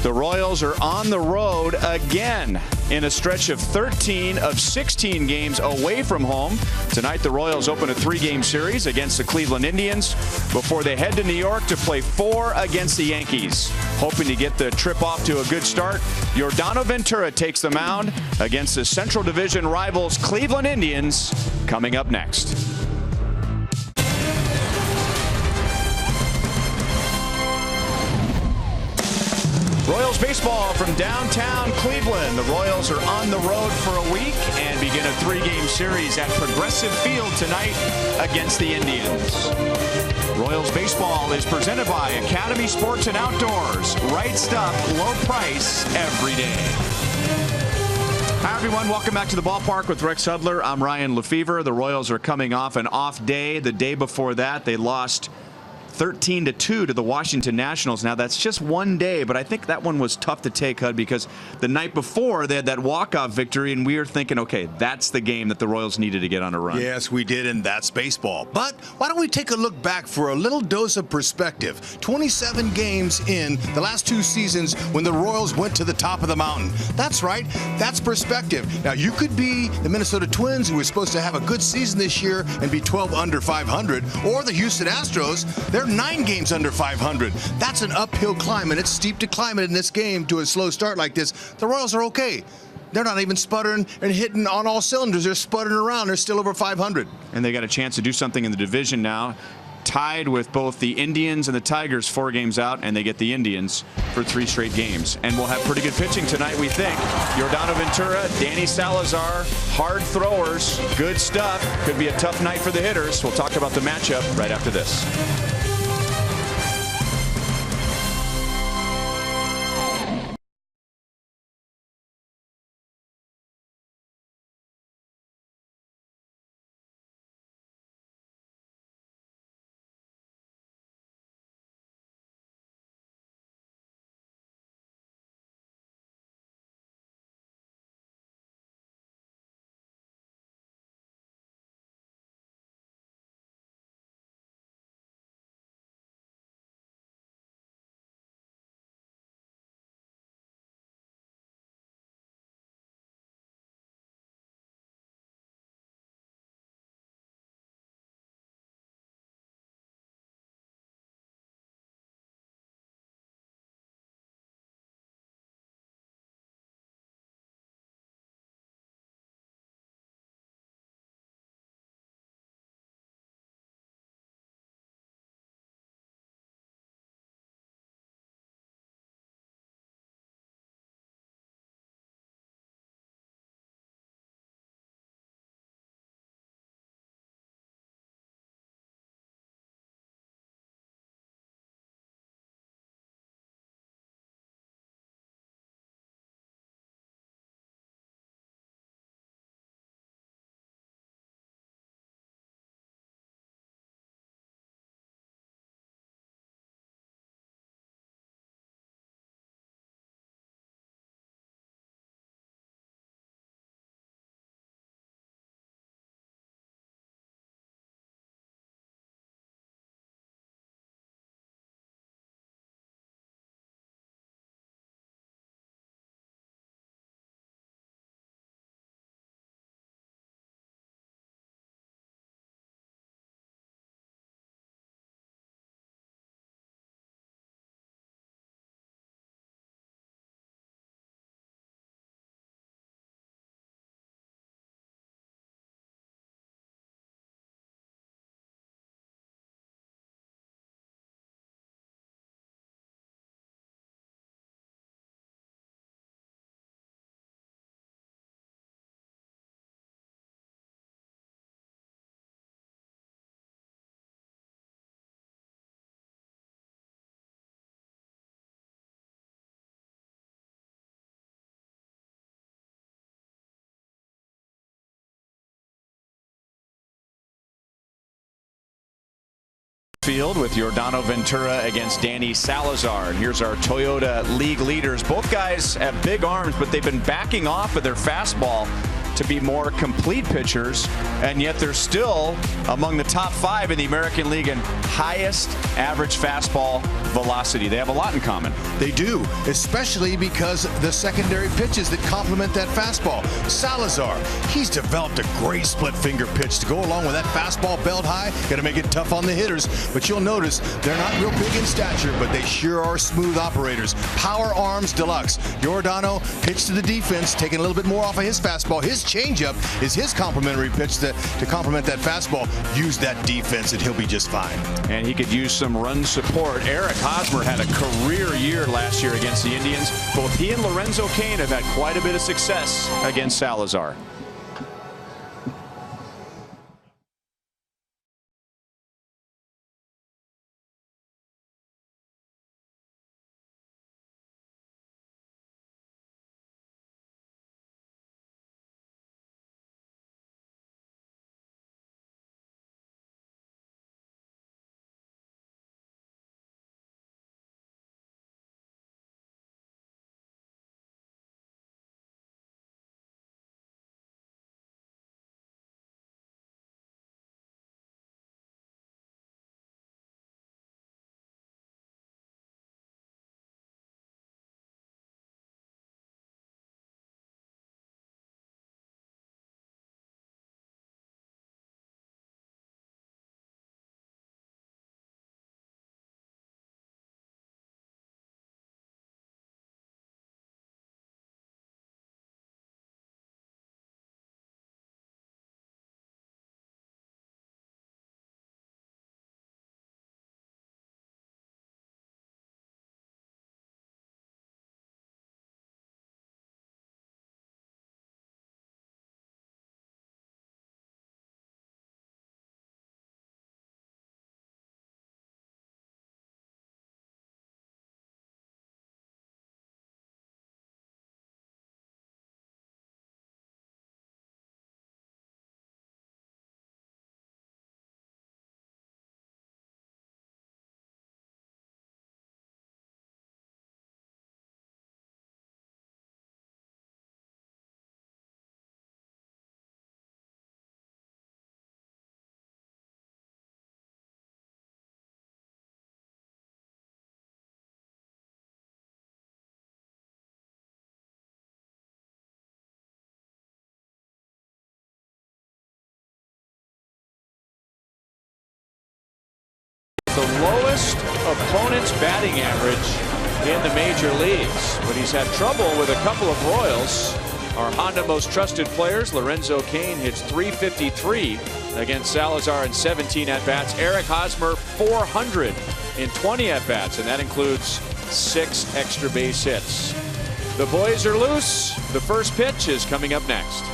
The Royals are on the road again in a stretch of 13 of 16 games away from home. Tonight, the Royals open a 3-game series against the Cleveland Indians before they head to New York to play 4 against the Yankees. Hoping to get the trip off to a good start, Yordano Ventura takes the mound against the Central Division rivals Cleveland Indians coming up next. Royals baseball from downtown Cleveland. The Royals are on the road for a week and begin a 3-game series at Progressive Field tonight against the Indians. Royals baseball is presented by Academy Sports and Outdoors. Right stuff, low price every day. Hi, everyone. Welcome back to the ballpark with Rex Hudler. I'm Ryan Lefevre. The Royals are coming off an off day. The day before that, they lost 13-2 to the Washington Nationals. Now, that's just one day, but I think that one was tough to take, Hud, because the night before they had that walk-off victory, and we were thinking, okay, that's the game that the Royals needed to get on a run. Yes, we did, and that's baseball. But why don't we take a look back for a little dose of perspective? 27 games in the last 2 seasons when the Royals went to the top of the mountain. That's right. That's perspective. Now, you could be the Minnesota Twins, who were supposed to have a good season this year and be 12 under 500, or the Houston Astros. They're 9 games under 500. That's an uphill climb, and it's steep to climb it in this game to a slow start like this. The Royals are okay. They're not even sputtering and hitting on all cylinders. They're sputtering around. They're still over 500. And they got a chance to do something in the division now. Tied with both the Indians and the Tigers 4 games out, and they get the Indians for 3 straight games. And we'll have pretty good pitching tonight, we think. Yordano Ventura, Danny Salazar, hard throwers, good stuff. Could be a tough night for the hitters. We'll talk about the matchup right after this. Field with Yordano Ventura against Danny Salazar. And here's our Toyota League leaders. Both guys have big arms, but they've been backing off of their fastball to be more complete pitchers, and yet they're still among the top 5 in the American League in highest average fastball velocity. They have a lot in common. They do, especially because the secondary pitches that complement that fastball. Salazar, he's developed a great split finger pitch to go along with that fastball belt high. Got to make it tough on the hitters, but you'll notice they're not real big in stature, but they sure are smooth operators. Power arms deluxe. Giordano pitched to the defense, taking a little bit more off of his fastball. His changeup is his complementary pitch to complement that fastball. Use that defense and he'll be just fine. And he could use some run support. Eric Hosmer had a career year last year against the Indians. Both he and Lorenzo Cain have had quite a bit of success against Salazar. The lowest opponent's batting average in the major leagues, but he's had trouble with a couple of Royals. Our Honda most trusted players, Lorenzo Cain hits .353 against Salazar in 17 at-bats. Eric Hosmer 400 in 20 at-bats, and that includes 6 extra base hits. The boys are loose. The first pitch is coming up next.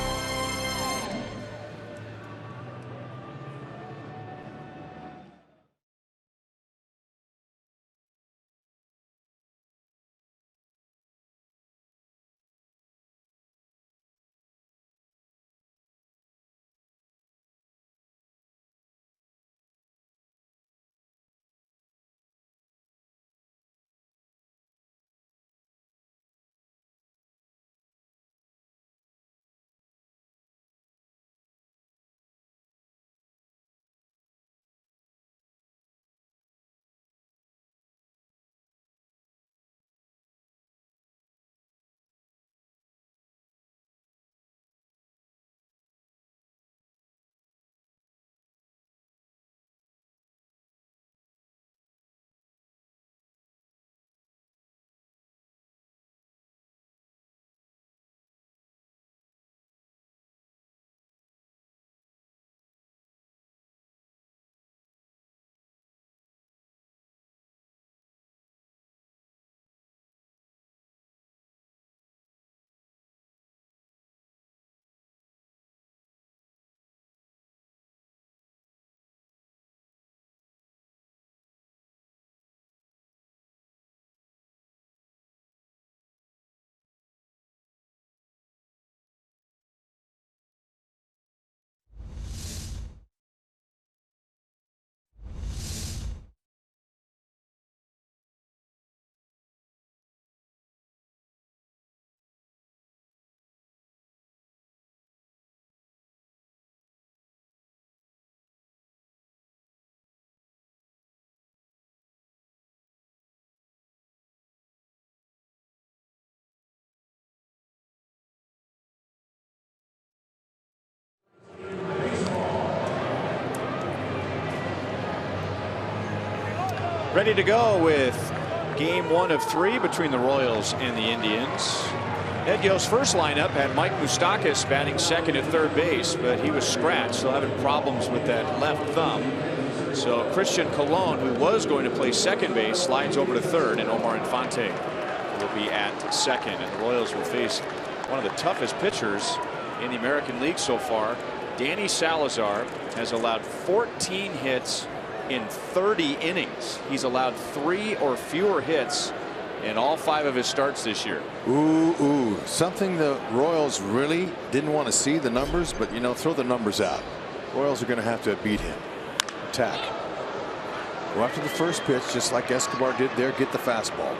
Ready to go with game 1 of 3 between the Royals and the Indians. Ed Yo's first lineup had Mike Moustakas batting second at third base, but he was scratched, still having problems with that left thumb. So Christian Colon, who was going to play second base, slides over to third, and Omar Infante will be at second. And the Royals will face one of the toughest pitchers in the American League so far. Danny Salazar has allowed 14 hits in 30 innings. He's allowed 3 or fewer hits in all 5 of his starts this year. Ooh, something the Royals really didn't want to see, the numbers, but throw the numbers out. Royals are going to have to beat him. Attack. Go after the first pitch, just like Escobar did there. Get the fastball.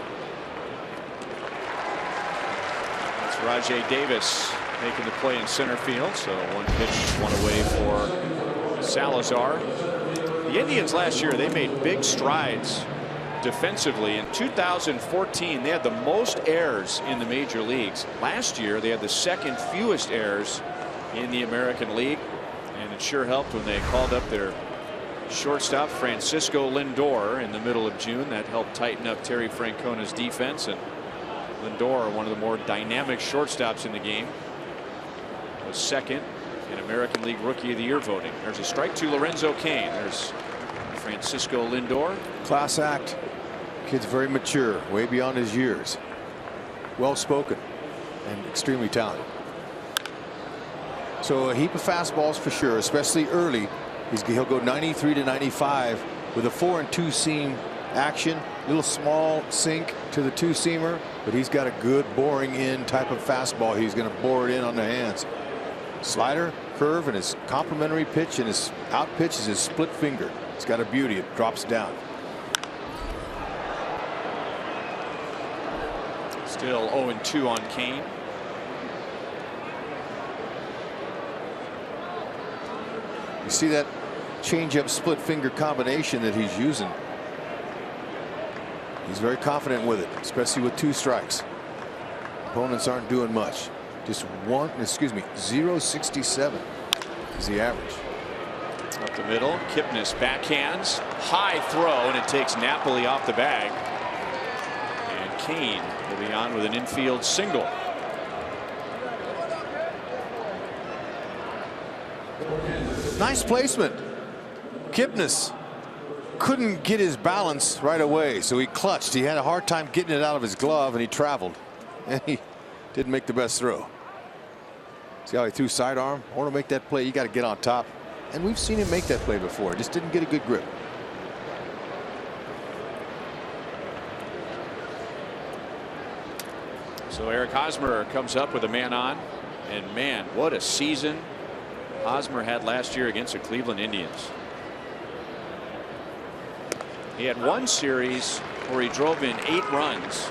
It's Rajai Davis making the play in center field. So 1 pitch, 1 away for Salazar. The Indians last year, they made big strides defensively. In 2014, they had the most errors in the major leagues. Last year, they had the second fewest errors in the American League, and it sure helped when they called up their shortstop Francisco Lindor in the middle of June. That helped tighten up Terry Francona's defense, and Lindor, one of the more dynamic shortstops in the game, was second in American League Rookie of the Year voting. There's a strike to Lorenzo Cain. There's Francisco Lindor. Class act. Kid's very mature, way beyond his years. Well spoken and extremely talented. So a heap of fastballs for sure, especially early. He'll go 93 to 95 with a 4 and 2 seam action. Little small sink to the 2-seamer, but he's got a good boring in type of fastball. He's going to bore it in on the hands. Slider, curve, and his complementary pitch, and his out pitch is his split finger. It's got a beauty. It drops down. Still 0-2 on Cain. You see that changeup split finger combination that he's using. He's very confident with it, especially with 2 strikes. Opponents aren't doing much. Just 0.67 is the average. Up the middle, Kipnis backhands, high throw, and it takes Napoli off the bag. And Cain will be on with an infield single. Nice placement. Kipnis couldn't get his balance right away, so he clutched. He had a hard time getting it out of his glove, and he traveled, and he didn't make the best throw. See how he threw sidearm? I want to make that play. You got to get on top, and we've seen him make that play before. Just didn't get a good grip. So Eric Hosmer comes up with a man on, and man, what a season Hosmer had last year against the Cleveland Indians. He had 1 series where he drove in 8 runs.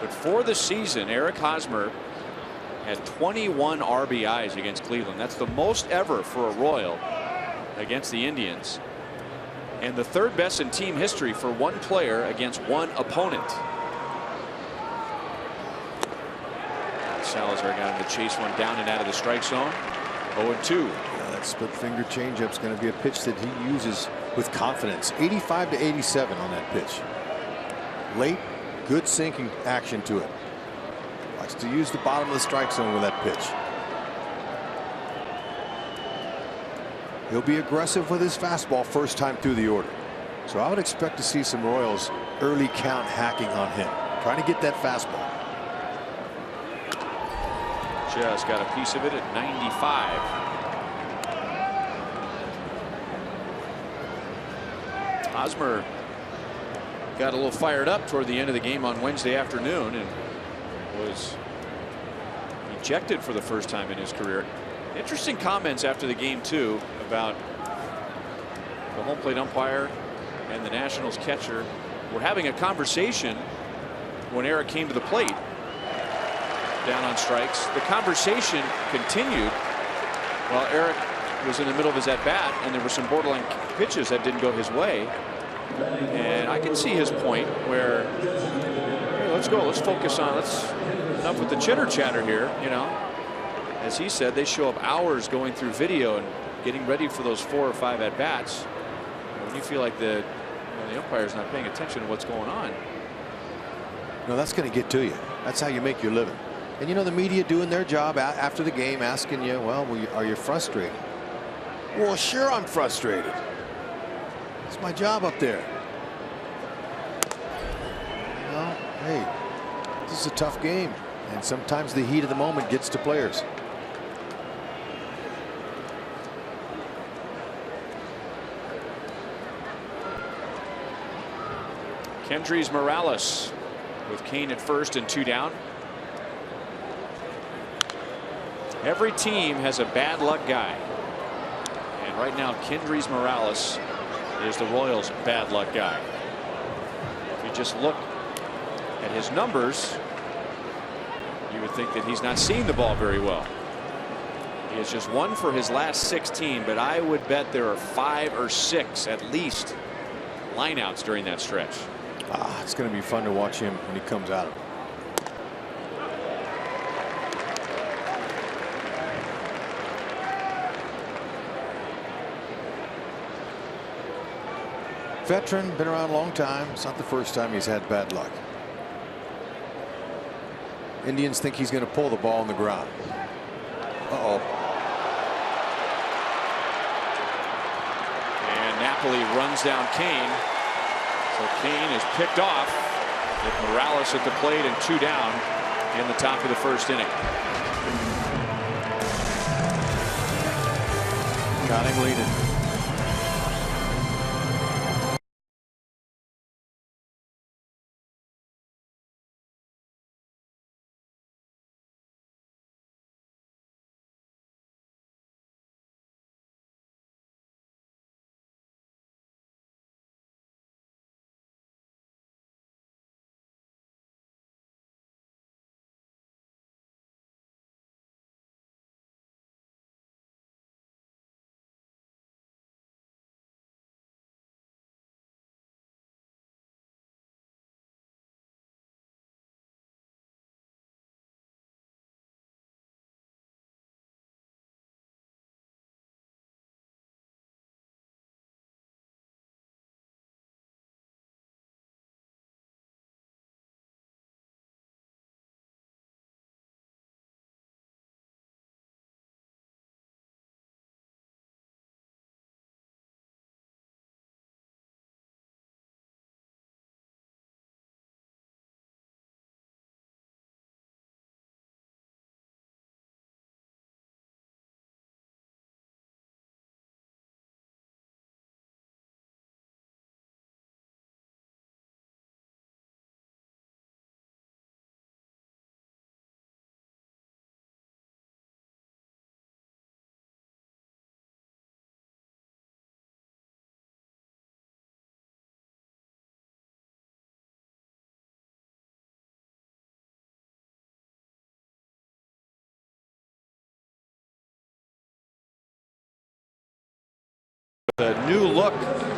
But for the season, Eric Hosmer had 21 RBIs against Cleveland. That's the most ever for a Royal against the Indians, and the 3rd best in team history for 1 player against 1 opponent. Salazar got him to chase one down and out of the strike zone. 0-2. Yeah, that split finger changeup is going to be a pitch that he uses with confidence. 85 to 87 on that pitch. Late, good sinking action to it. Likes to use the bottom of the strike zone with that pitch. He'll be aggressive with his fastball first time through the order. So I would expect to see some Royals early count hacking on him, trying to get that fastball. Just got a piece of it at 95. Hosmer got a little fired up toward the end of the game on Wednesday afternoon and was ejected for the first time in his career. Interesting comments after the game too about the home plate umpire and the Nationals catcher were having a conversation when Eric came to the plate down on strikes. The conversation continued while Eric was in the middle of his at bat, and there were some borderline pitches that didn't go his way. And I can see his point where, hey, let's go, let's focus on, enough with the chitter chatter here. As he said, they show up hours going through video and getting ready for those 4 or 5 at bats. When you feel like the Well, the umpire's not paying attention to what's going on. No, that's going to get to you. That's how you make your living. And you know, the media doing their job after the game, asking you, well, are you frustrated? Well, sure, I'm frustrated. It's my job up there. Well, hey, this is a tough game, and sometimes the heat of the moment gets to players. Kendrys Morales with Kane at first and 2 down. Every team has a bad luck guy. And right now, Kendrys Morales is the Royals' bad luck guy. If you just look at his numbers, you would think that he's not seeing the ball very well. He has just 1 for his last 16, but I would bet there are 5 or 6 at least lineouts during that stretch. It's going to be fun to watch him when he comes out of it. Veteran, been around a long time. It's not the first time he's had bad luck. Indians think he's going to pull the ball on the ground. And Napoli runs down Kane. So Kane is picked off with Morales at the plate and 2 down in the top of the first inning. Got him leading. The new look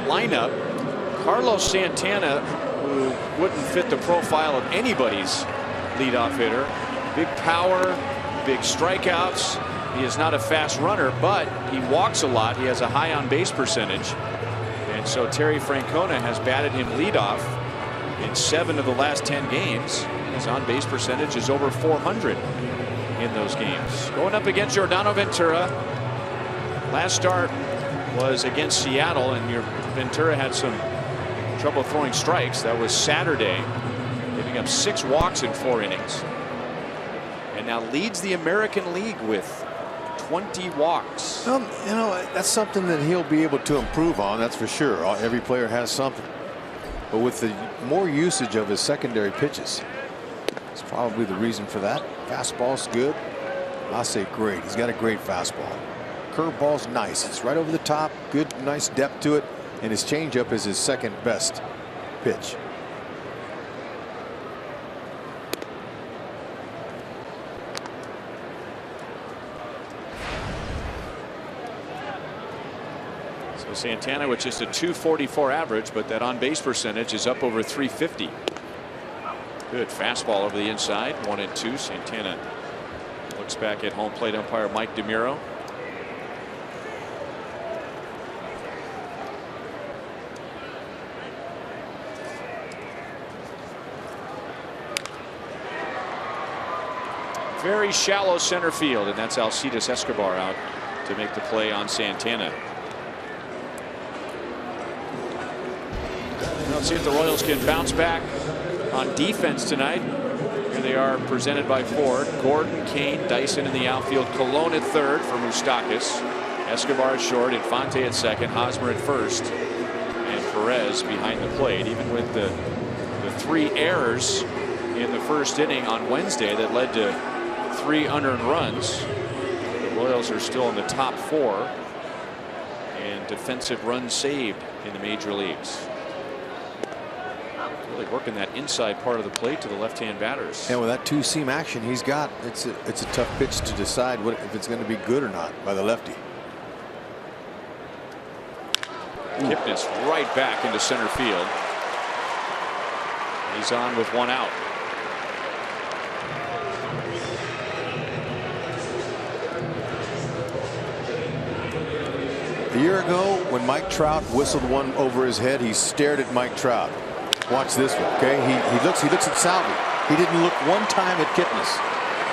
lineup, Carlos Santana, who wouldn't fit the profile of anybody's leadoff hitter. Big power, big strikeouts. He is not a fast runner, but he walks a lot. He has a high on base percentage. And so Terry Francona has batted him leadoff in 7 of the last 10 games. His on base percentage is over 400 in those games. Going up against Yordano Ventura. Last start was against Seattle, and Ventura had some trouble throwing strikes. That was Saturday, giving up 6 walks in 4 innings, and now leads the American League with 20 walks. You know, that's something that he'll be able to improve on, that's for sure. Every player has something, but with the more usage of his secondary pitches, it's probably the reason for that. Fastball's good. I'll say great. He's got a great fastball. Curveball's nice. It's right over the top. Good, nice depth to it. And his changeup is his second best pitch. So Santana with just a .244 average, but that on base percentage is up over 350. Good fastball over the inside. 1-2. Santana looks back at home plate umpire Mike DeMuro. very shallow center field, and that's Alcides Escobar out to make the play on Santana. Let's see if the Royals can bounce back on defense tonight. Here they are, presented by Ford. Gordon, Kane, Dyson in the outfield. Colon at third for Moustakas. Escobar at short. Infante at second. Hosmer at first. And Perez behind the plate. Even with the 3 errors in the first inning on Wednesday that led to 3 unearned runs, the Royals are still in the top 4 in defensive runs saved in the major leagues. Really working that inside part of the plate to the left-hand batters. And with that 2-seam action he's got, it's a tough pitch to decide if it's going to be good or not by the lefty. Kipnis right back into center field. He's on with 1 out. A year ago, when Mike Trout whistled one over his head, he stared at Mike Trout. Watch this one, okay? He looks at Salvi. He didn't look one time at Kipnis.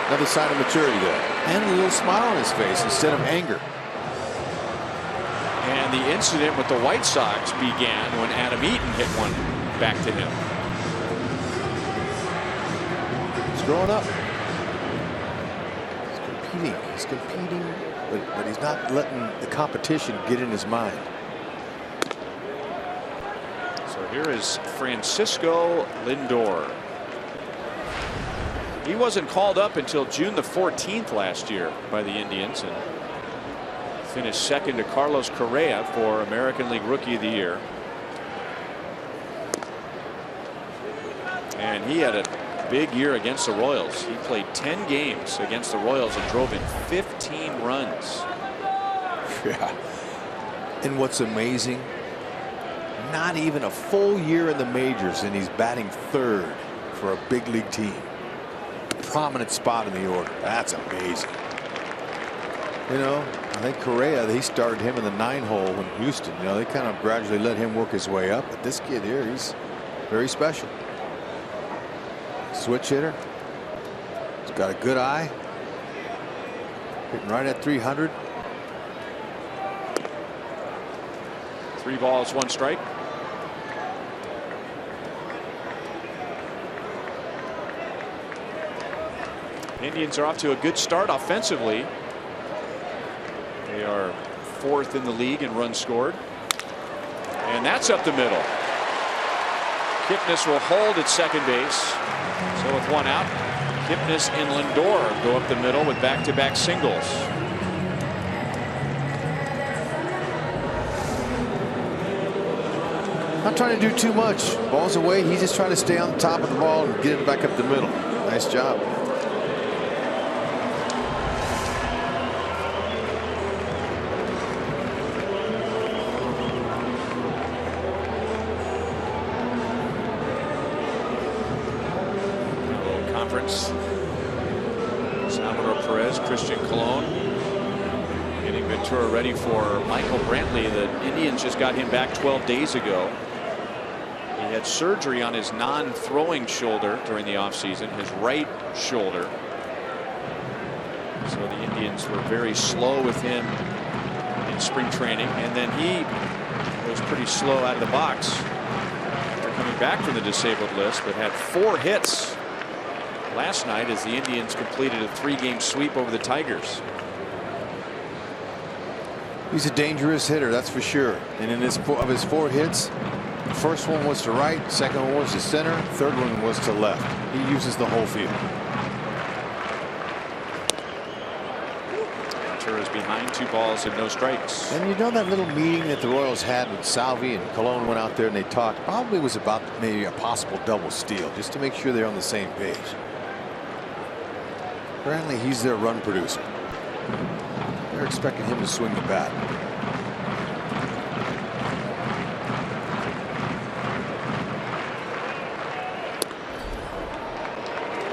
Another sign of maturity there. And a little smile on his face instead of anger. And the incident with the White Sox began when Adam Eaton hit one back to him. He's growing up. He's competing, but he's not letting the competition get in his mind. So here is Francisco Lindor. He wasn't called up until June the 14th last year by the Indians and finished second to Carlos Correa for American League Rookie of the Year. And he had a big year against the Royals. He played 10 games against the Royals and drove in 15 runs. Yeah. And what's amazing, not even a full year in the majors and he's batting 3rd for a big league team. Prominent spot in the order. That's amazing. You know, I think Correa, he started him in the 9-hole when Houston, you know, they kind of gradually let him work his way up. But this kid here, he's very special. Switch hitter. He's got a good eye. Hitting right at 300. 3 balls, 1 strike. Indians are off to a good start offensively. They are 4th in the league in runs scored. And that's up the middle. Kipnis will hold at second base. So with 1 out, Kipnis and Lindor go up the middle with back-to-back singles. Not trying to do too much. Ball's away. He's just trying to stay on the top of the ball and get it back up the middle. Nice job. Salvador Perez, Christian Colon getting Ventura ready for Michael Brantley. The Indians just got him back 12 days ago. He had surgery on his non-throwing shoulder during the offseason, his right shoulder. So the Indians were very slow with him in spring training, and then he was pretty slow out of the box after coming back from the disabled list, but had 4 hits last night as the Indians completed a 3-game sweep over the Tigers. He's a dangerous hitter, that's for sure. And in his 4 hits, the first one was to right, second one was to center, third one was to left. He uses the whole field. Ventura's behind, 2 balls and no strikes. And you know that little meeting that the Royals had with Salvi and Colon went out there and they talked, probably was about maybe a possible double steal, just to make sure they're on the same page. Apparently he's their run producer. They're expecting him to swing the bat.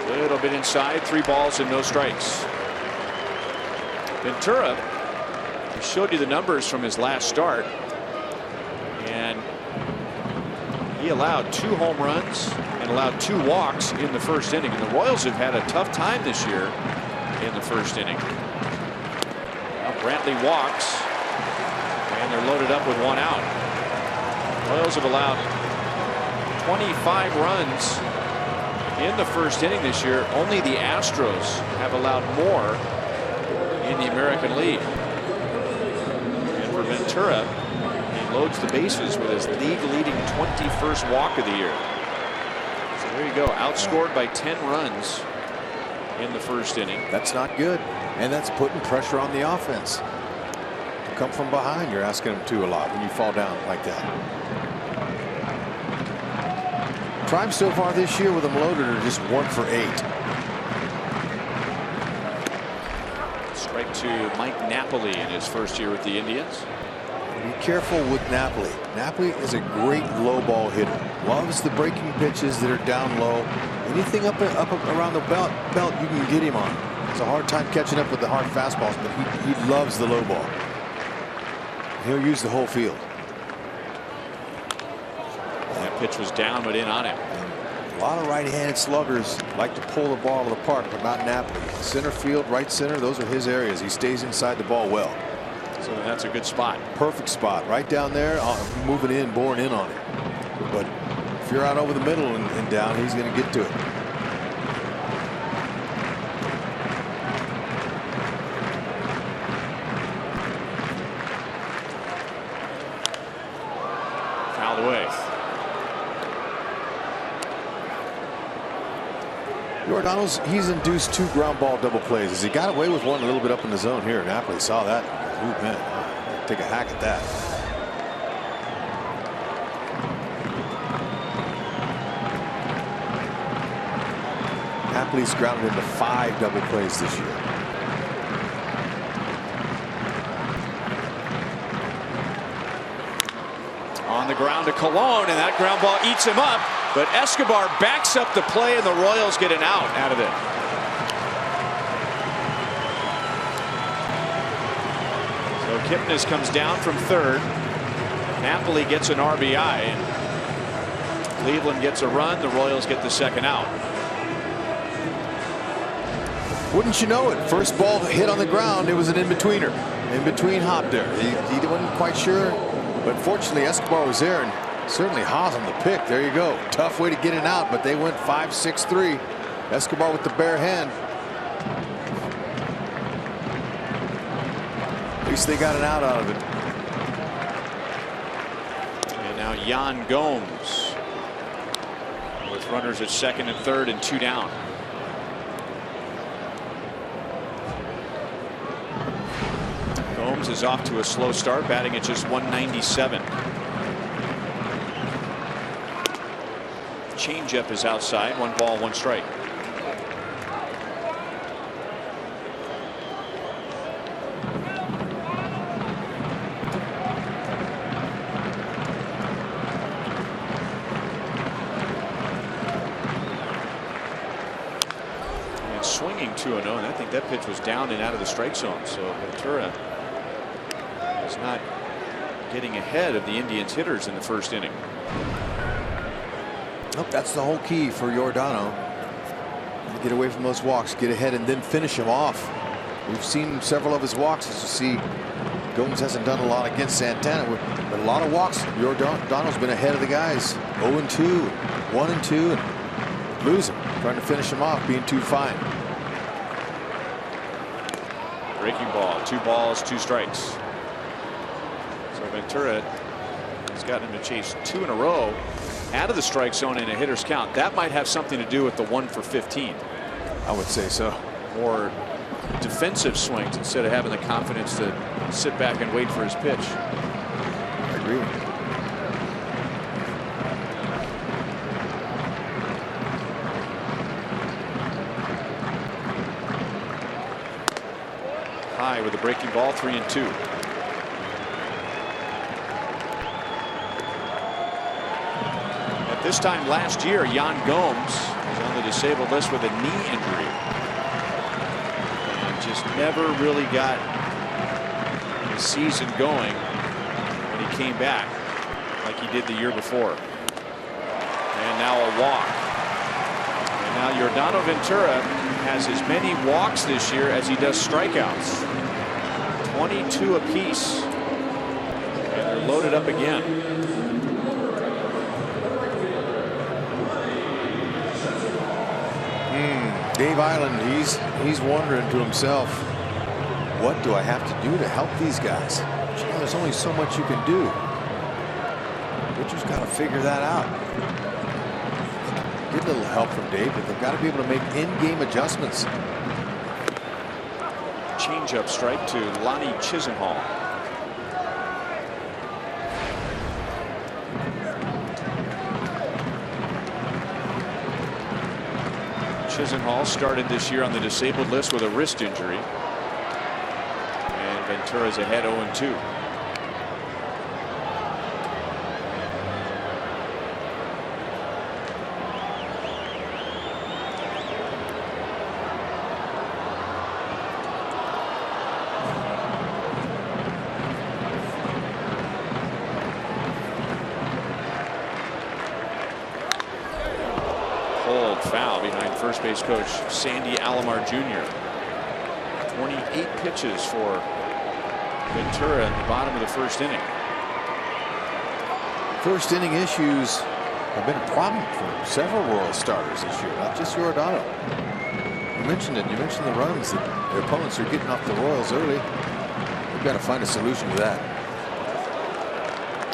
A little bit inside, 3 balls and no strikes. Ventura, I showed you the numbers from his last start, and he allowed 2 home runs and allowed 2 walks in the first inning. And the Royals have had a tough time this year in the first inning. Now Brantley walks, and they're loaded up with one out. Royals have allowed 25 runs in the first inning this year. Only the Astros have allowed more in the American League. And for Ventura, he loads the bases with his league-leading 21st walk of the year. So there you go, outscored by 10 runs in the first inning. That's not good, and that's putting pressure on the offense. To come from behind, you're asking them to a lot when you fall down like that. Tribe so far this year with them loaded are just 1 for 8. Strike to Mike Napoli in his first year with the Indians. Be careful with Napoli. Napoli is a great low ball hitter. Loves the breaking pitches that are down low. Anything up around the belt you can get him on. It's a hard time catching up with the hard fastballs, but he loves the low ball. He'll use the whole field. That pitch was down but in on him. A lot of right-handed sluggers like to pull the ball to the park, but not Napoli. Center field, right center, those are his areas. He stays inside the ball well. So that's a good spot. Perfect spot right down there, moving in, boring in on it. But if you're out over the middle and down, he's going to get to it. Fouled away. Giordano's, he's induced 2 ground ball double plays. As he got away with one a little bit up in the zone here. Napoli saw that. Ooh, man, take a hack at that. Napoli's grounded into 5 double plays this year. On the ground to Colon, and that ground ball eats him up. But Escobar backs up the play, and the Royals get an out of it. So Kipnis comes down from third. Napoli gets an RBI. And Cleveland gets a run. The Royals get the second out. Wouldn't you know it? First ball hit on the ground. It was an in-betweener. In-between hop there. He wasn't quite sure. But fortunately, Escobar was there, and certainly Haas on the pick. There you go. Tough way to get it out, but they went 5-6-3. Escobar with the bare hand. At least they got an out of it. And now Yan Gomes with runners at second and third and 2 down. Gomes is off to a slow start, batting at just 197. Changeup is outside. 1 ball, 1 strike. And swinging 2-0, and I think that pitch was down and out of the strike zone. So Ventura is not getting ahead of the Indians hitters in the first inning. Nope, that's the whole key for Giordano. Get away from those walks, get ahead, and then finish them off. We've seen several of his walks. As you see, Gomes hasn't done a lot against Santana, but a lot of walks. Giordano's been ahead of the guys. 0-2, 1-2, and lose him. Trying to finish him off, being too fine. Breaking ball, 2 balls, 2 strikes. So Ventura has gotten him to chase 2 in a row out of the strike zone in a hitter's count. That might have something to do with the 1 for 15. I would say so. More defensive swings instead of having the confidence to sit back and wait for his pitch. I agree. High with a breaking ball, 3-2. This time last year, Yan Gomes was on the disabled list with a knee injury and just never really got the season going when he came back like he did the year before. And now a walk. And now Giordano Ventura has as many walks this year as he does strikeouts. 22 apiece. And they're loaded up again. Dave Island, he's wondering to himself, what do I have to do to help these guys? You know, there's only so much you can do. Pitcher's got to figure that out. Get a little help from Dave, but they've got to be able to make in-game adjustments. Change-up strike to Lonnie Chisenhall. Chisenhall started this year on the disabled list with a wrist injury. And Ventura's ahead 0-2. Foul behind first base coach Sandy Alomar Jr. 28 pitches for Ventura in the bottom of the first inning. First inning issues have been a problem for several Royals starters this year, not just Giordano. You mentioned it. You mentioned the runs that their opponents are getting off the Royals early. We've got to find a solution to that.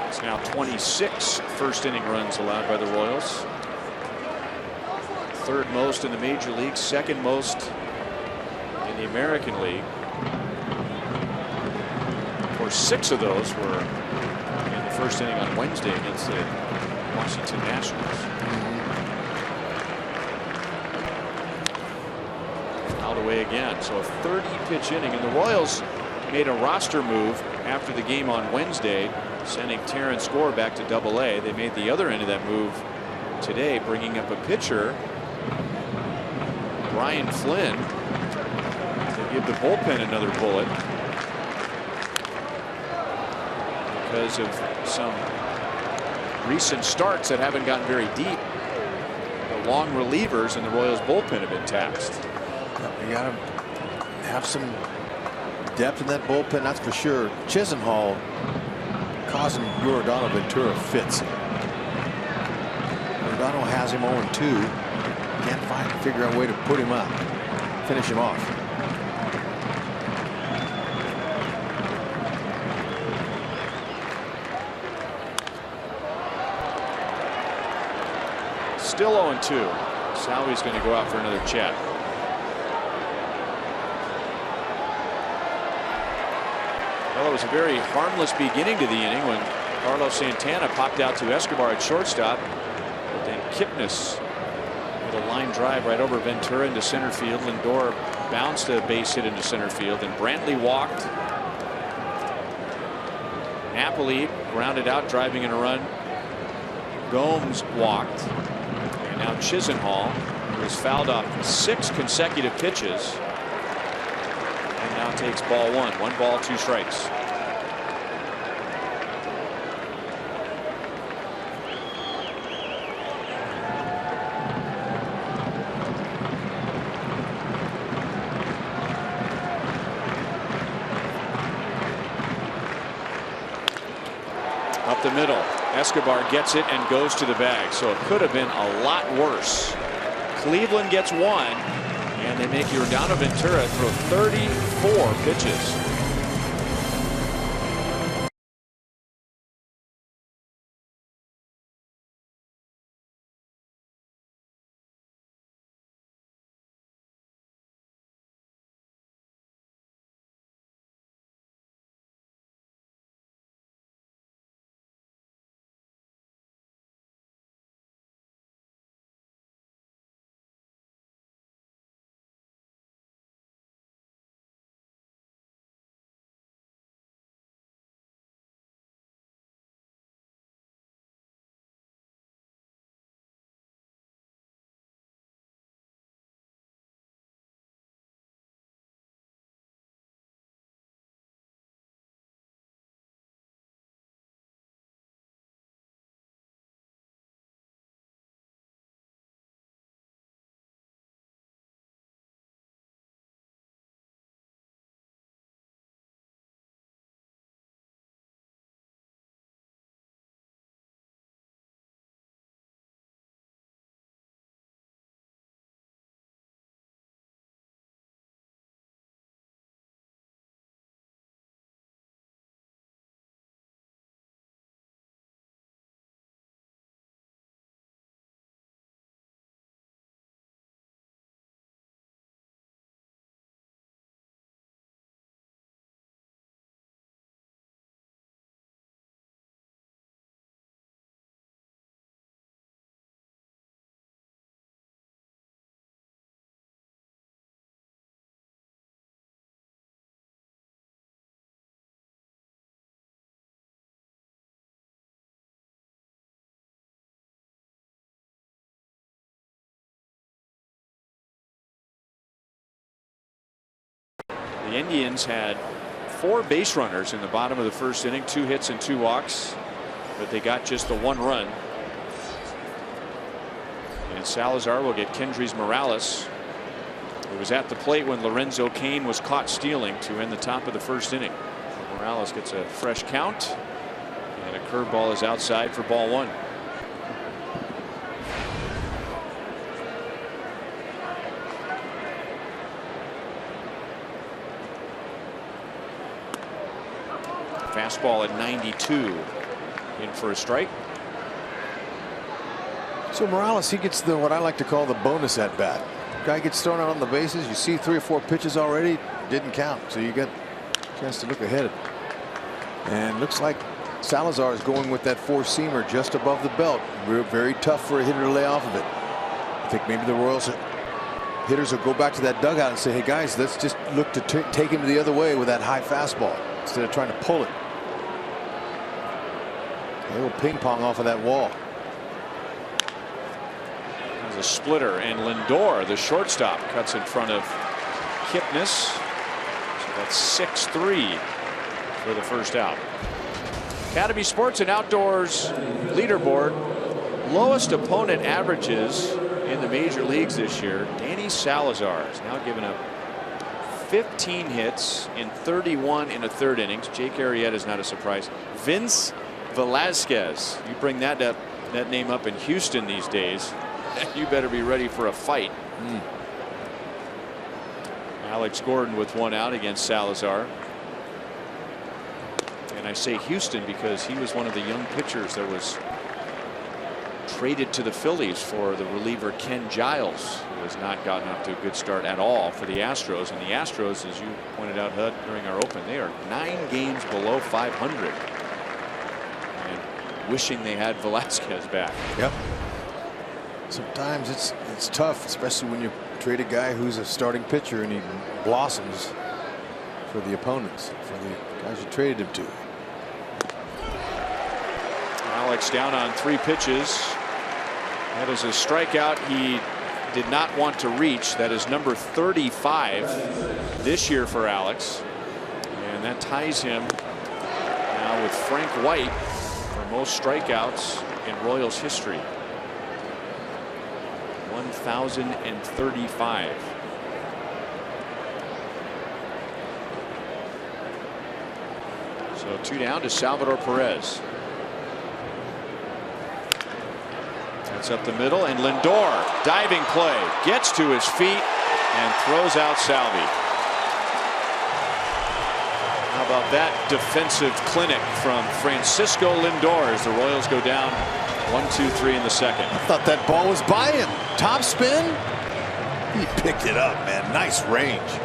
It's now 26 first inning runs allowed by the Royals. Third most in the major leagues, second most in the American League. Of course, 6 of those were in the first inning on Wednesday against the Washington Nationals. Fouled away again. So a 30-pitch inning, and the Royals made a roster move after the game on Wednesday, sending Terrence Gore back to Double-A. They made the other end of that move today, bringing up a pitcher, Ryan Flynn, to give the bullpen another bullet because of some recent starts that haven't gotten very deep. The long relievers in the Royals bullpen have been taxed. You got to have some depth in that bullpen, that's for sure. Chisenhall causing Giordano Ventura fits. Giordano has him 0-2. Can't figure out a way to put him up, finish him off. Still 0-2. Salvi's going to go out for another chat. Well, it was a very harmless beginning to the inning when Carlos Santana popped out to Escobar at shortstop, but then Kipnis with a line drive right over Ventura into center field. Lindor bounced a base hit into center field, and Brantley walked. Napoli grounded out, driving in a run. Gomes walked, and now Chisenhall, who has fouled off 6 consecutive pitches, and now takes ball 1. 1 ball, 2 strikes. Up the middle, Escobar gets it and goes to the bag, so it could have been a lot worse. Cleveland gets 1, and they make Giordano Ventura throw 34 pitches. The Indians had 4 base runners in the bottom of the first inning, 2 hits and 2 walks, but they got just the 1 run. And Salazar will get Kendrys Morales, who was at the plate when Lorenzo Cain was caught stealing, to end the top of the first inning. Morales gets a fresh count, and a curveball is outside for ball 1. Fastball at 92, in for a strike. So Morales, he gets the what I like to call the bonus at bat. Guy gets thrown out on the bases. You see 3 or 4 pitches already, didn't count, so you get a chance to look ahead. And looks like Salazar is going with that 4-seamer just above the belt. Very tough for a hitter to lay off of it. I think maybe the Royals hitters will go back to that dugout and say, hey guys, let's just look to take him the other way with that high fastball instead of trying to pull it. A little ping pong off of that wall. There's a splitter, and Lindor, the shortstop, cuts in front of Kipnis. So that's 6-3 for the first out. Academy Sports and Outdoors leaderboard. Lowest opponent averages in the major leagues this year. Danny Salazar is now giving up 15 hits in 31 in the 3rd innings. Jake Arrieta is not a surprise. Vince Velasquez, you bring that name up in Houston these days, you better be ready for a fight. Alex Gordon with 1 out against Salazar. And I say Houston because he was one of the young pitchers that was traded to the Phillies for the reliever Ken Giles, who has not gotten off to a good start at all for the Astros. And the Astros, as you pointed out, HUD, during our open, they are 9 games below 500. Wishing they had Velasquez back. Yep. Sometimes it's tough, especially when you trade a guy who's a starting pitcher and he blossoms for the opponents, for the guys you traded him to. Alex down on 3 pitches. That is a strikeout he did not want to reach. That is number 35 this year for Alex, and that ties him now with Frank White for most strikeouts in Royals history. 1,035. So 2 down to Salvador Perez. That's up the middle, and Lindor, diving play, gets to his feet and throws out Salvi. How about that defensive clinic from Francisco Lindor as the Royals go down 1-2-3 in the 2nd. I thought that ball was by him. Top spin. He picked it up, man. Nice range.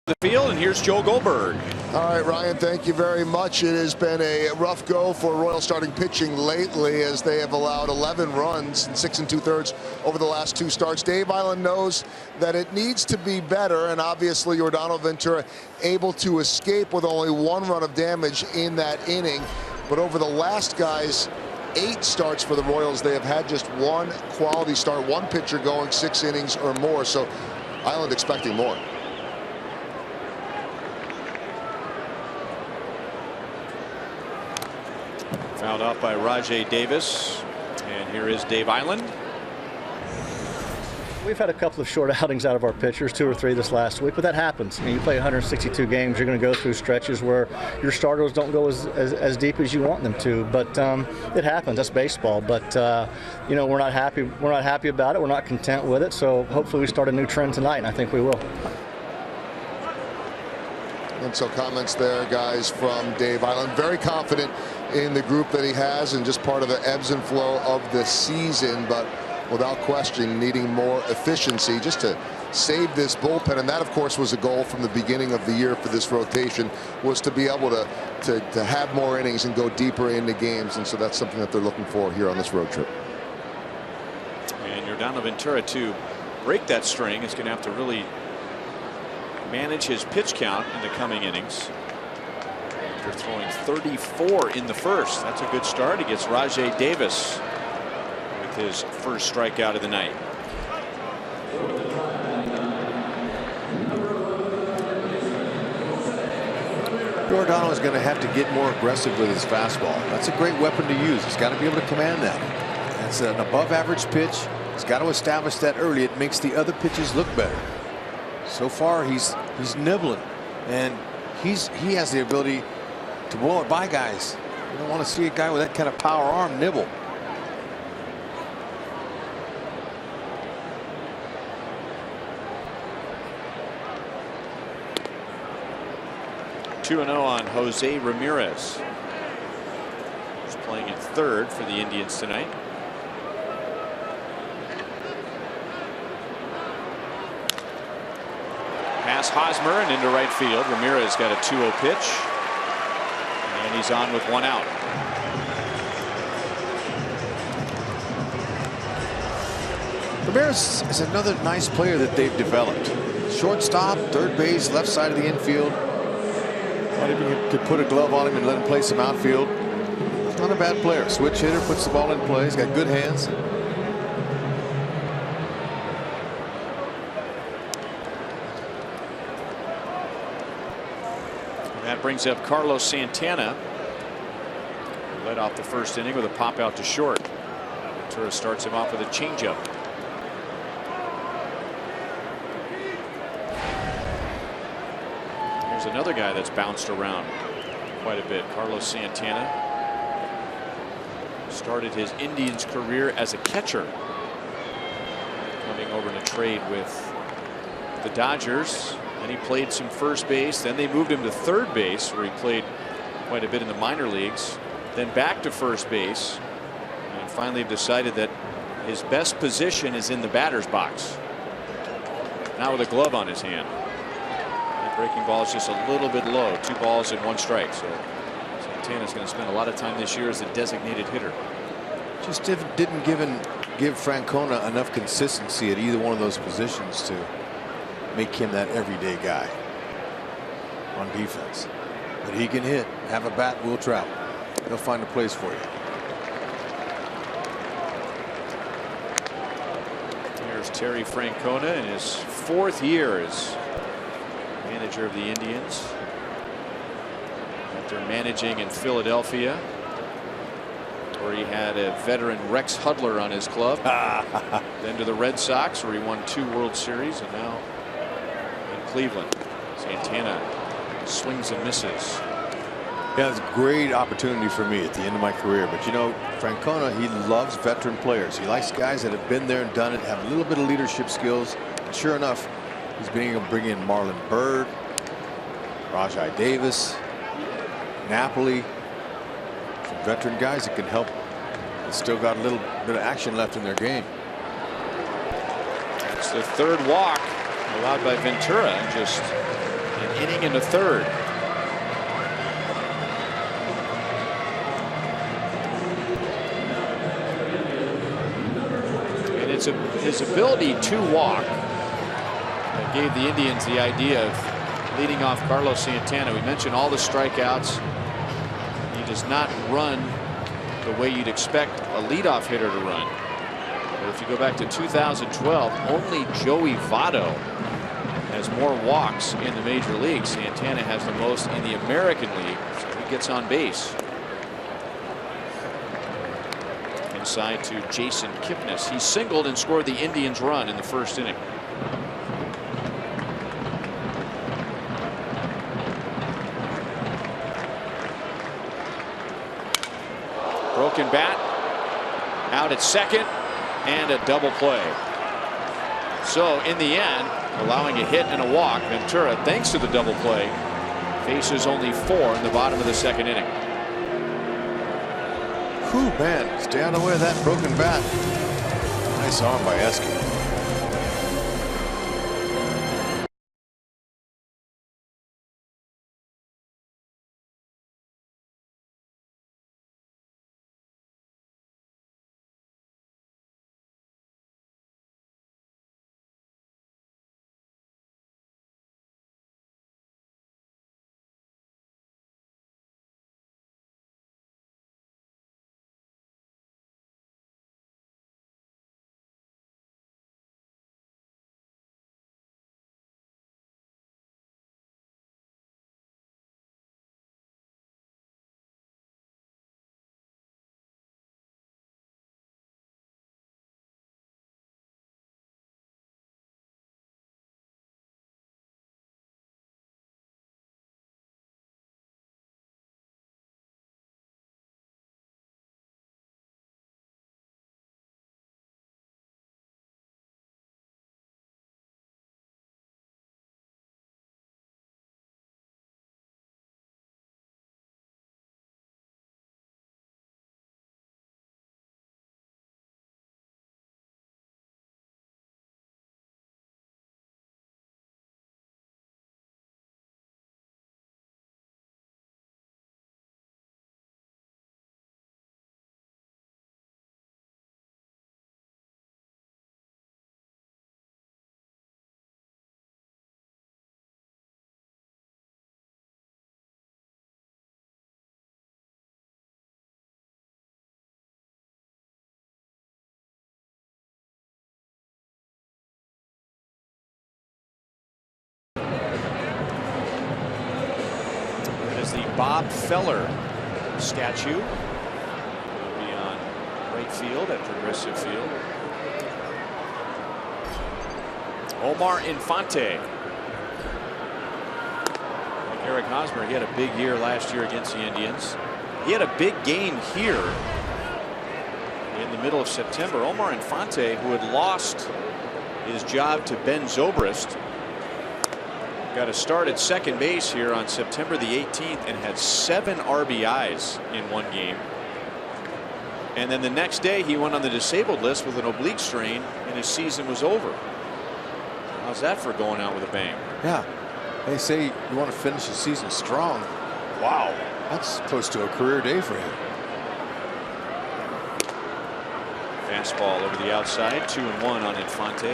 The field, and here's Joe Goldberg. All right, Ryan, thank you very much. It has been a rough go for Royals starting pitching lately, as they have allowed 11 runs in 6 2/3 over the last 2 starts. Dave Eiland knows that it needs to be better, and obviously Yordano Ventura able to escape with only 1 run of damage in that inning. But over the last, guys, 8 starts for the Royals, they have had just 1 quality start, 1 pitcher going 6 innings or more. So Eiland expecting more. Fouled off by Rajai Davis, and here is Dave Eiland. We've had a couple of short outings out of our pitchers, 2 or 3 this last week, but that happens. I mean, you play 162 games, you're going to go through stretches where your starters don't go as deep as you want them to. But it happens. That's baseball. But you know, we're not happy. We're not happy about it. We're not content with it. So hopefully we start a new trend tonight, and I think we will. And so comments there, guys, from Dave Eiland. Very confident in the group that he has, and just part of the ebbs and flow of the season, but without question needing more efficiency just to save this bullpen. And that, of course, was a goal from the beginning of the year for this rotation, was to be able to have more innings and go deeper into games. And so that's something that they're looking for here on this road trip. And Yordano Ventura, to break that string, is going to have to really manage his pitch count in the coming innings. After throwing 34 in the first, that's a good start. He gets Rajai Davis with his first strikeout of the night. Yordano is going to have to get more aggressive with his fastball. That's a great weapon to use. He's got to be able to command that. That's an above average pitch. He's got to establish that early. It makes the other pitches look better. So far he's nibbling, and he has the ability to blow it by guys. You don't want to see a guy with that kind of power arm nibble. Two 2-0 on Jose Ramirez, who's playing at third for the Indians tonight. Pass Hosmer and into right field. Ramirez got a 2-0 pitch, and he's on with 1 out. Ramirez is another nice player that they've developed. Shortstop, third base, left side of the infield. Not even could put a glove on him and let him play some outfield. He's not a bad player. Switch hitter, puts the ball in play. He's got good hands. That brings up Carlos Santana, who led off the first inning with a pop out to short. Ventura starts him off with a changeup. Here's another guy that's bounced around quite a bit. Carlos Santana started his Indians career as a catcher, coming over in a trade with the Dodgers. Then he played some first base. Then they moved him to third base, where he played quite a bit in the minor leagues. Then back to first base, and finally decided that his best position is in the batter's box. Now with a glove on his hand. That breaking ball is just a little bit low. 2 balls and 1 strike. So Santana's going to spend a lot of time this year as a designated hitter. Just didn't give Francona enough consistency at either one of those positions to make him that everyday guy on defense. But he can hit, have a bat, will travel. He'll find a place for you. Here's Terry Francona in his 4th year as manager of the Indians, after managing in Philadelphia, where he had a veteran Rex Hudler on his club. Then to the Red Sox, where he won 2 World Series, and now Cleveland. Santana swings and misses. Yeah, it's a great opportunity for me at the end of my career. But you know, Francona, he loves veteran players. He likes guys that have been there and done it, have a little bit of leadership skills. And sure enough, he's being able to bring in Marlon Byrd, Rajai Davis, Napoli, some veteran guys that can help. They still got a little bit of action left in their game. It's the 3rd walk allowed by Ventura in just inning and a third. And it's his ability to walk that gave the Indians the idea of leading off Carlos Santana. We mentioned all the strikeouts. He does not run the way you'd expect a leadoff hitter to run. But if you go back to 2012, only Joey Votto has more walks in the major leagues. Santana has the most in the American League, so he gets on base. Inside to Jason Kipnis. He singled and scored the Indians' run in the first inning. Broken bat, out at second, and a double play. So in the end, allowing a hit and a walk, Ventura, thanks to the double play, faces only 4 in the bottom of the second inning. Whew, man, stay out of the way of that broken bat. Nice arm by Esky. The Bob Feller statue will be on right field at Progressive Field. Omar Infante. Like Eric Hosmer, he had a big year last year against the Indians. He had a big game here in the middle of September. Omar Infante, who had lost his job to Ben Zobrist, got a start at second base here on September the 18th and had 7 RBIs in one game. And then the next day he went on the disabled list with an oblique strain and his season was over. How's that for going out with a bang? Yeah. They say you want to finish the season strong. Wow. That's close to a career day for him. Fastball over the outside, 2-1 on Infante.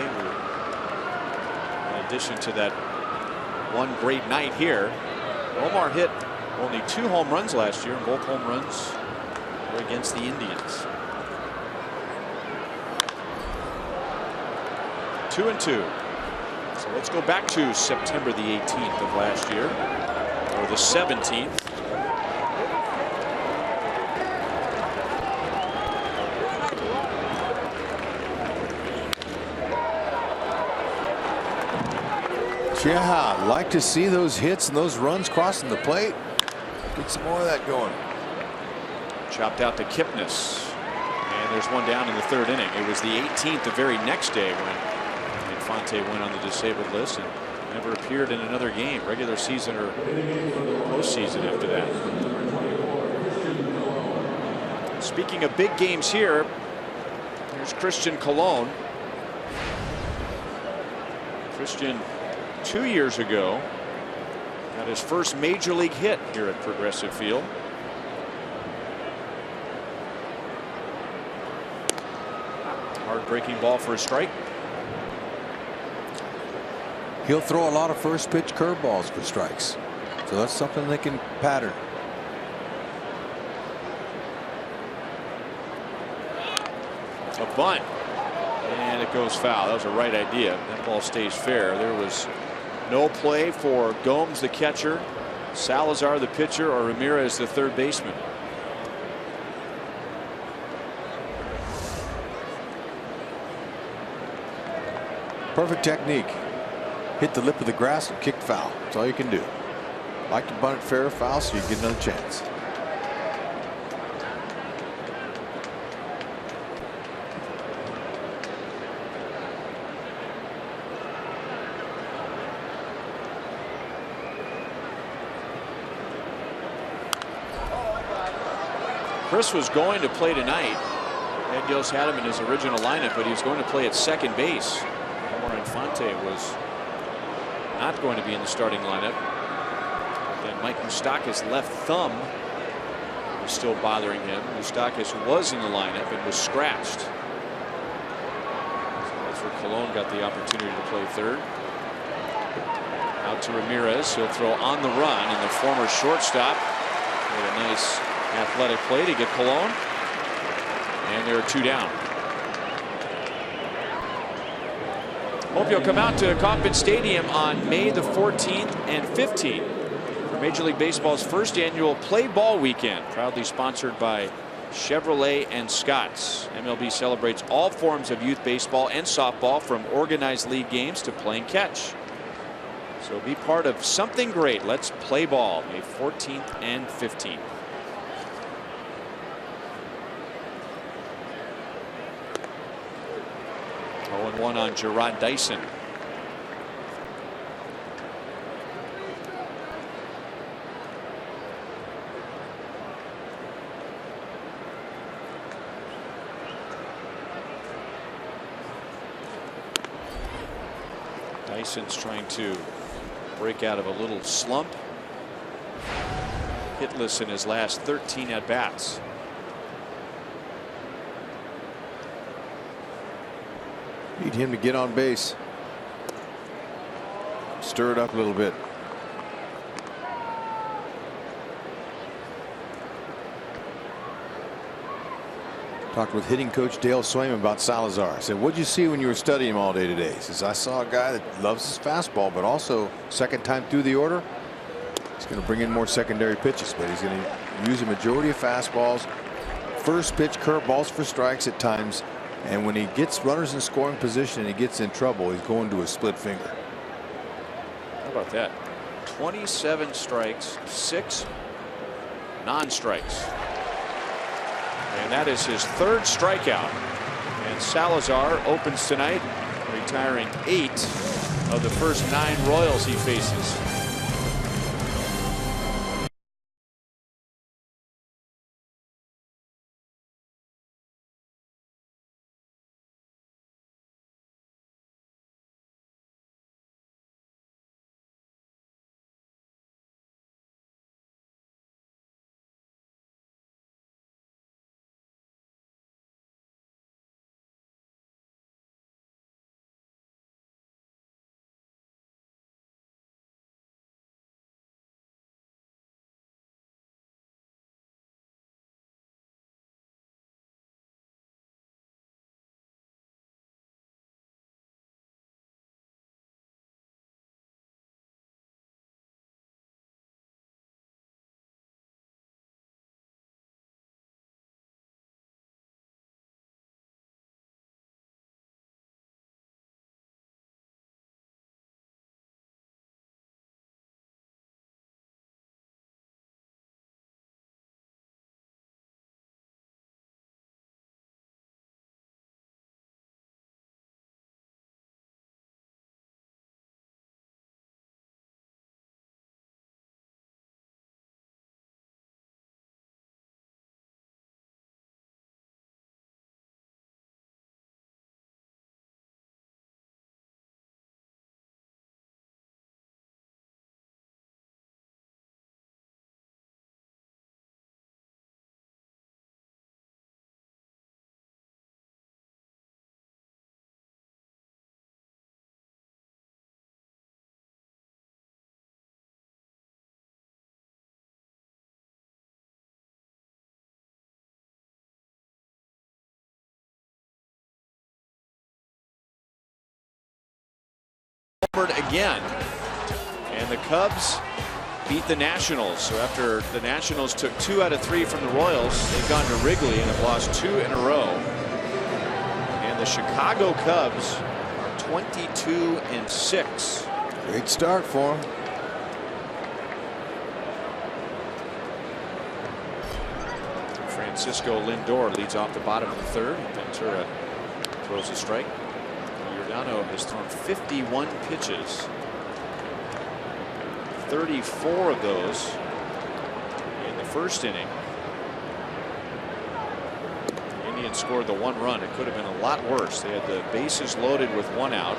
In addition to that one great night here, Omar hit only 2 home runs last year, and both home runs were against the Indians. 2-2. So let's go back to September the 18th of last year, or the 17th. Yeah, like to see those hits and those runs crossing the plate. Get some more of that going. Chopped out to Kipnis, and there's one down in the third inning. It was the 18th, the very next day, when Infante went on the disabled list and never appeared in another game, regular season or postseason after that. Speaking of big games here, here's Christian Colon. Christian, 2 years ago, Got his first major league hit here at Progressive Field. Hard breaking ball for a strike. He'll throw a lot of first pitch curveballs for strikes, so that's something they can pattern. A bunt, and it goes foul. That was a right idea. That ball stays fair. There was no play for Gomes, the catcher, Salazar, the pitcher, or Ramirez, the third baseman. Perfect technique. Hit the lip of the grass and kick foul. That's all you can do. Like to bunt it fair or foul so you get another chance. Chris was going to play tonight. Ed Yost had him in his original lineup, but he was going to play at second base. Omar Infante was not going to be in the starting lineup. Then Mike Moustakas' left thumb was still bothering him. Moustakas was in the lineup and was scratched. So that's where Colon got the opportunity to play third. Out to Ramirez. He'll throw on the run, and the former shortstop made a nice athletic play to get Colon. And there are two down. Hope you'll come out to Kauffman Stadium on May the 14th and 15th for Major League Baseball's first annual Play Ball Weekend, proudly sponsored by Chevrolet and Scott's. MLB celebrates all forms of youth baseball and softball, from organized league games to playing catch. So be part of something great. Let's play ball May 14th and 15th. One on Gerard Dyson. Dyson's trying to break out of a little slump. Hitless in his last 13 at bats. Need him to get on base. Stir it up a little bit. Talked with hitting coach Dale Swayman about Salazar. I said, what'd you see when you were studying him all day today? He says, I saw a guy that loves his fastball, but also second time through the order, he's going to bring in more secondary pitches, but he's going to use a majority of fastballs, first pitch curveballs for strikes at times. And when he gets runners in scoring position and he gets in trouble, he's going to a split finger. How about that? 27 strikes, 6 non-strikes. And that is his third strikeout. And Salazar opens tonight, retiring 8 of the first 9 Royals he faces. hampered again. And the Cubs beat the Nationals. So after the Nationals took 2 out of 3 from the Royals, they've gone to Wrigley and have lost 2 in a row. And the Chicago Cubs are 22-6. Great start for them. Francisco Lindor leads off the bottom of the 3rd. Ventura throws a strike. Giordano has thrown 51 pitches. 34 of those in the 1st inning. The Indians scored the 1 run. It could have been a lot worse. They had the bases loaded with 1 out.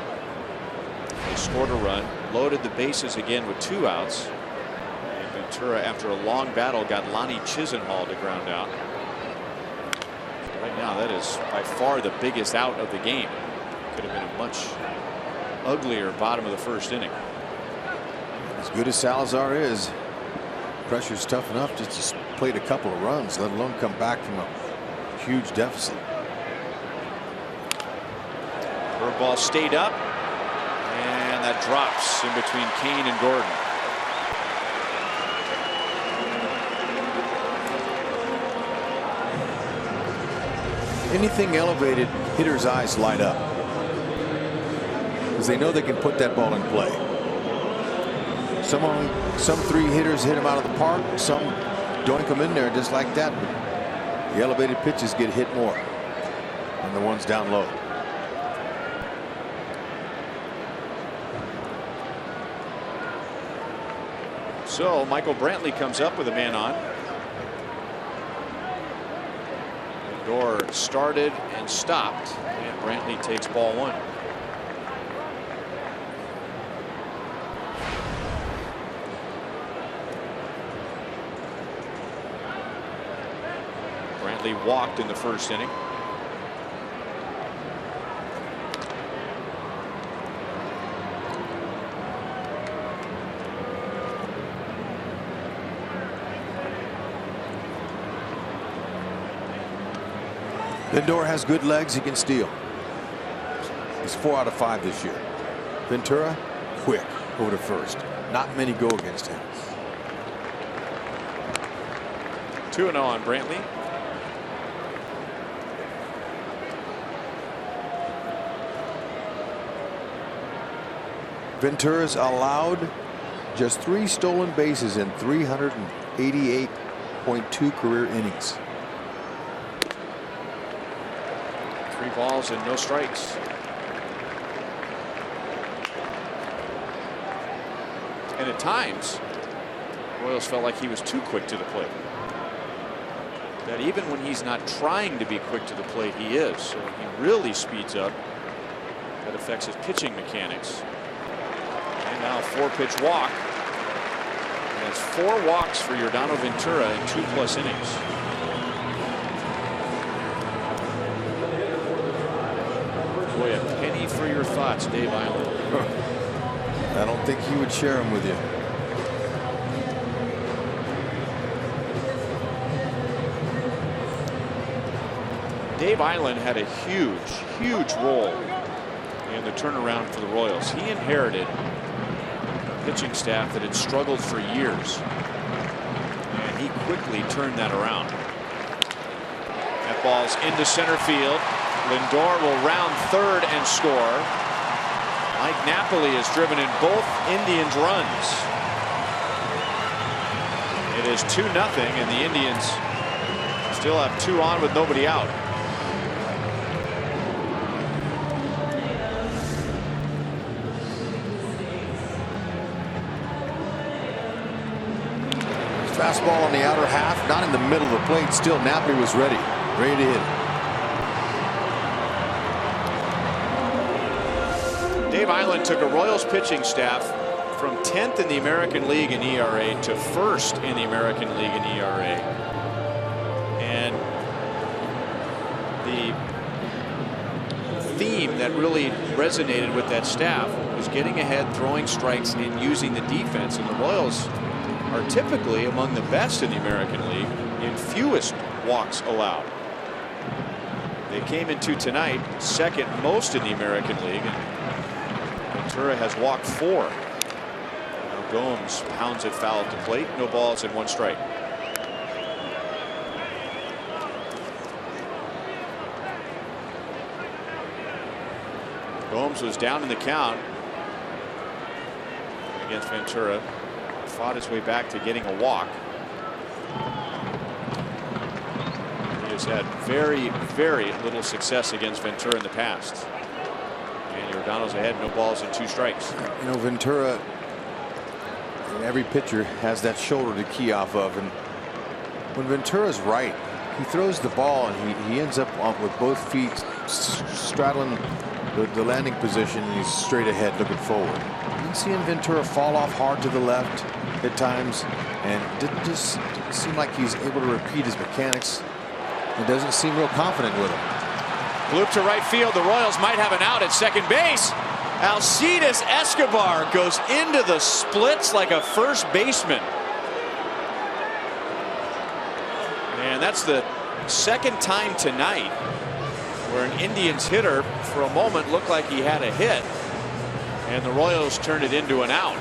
They scored a run, loaded the bases again with 2 outs. And Ventura, after a long battle, got Lonnie Chisenhall to ground out. Right now, that is by far the biggest out of the game. Could have been a much uglier bottom of the 1st inning. As good as Salazar is, pressure's tough enough just to plate a couple of runs, let alone come back from a huge deficit. Curveball stayed up, and that drops in between Kane and Gordon. Anything elevated, hitters' eyes light up because they know they can put that ball in play. Some 3 hitters hit him out of the park, some doink him in there just like that. But the elevated pitches get hit more than the ones down low. So Michael Brantley comes up with a man on. Lindor started and stopped, and Brantley takes ball 1. Brantley walked in the 1st inning. Lindor has good legs. He can steal. He's 4 out of 5 this year. Ventura, quick over to 1st. Not many go against him. 2-0 on Brantley. Ventura's allowed just 3 stolen bases in 388.2 career innings. 3 balls and no strikes. And at times, Royals felt like he was too quick to the plate. That even when he's not trying to be quick to the plate, he is. So he really speeds up. That affects his pitching mechanics. And now a 4-pitch walk. And that's 4 walks for Giordano Ventura in 2+ innings. Boy, a penny for your thoughts, Dave Island. I don't think he would share them with you. Dave Island had a huge role in the turnaround for the Royals. He inherited a pitching staff that had struggled for years, and he quickly turned that around. That ball's into center field. Lindor will round 3rd and score. Mike Napoli has driven in both Indians' runs. It is 2-0, and the Indians still have 2 on with nobody out. Fastball on the outer half, not in the middle of the plate. Still, Napoli was ready to hit it. Dave Island took a Royals pitching staff from 10th in the American League in ERA to 1st in the American League in ERA. And the theme that really resonated with that staff was getting ahead, throwing strikes, and using the defense. And the Royals are typically among the best in the American League in fewest walks allowed. They came into tonight 2nd most in the American League. And Ventura has walked 4. Now Gomes pounds it foul at the plate. No balls and 1 strike. Gomes was down in the count against Ventura. Fought his way back to getting a walk. He has had very, very little success against Ventura in the past. And Giordano's ahead, no balls and 2 strikes. You know, Ventura, every pitcher has that shoulder to key off of, and when Ventura's right, he throws the ball and he ends up with both feet straddling the landing position, and he's straight ahead looking forward. You've seen Ventura fall off hard to the left at times, and didn't seem like he's able to repeat his mechanics. It doesn't seem real confident with him. Loop to right field. The Royals might have an out at second base. Alcides Escobar goes into the splits like a first baseman. And that's the second time tonight where an Indians hitter for a moment looked like he had a hit, and the Royals turned it into an out.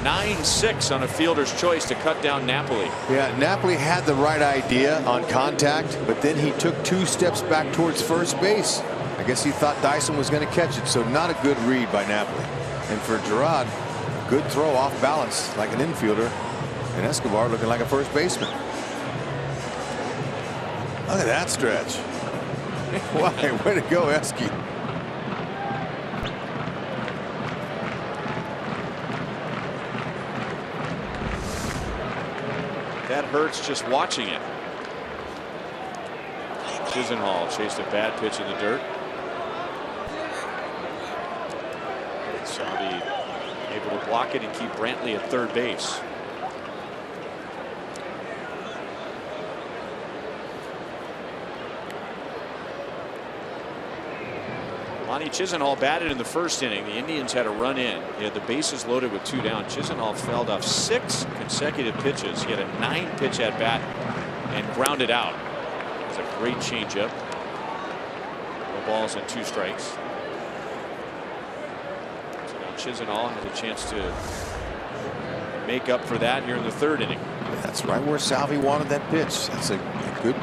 9-6 on a fielder's choice to cut down Napoli. Yeah, Napoli had the right idea on contact, but then he took 2 steps back towards first base. I guess he thought Dyson was going to catch it, so not a good read by Napoli. And for Gerard, good throw off balance like an infielder, and Escobar looking like a first baseman. Look at that stretch. Way to go, Esky. That hurts just watching it. Chisenhall chased a bad pitch in the dirt. Salvi able to block it and keep Brantley at third base. Lonnie Chisenhall batted in the first inning. The Indians had a run in. He had the bases loaded with 2 down. Chisenhall fouled off 6 consecutive pitches. He had a 9-pitch at bat and grounded out. It was a great changeup. No balls and 2 strikes. So now Chisenhall has a chance to make up for that here in the 3rd inning. That's right where Salvi wanted that pitch. That's a good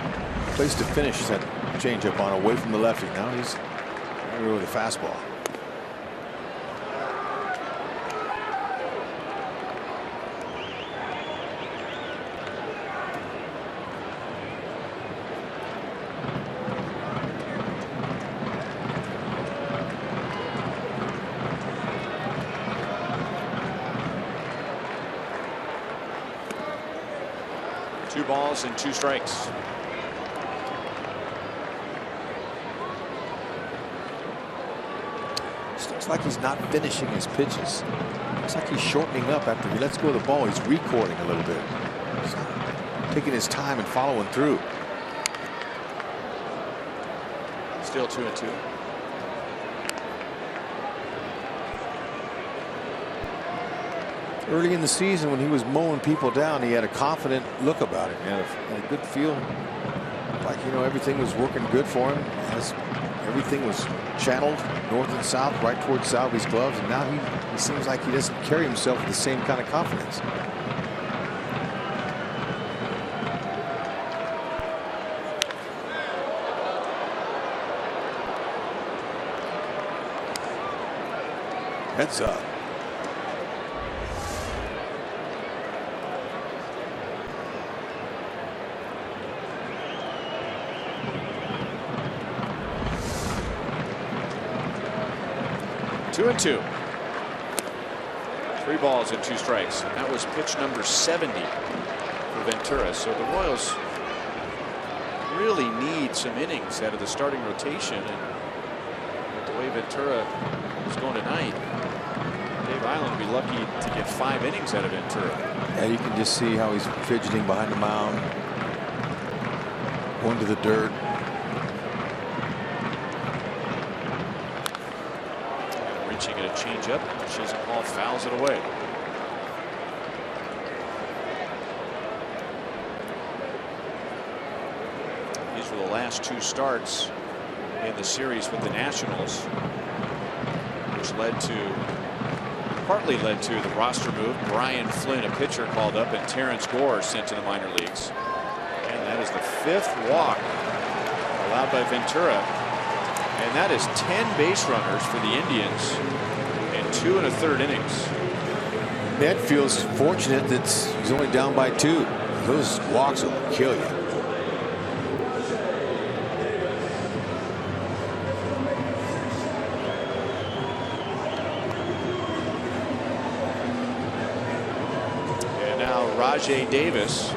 place to finish that changeup on, away from the lefty. Now he's with a fastball. Two balls and 2 strikes. Looks like he's not finishing his pitches. Looks like he's shortening up after he lets go of the ball. He's recording a little bit. He's taking his time and following through. Still 2-2. Early in the season, when he was mowing people down, he had a confident look about it. He had a good feel, like, you know, everything was working good for him. Everything was channeled north and south, right towards Salvi's gloves, and now he seems like he doesn't carry himself with the same kind of confidence. Heads up. Two and 2. 3 balls and 2 strikes. And that was pitch number 70 for Ventura. So the Royals really need some innings out of the starting rotation. And with the way Ventura is going tonight, Dave Island will be lucky to get 5 innings out of Ventura. Yeah, you can just see how he's fidgeting behind the mound, going to the dirt. Reaching at a changeup. Chisenhall fouls it away. These were the last 2 starts in the series with the Nationals. which partly led to the roster move. Brian Flynn, a pitcher, called up, and Terrence Gore sent to the minor leagues. And that is the 5th walk allowed by Ventura. And that is 10 base runners for the Indians in 2 1/3 innings. Ned feels fortunate that he's only down by 2. Those walks will kill you. And now Rajay Davis.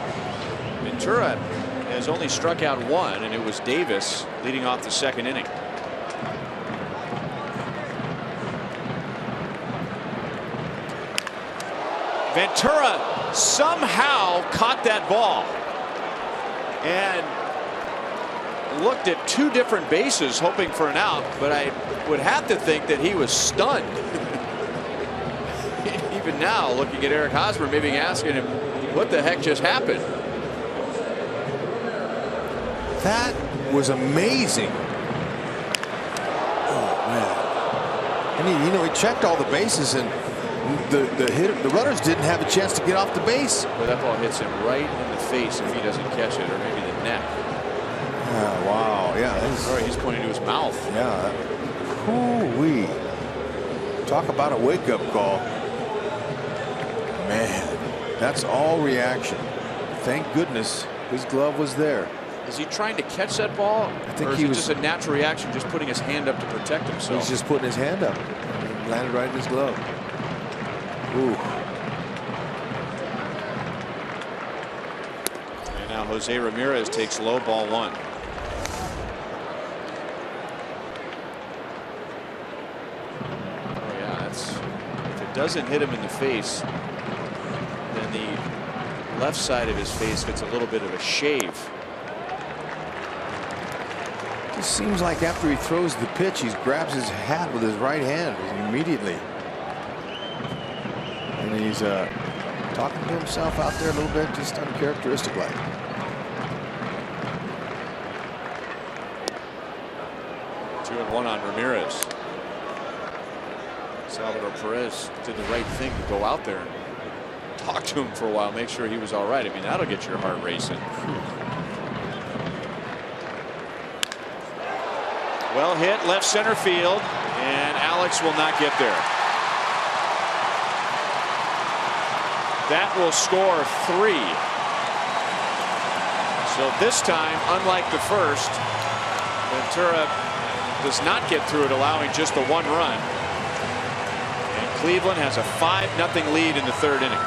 Ventura has only struck out 1, and it was Davis leading off the 2nd inning. Ventura somehow caught that ball and looked at 2 different bases hoping for an out, but I would have to think that he was stunned. Even now, looking at Eric Hosmer, maybe asking him what the heck just happened. That was amazing. Oh man! And he checked all the bases, and the runners didn't have a chance to get off the base. But that ball hits him right in the face if he doesn't catch it, or maybe the neck. Oh, wow! Yeah, sorry, he's pointing to his mouth. Yeah. Hoo-wee. Talk about a wake-up call. Man, that's all reaction. Thank goodness his glove was there. Is he trying to catch that ball? I think or is he it was just a natural reaction, just putting his hand up to protect himself? He's just putting his hand up. It landed right in his glove. Ooh. And now Jose Ramirez takes low, ball 1. Oh yeah, that's, if it doesn't hit him in the face, then the left side of his face gets a little bit of a shave. It seems like after he throws the pitch, he grabs his hat with his right hand immediately. And he's talking to himself out there a little bit, just uncharacteristic like. Two and one on Ramirez. Salvador Perez did the right thing to go out there and talk to him for a while, make sure he was all right. I mean, that'll get your heart racing. Well hit left center field, and Alex will not get there. That will score 3. So this time, unlike the first, Ventura does not get through it, allowing just the 1 run. And Cleveland has a 5-0 lead in the 3rd inning.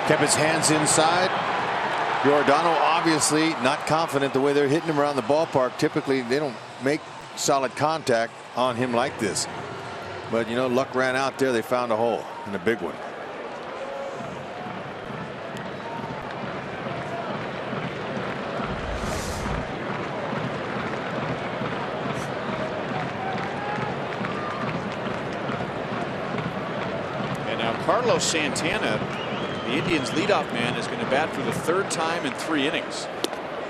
Kept his hands inside. Giordano obviously not confident the way they're hitting him around the ballpark. Typically they don't make solid contact on him like this. But you know, luck ran out there. They found a hole, and a big one. And now Carlos Santana, the Indians' leadoff man, is going to bat for the 3rd time in 3 innings.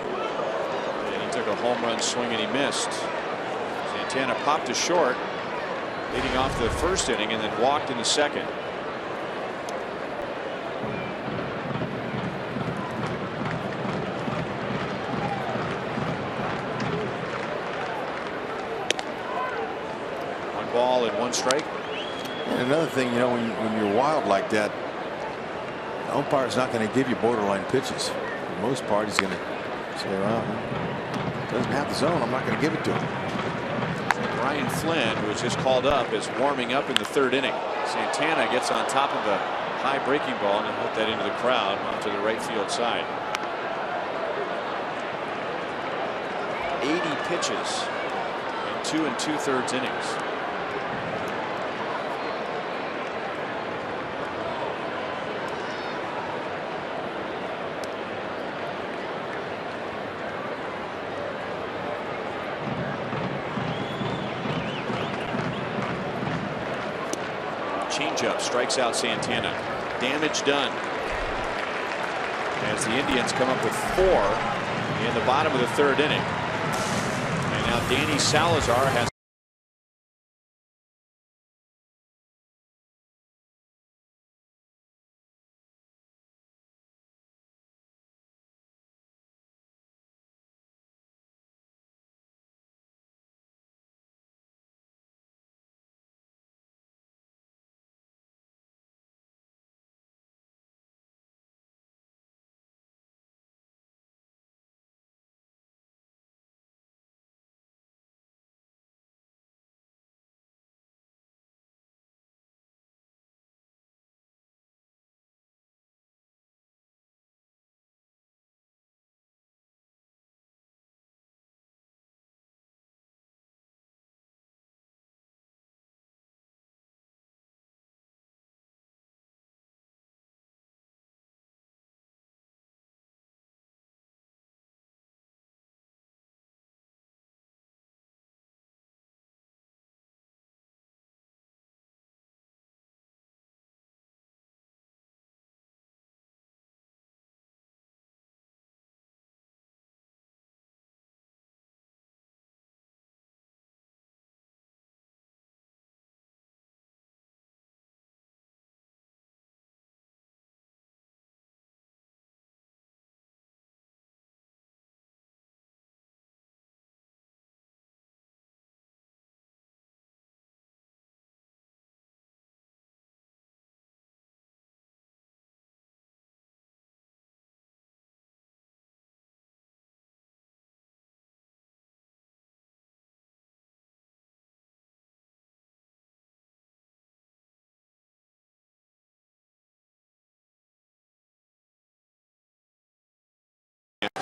And he took a home run swing and he missed. Santana popped to short, leading off the 1st inning, and then walked in the 2nd. One ball and 1 strike. And another thing, you know, when you're wild like that, the umpire's not going to give you borderline pitches. For the most part, he's going to say, well, doesn't have the zone, I'm not going to give it to him. Brian Flynn, who was just called up, is warming up in the 3rd inning. Santana gets on top of a high breaking ball and hit that into the crowd onto the right field side. 80 pitches in 2 2/3 innings. Changeup strikes out Santana. Damage done as the Indians come up with 4 in the bottom of the third inning. And now Danny Salazar has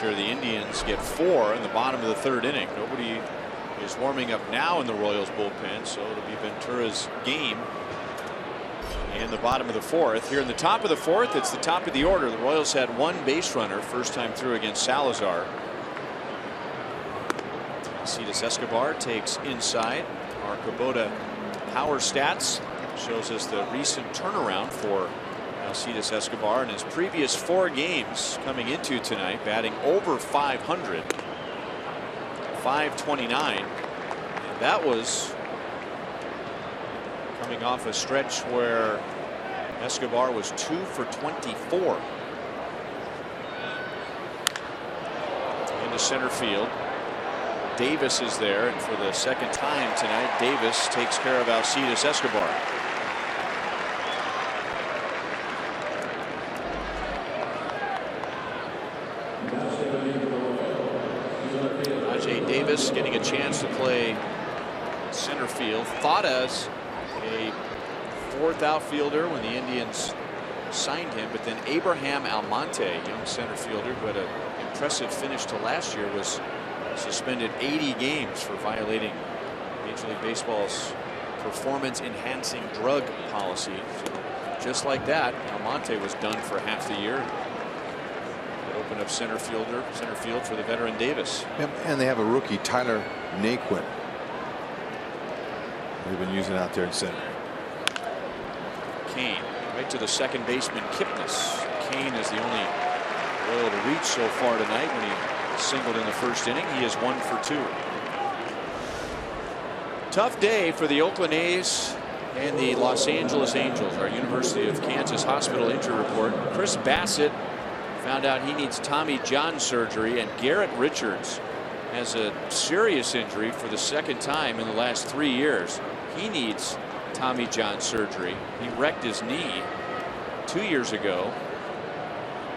after the Indians get 4 in the bottom of the third inning. Nobody is warming up now in the Royals bullpen, so it'll be Ventura's game in the bottom of the fourth. Here in the top of the fourth, it's the top of the order. The Royals had 1 base runner first time through against Salazar. Alcides Escobar takes inside. Our Kubota power stats shows us the recent turnaround for Alcides Escobar in his previous 4 games coming into tonight, batting over 500, 529, and that was coming off a stretch where Escobar was 2 for 24. Into center field. Davis is there, and for the second time tonight, Davis takes care of Alcides Escobar. Davis getting a chance to play center field, thought as a 4th outfielder when the Indians signed him, but then Abraham Almonte, young center fielder who had an impressive finish to last year, was suspended 80 games for violating Major League Baseball's performance-enhancing drug policy. So just like that, Almonte was done for half the year. Open up center field for the veteran Davis. And they have a rookie, Tyler Naquin, they've been using out there in center. Kane right to the second baseman Kipnis. Kane is the only Royal to reach so far tonight. When he singled in the first inning, he is 1 for 2. Tough day for the Oakland A's and the Los Angeles Angels. Our University of Kansas Hospital injury report. Chris Bassett found out he needs Tommy John surgery, and Garrett Richards has a serious injury for the second time in the last 3 years. He needs Tommy John surgery. He wrecked his knee 2 years ago,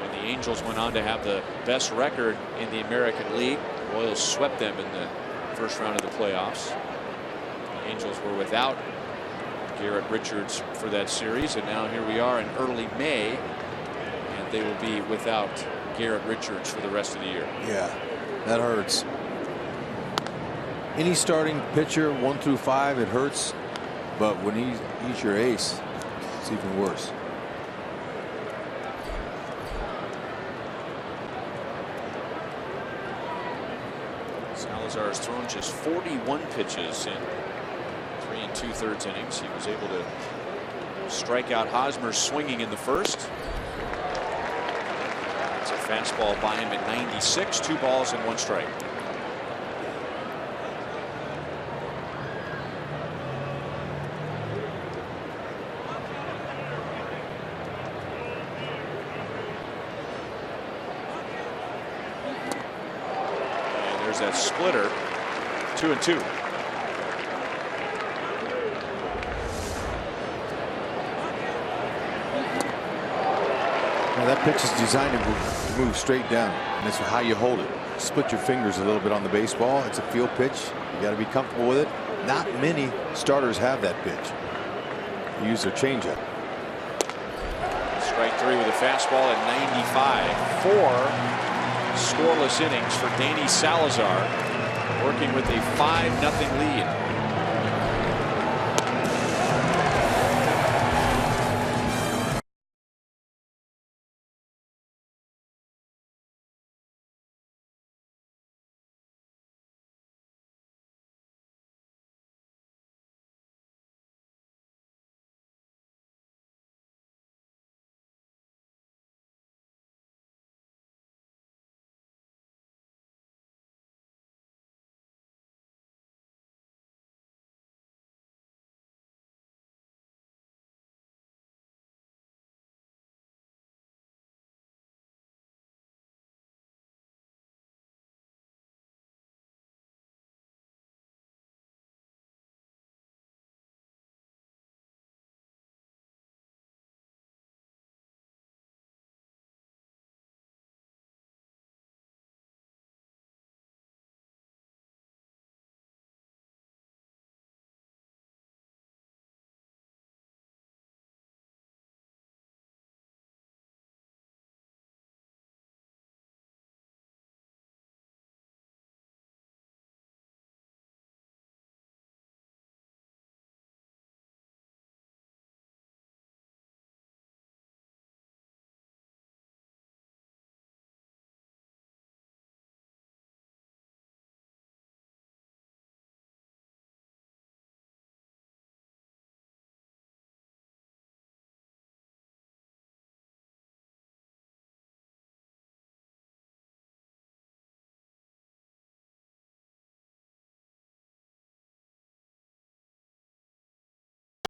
and the Angels went on to have the best record in the American League. The Royals swept them in the first round of the playoffs. The Angels were without Garrett Richards for that series, and now here we are in early May, and they will be without Garrett Richards for the rest of the year. Yeah, that hurts. Any starting pitcher 1 through 5, it hurts, but when he's your ace, it's even worse. Salazar has thrown just 41 pitches in 3 2/3 innings. He was able to strike out Hosmer swinging in the first. That's a fastball by him at 96. 2 balls and 1 strike. And there's that splitter. 2-2. Now that pitch is designed to move straight down, and it's how you hold it. Split your fingers a little bit on the baseball. It's a field pitch. You got to be comfortable with it. Not many starters have that pitch. They use their changeup. Strike 3 with a fastball at 95. 4 scoreless innings for Danny Salazar, working with a 5-0 lead.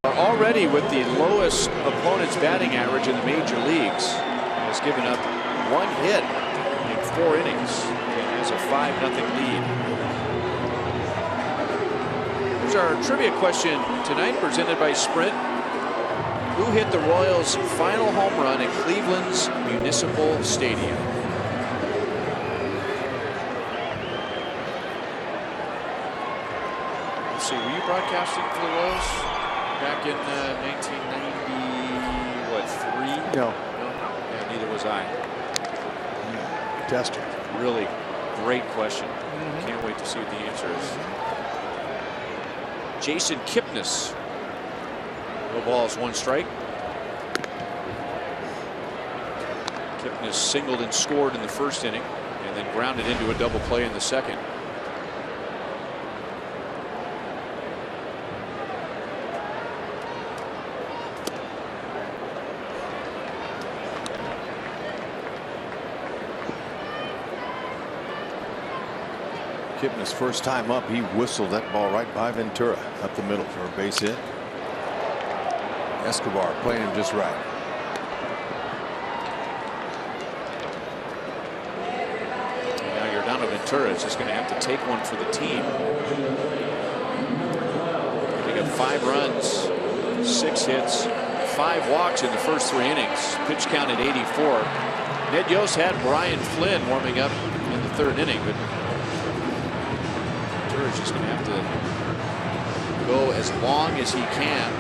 Already with the lowest opponent's batting average in the major leagues, has given up 1 hit in 4 innings and has a 5-0 lead. Here's our trivia question tonight, presented by Sprint. Who hit the Royals' final home run at Cleveland's Municipal Stadium? Let's see, were you broadcasting for the Royals back in 1993? No. Yeah, neither was I. Tester. Really great question. Can't wait to see what the answer is. Jason Kipnis. No balls, 1 strike. Kipnis singled and scored in the first inning, and then grounded into a double play in the second. Kipnis first time up, he whistled that ball right by Ventura up the middle for a base hit. Escobar playing him just right. Now Yordano Ventura is just going to have to take one for the team. They got 5 runs, 6 hits, 5 walks in the first 3 innings. Pitch count at 84. Ned Yost had Brian Flynn warming up in the 3rd inning, but Ventura's just going to have to go as long as he can.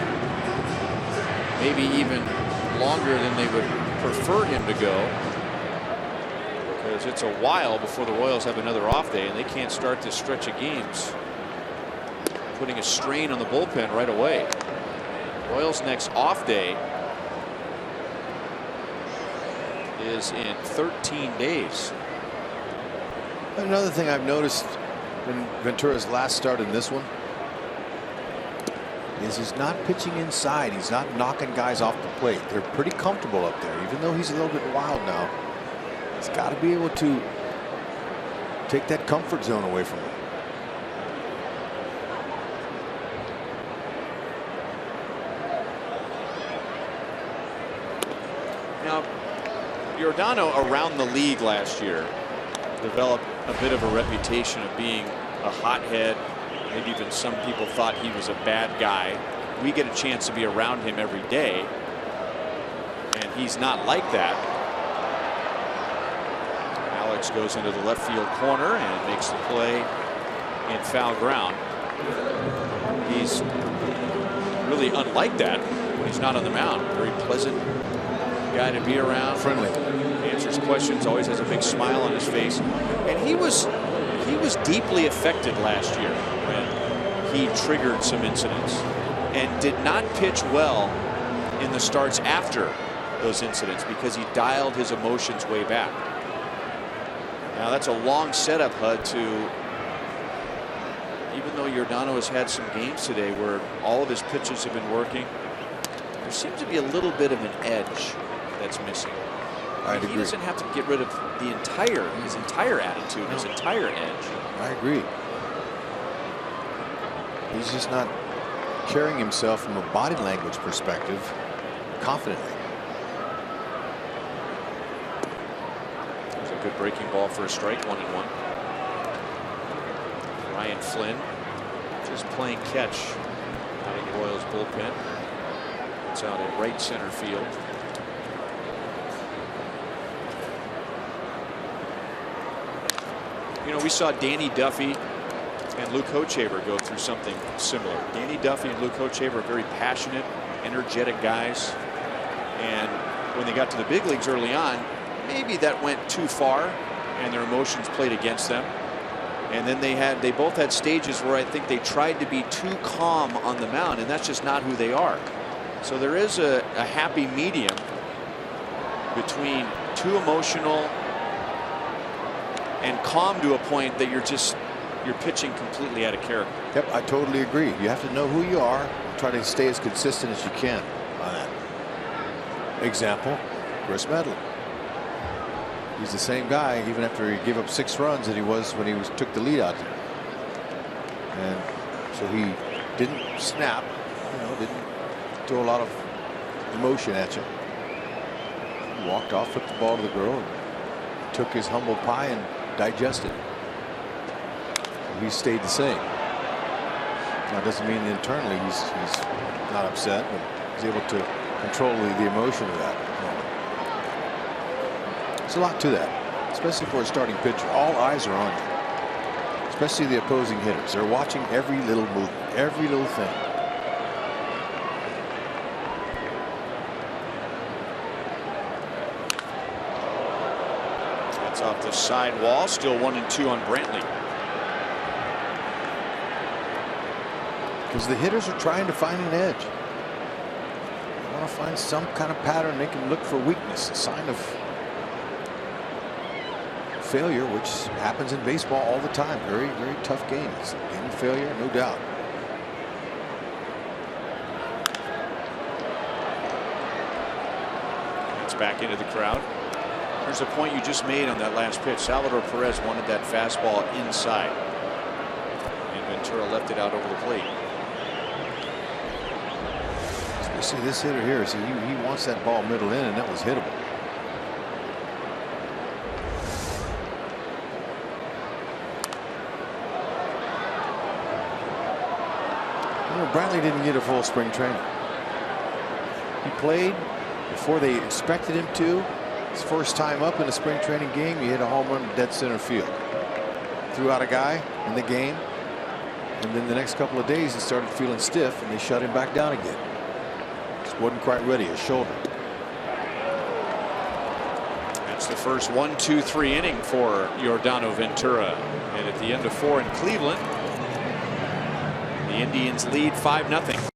Maybe even longer than they would prefer him to go, because it's a while before the Royals have another off day, and they can't start this stretch of games putting a strain on the bullpen right away. Royals' next off day is in 13 days. Another thing I've noticed in Ventura's last start in this one is he's not pitching inside. He's not knocking guys off the plate. They're pretty comfortable up there, even though he's a little bit wild now. He's got to be able to take that comfort zone away from him. Now, Giordano around the league last year developed a bit of a reputation of being a hothead. Maybe even some people thought he was a bad guy. We get a chance to be around him every day, and he's not like that. Alex goes into the left field corner and makes the play in foul ground. He's really unlike that when he's not on the mound. Very pleasant guy to be around. Friendly. Answers questions, always has a big smile on his face. And he was deeply affected last year when he triggered some incidents and did not pitch well in the starts after those incidents because he dialed his emotions way back. Now that's a long setup, HUD, to, even though Giordano has had some games today where all of his pitches have been working, there seems to be a little bit of an edge that's missing. He doesn't have to get rid of his entire attitude, his entire edge. I agree. He's just not carrying himself from a body language perspective confidently. There's a good breaking ball for a strike, 1-1. Ryan Flynn just playing catch out of the Royals bullpen. It's out at right center field. You know, we saw Danny Duffy and Luke Hochevar go through something similar. Danny Duffy and Luke Hochevar are very passionate, energetic guys. And when they got to the big leagues early on, maybe that went too far and their emotions played against them. And then they both had stages where I think they tried to be too calm on the mound, and that's just not who they are. So there is a happy medium between too emotional and calm to a point that you're pitching completely out of character. Yep, I totally agree. You have to know who you are, try to stay as consistent as you can on that. Example, Chris Medley. He's the same guy even after he gave up 6 runs that he was when he took the lead out there. And so he didn't snap, didn't throw a lot of emotion at you. He walked off, flipped the ball to the girl, and took his humble pie and digested it. He stayed the same. Now it doesn't mean internally he's not upset, but he's able to control the emotion of that moment. There's a lot to that, especially for a starting pitcher. All eyes are on you, especially the opposing hitters. They're watching every little movement, every little thing. That's off the side wall. Still 1-2 on Brantley. Because the hitters are trying to find an edge. They want to find some kind of pattern they can look for weakness, a sign of failure, which happens in baseball all the time. Very, very tough game. It's a game of failure, no doubt. It's back into the crowd. There's a point you just made on that last pitch. Salvador Perez wanted that fastball inside, and Ventura left it out over the plate. See this hitter here. See, he wants that ball middle in, and that was hittable. Brantley didn't get a full spring training. He played before they expected him to. His first time up in a spring training game, he hit a home run to dead center field. Threw out a guy in the game, and then the next couple of days he started feeling stiff, and they shut him back down again. Wasn't quite ready, his shoulder. That's the first 1-2-3 inning for Giordano Ventura. And at the end of 4 in Cleveland, the Indians lead 5-0.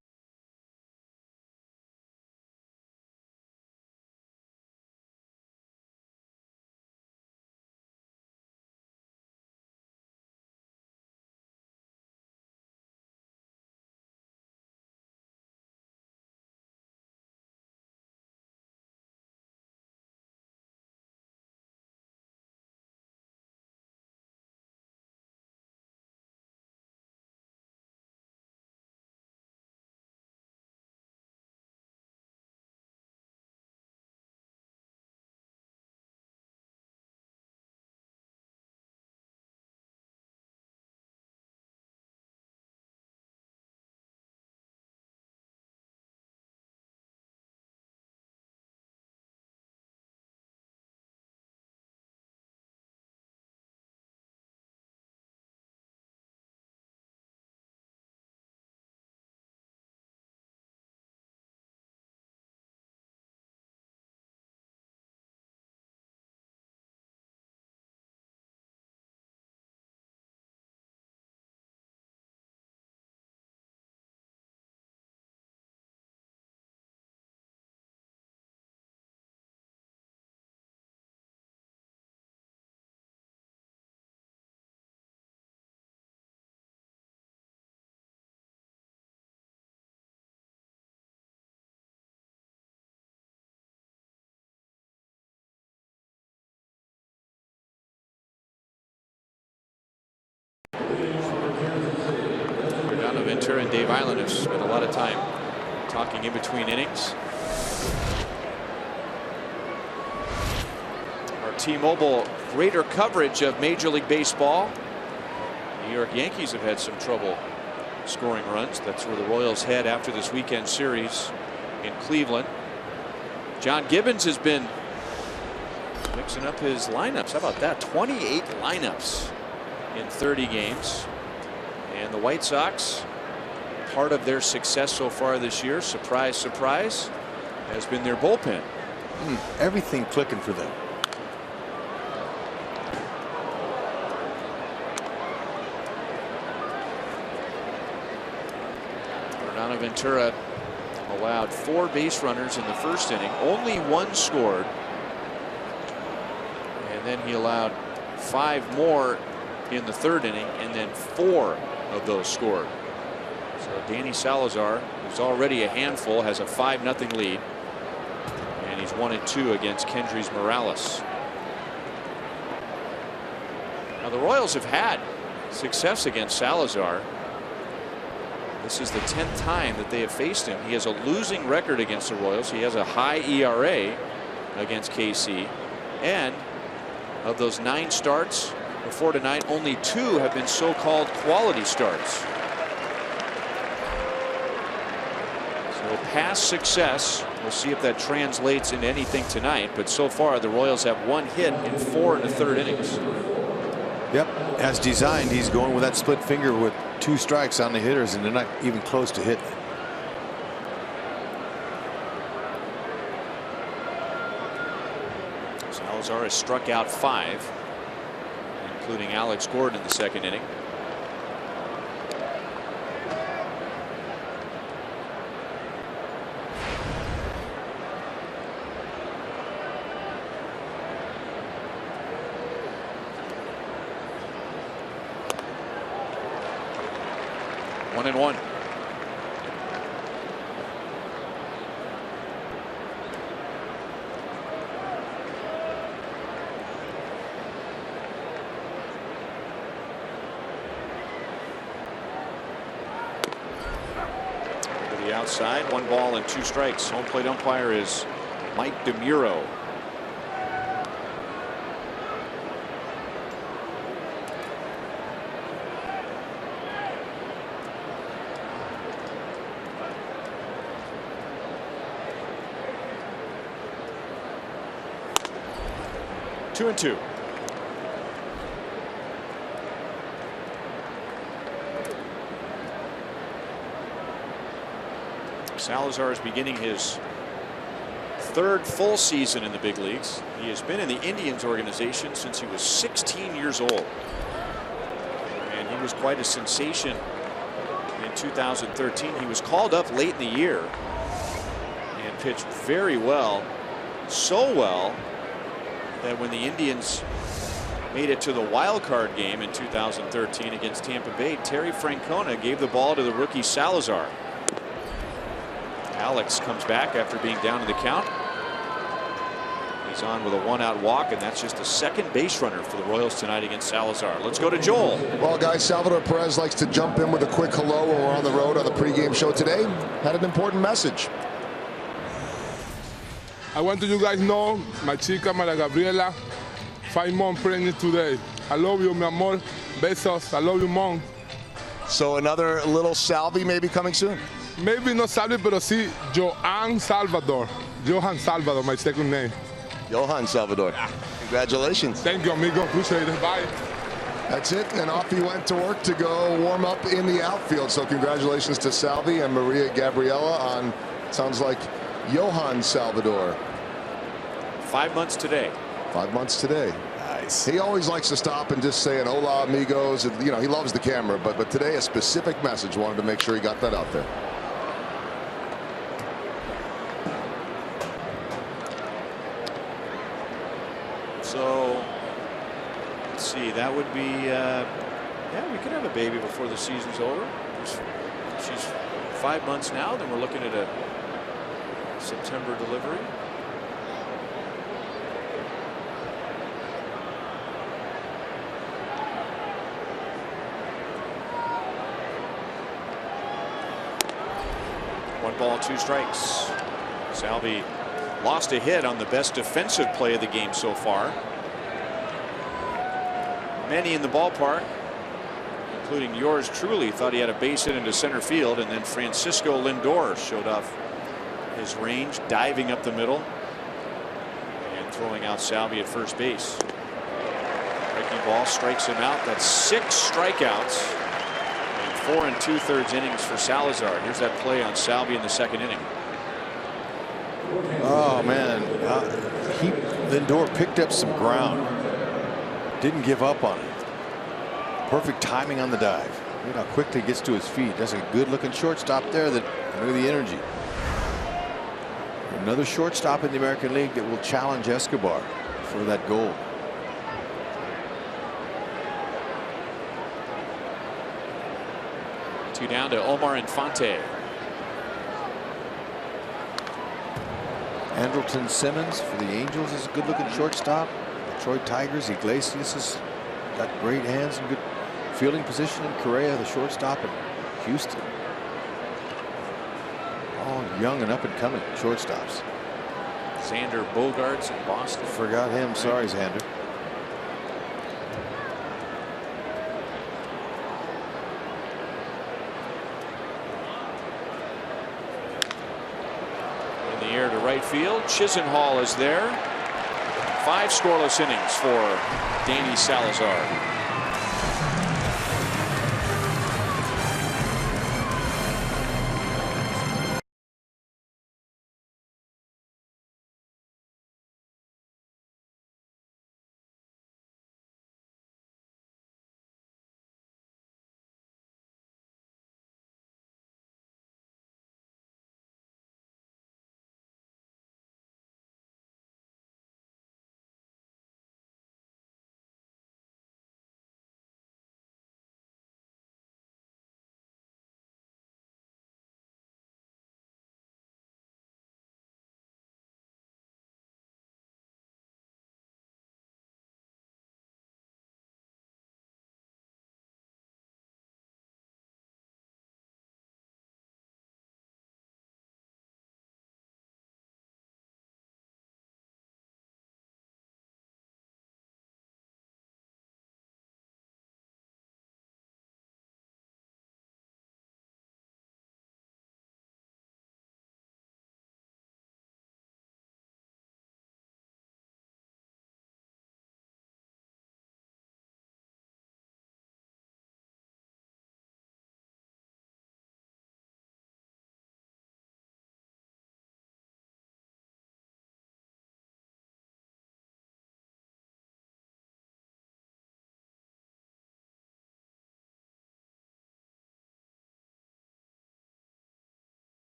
Ventura and Dave Island have spent a lot of time talking in between innings. Our T-Mobile greater coverage of Major League Baseball. New York Yankees have had some trouble scoring runs. That's where the Royals head after this weekend series in Cleveland. John Gibbons has been mixing up his lineups. How about that? 28 lineups in 30 games. And the White Sox, part of their success so far this year, surprise, surprise, has been their bullpen. Everything clicking for them. Ventura allowed 4 base runners in the first inning. Only 1 scored. And then he allowed 5 more in the 3rd inning, and then 4 of those scored. So Danny Salazar, who's already a handful, has a 5-0 lead. And he's 1-2 against Kendrys Morales. Now the Royals have had success against Salazar. This is the 10th time that they have faced him. He has a losing record against the Royals. He has a high ERA against KC. And of those 9 starts before tonight, only 2 have been so-called quality starts. So past success. We'll see if that translates into anything tonight. But so far, the Royals have 1 hit in 4 1/3 innings. Yep, as designed, he's going with that split finger with 2 strikes on the hitters, and they're not even close to hitting. Salazar has struck out 5, including Alex Gordon in the 2nd inning. One and one. To the outside, 1 ball and 2 strikes. Home plate umpire is Mike DeMuro. Two and two. Salazar is beginning his 3rd full season in the big leagues. He has been in the Indians organization since he was 16 years old. And he was quite a sensation in 2013. He was called up late in the year and pitched very well. So well that when the Indians made it to the wild card game in 2013 against Tampa Bay, Terry Francona gave the ball to the rookie Salazar. Alex comes back after being down in the count. He's on with a 1-out walk, and that's just the 2nd base runner for the Royals tonight against Salazar. Let's go to Joel. Well, guys, Salvador Perez likes to jump in with a quick hello when we're on the road on the pregame show today. Had an important message. I want you guys know my chica Maria Gabriela, 5 months pregnant today. I love you, mi amor. Besos. I love you, mom. So another little Salvi maybe coming soon? Maybe not Salvi, pero sí Johan Salvador. Johan Salvador, my 2nd name. Johan Salvador. Congratulations. Thank you, amigo. Appreciate it. Bye. That's it, and off he went to work to go warm up in the outfield. So congratulations to Salvi and Maria Gabriela on, sounds like, Johan Salvador. 5 months today. 5 months today. Nice. He always likes to stop and just say an hola amigos. You know, he loves the camera, but today a specific message. Wanted to make sure he got that out there. So let's see, that would be yeah, we could have a baby before the season's over. She's 5 months now, then we're looking at a September delivery. ball, 2 strikes. Salvi lost a hit on the best defensive play of the game so far. Many in the ballpark, including yours truly, thought he had a base hit into center field, and then Francisco Lindor showed off his range, diving up the middle and throwing out Salvi at first base. Breaking ball strikes him out. That's 6 strikeouts and 4 2/3 innings for Salazar. Here's that play on Salvi in the 2nd inning. Oh man, Lindor picked up some ground. Didn't give up on it. Perfect timing on the dive. Look how quickly he gets to his feet. That's a good looking shortstop there. Look at the energy. Another shortstop in the American League that will challenge Escobar for that goal. Two down to Omar Infante. Andrelton Simmons for the Angels is a good looking shortstop. Detroit Tigers, Iglesias has got great hands and good fielding position. And Correa, the shortstop in Houston. All young and up and coming shortstops. Xander Bogaerts in Boston. Forgot him. Sorry, Xander. In the air to right field. Chisenhall is there. 5 scoreless innings for Danny Salazar.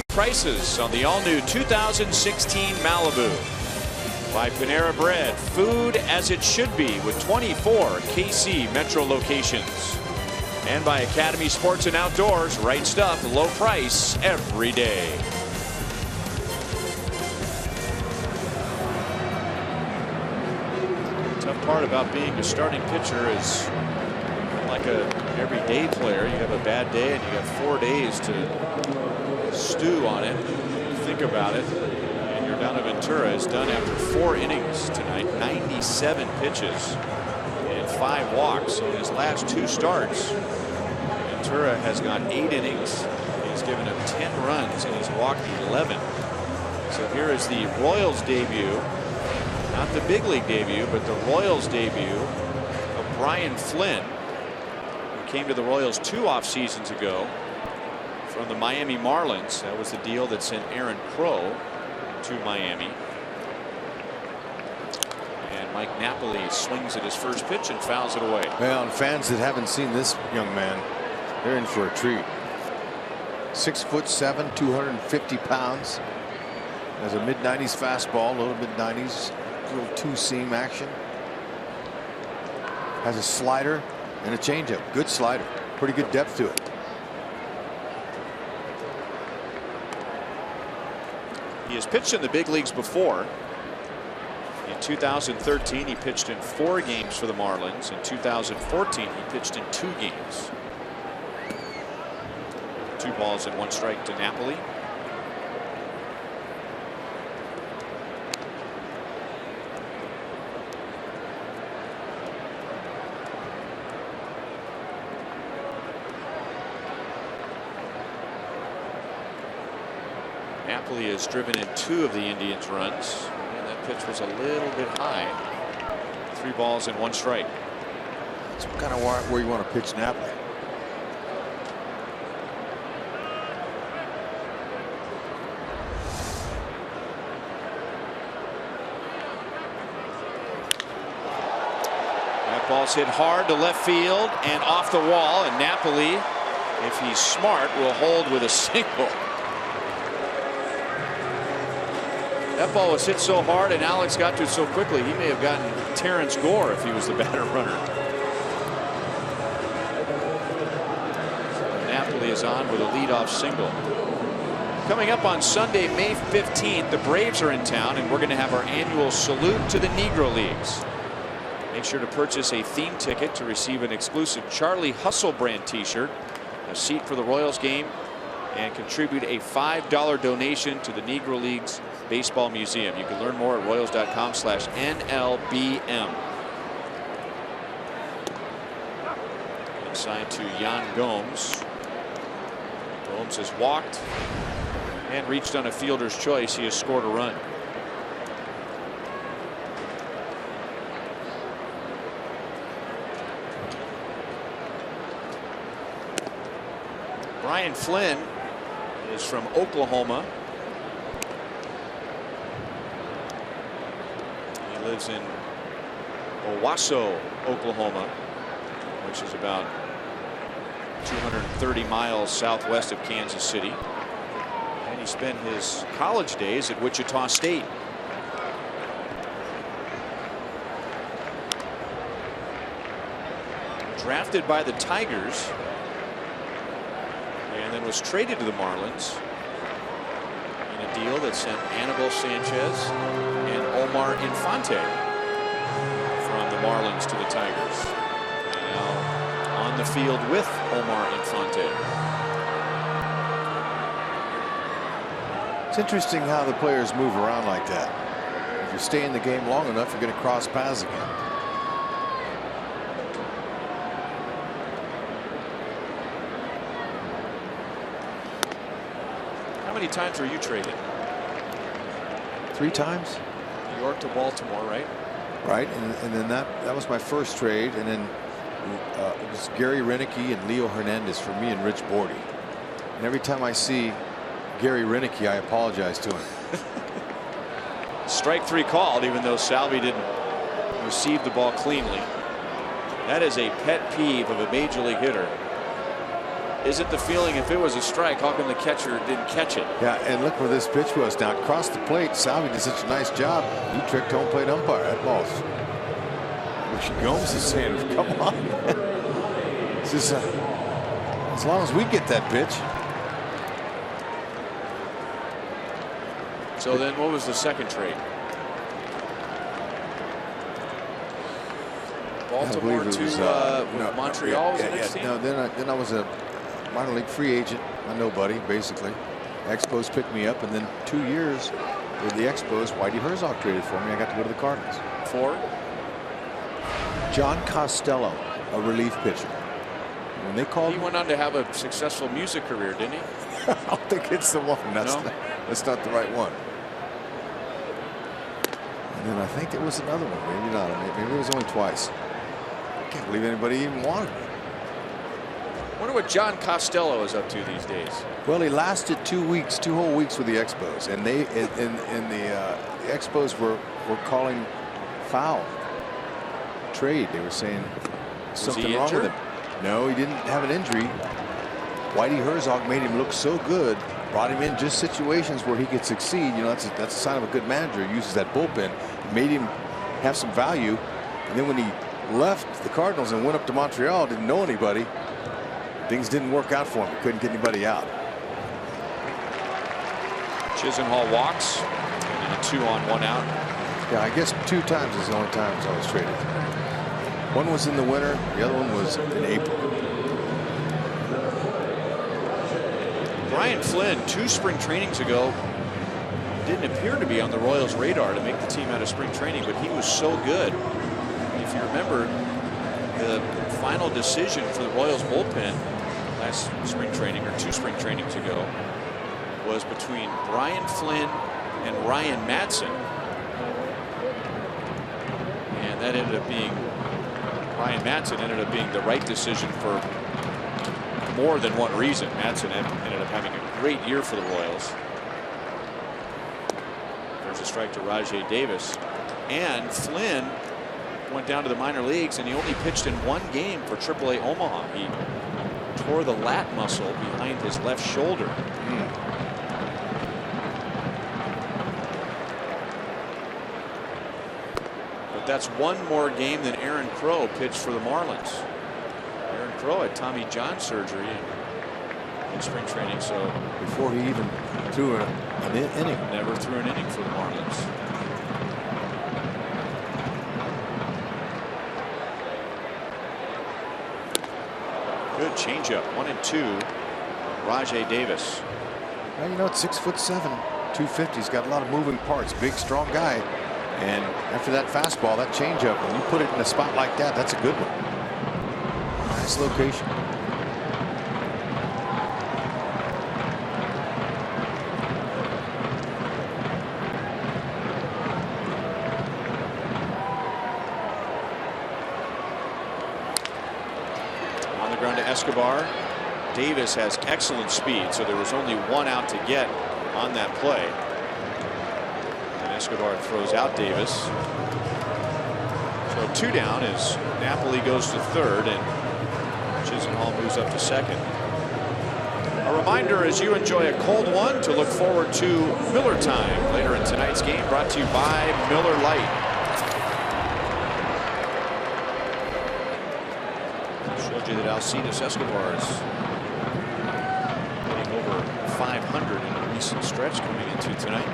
Prices on the all-new 2016 Malibu by Panera Bread. Food as it should be with 24 KC Metro locations. And by Academy Sports and Outdoors. Right stuff, low price every day. The tough part about being a starting pitcher is like a everyday player. You have a bad day and you have 4 days to stew on it, think about it, and Yordano Ventura is done after 4 innings tonight, 97 pitches and 5 walks in his last 2 starts. Ventura has gone 8 innings. He's given up 10 runs and he's walked 11. So here is the Royals debut, not the big league debut, but the Royals debut of Brian Flynn, who came to the Royals 2 off seasons ago from the Miami Marlins. That was the deal that sent Aaron Crow to Miami. And Mike Napoli swings at his first pitch and fouls it away. Well, and fans that haven't seen this young man, they're in for a treat. 6'7", 250 pounds. Has a mid-90s fastball, a little mid-90s, little 2-seam action. Has a slider and a changeup. Good slider. Pretty good depth to it. He has pitched in the big leagues before. In 2013, he pitched in 4 games for the Marlins. In 2014, he pitched in 2 games. 2 balls and 1 strike to Napoli. Napoli has driven in 2 of the Indians' runs. And that pitch was a little bit high. 3 balls and 1 strike. That's kind of where you want to pitch Napoli. That ball's hit hard to left field and off the wall. And Napoli, if he's smart, will hold with a single. That ball was hit so hard and Alex got to it so quickly, he may have gotten Terrence Gore if he was the batter runner. Napoli is on with a leadoff single. Coming up on Sunday, May 15th, the Braves are in town, and we're going to have our annual salute to the Negro Leagues. Make sure to purchase a theme ticket to receive an exclusive Charlie Hustle brand t-shirt, a seat for the Royals game, and contribute a $5 donation to the Negro Leagues Baseball Museum. You can learn more at Royals.com/NLBM. Inside to Yan Gomes. Gomes has walked and reached on a fielder's choice. He has scored a run. Brian Flynn is from Oklahoma. He lives in Owasso, Oklahoma, which is about 230 miles southwest of Kansas City. And he spent his college days at Wichita State. Drafted by the Tigers, and then was traded to the Marlins in a deal that sent Anibal Sanchez and Omar Infante from the Marlins to the Tigers. And now on the field with Omar Infante. It's interesting how the players move around like that. If you stay in the game long enough, you're going to cross paths again. How many times were you traded? 3 times. New York to Baltimore, right? Right, and then that was my first trade, and then it was Gary Renicky and Leo Hernandez for me and Rich Bordy. And every time I see Gary Renicky, I apologize to him. Strike 3 called, even though Salvi didn't receive the ball cleanly. That is a pet peeve of a major league hitter. Is it the feeling if it was a strike, how come the catcher didn't catch it? Yeah, and look where this pitch was. Now across the plate, Salvi did such a nice job. He tricked home plate umpire. That ball's. Which Gomes is saying, come on. This is as long as we get that pitch. So then what was the second trade? Baltimore to Montreal was the next team? No, then I was a minor league free agent, a nobody, basically. Expos picked me up, and then 2 years with the Expos, Whitey Herzog traded for me. I got to go to the Cardinals. For? John Costello, a relief pitcher. When they called, he went on to have a successful music career, didn't he? I don't think it's the one. That's not the right one. And then I think there was another one. Maybe not. Maybe it was only twice. I can't believe anybody even wanted me. I wonder what John Costello is up to these days. Well, he lasted 2 weeks, 2 whole weeks with the Expos, and the Expos were calling foul trade. They were saying something wrong with him. No, he didn't have an injury. Whitey Herzog made him look so good, brought him in just situations where he could succeed. You know, that's a sign of a good manager. He uses that bullpen, made him have some value, and then when he left the Cardinals and went up to Montreal, didn't know anybody. Things didn't work out for him. He couldn't get anybody out. Chisenhall walks, and a 2 on 1 out. Yeah, I guess 2 times is the only times I was traded. One was in the winter, the other one was in April. Brian Flynn, 2 spring trainings ago, didn't appear to be on the Royals' radar to make the team out of spring training, but he was so good. If you remember, the final decision for the Royals bullpen last spring training, or 2 spring trainings ago, was between Brian Flynn and Ryan Madsen. And that ended up being, Ryan Madsen ended up being the right decision for more than one reason. Madsen ended up having a great year for the Royals. There's a strike to Rajai Davis. And Flynn went down to the minor leagues, and he only pitched in 1 game for AAA Omaha. He tore the lat muscle behind his left shoulder. But that's 1 more game than Aaron Crow pitched for the Marlins. Aaron Crow had Tommy John surgery in spring training, so before he even threw an inning. Never threw an inning for the Marlins. Good changeup, 1-2. Rajai Davis. Well, you know, it's 6'7", 250. He's got a lot of moving parts. Big, strong guy. And after that fastball, that changeup, when you put it in a spot like that, that's a good one. Nice location. On the ground to Escobar. Davis has excellent speed, so there was only 1 out to get on that play. And Escobar throws out Davis. So 2 down as Napoli goes to 3rd and Chisenhall moves up to 2nd. A reminder, as you enjoy a cold one, to look forward to Miller Time later in tonight's game, brought to you by Miller Lite. Showed you that Alcides Escobar is hitting over 500 in a recent stretch coming into tonight.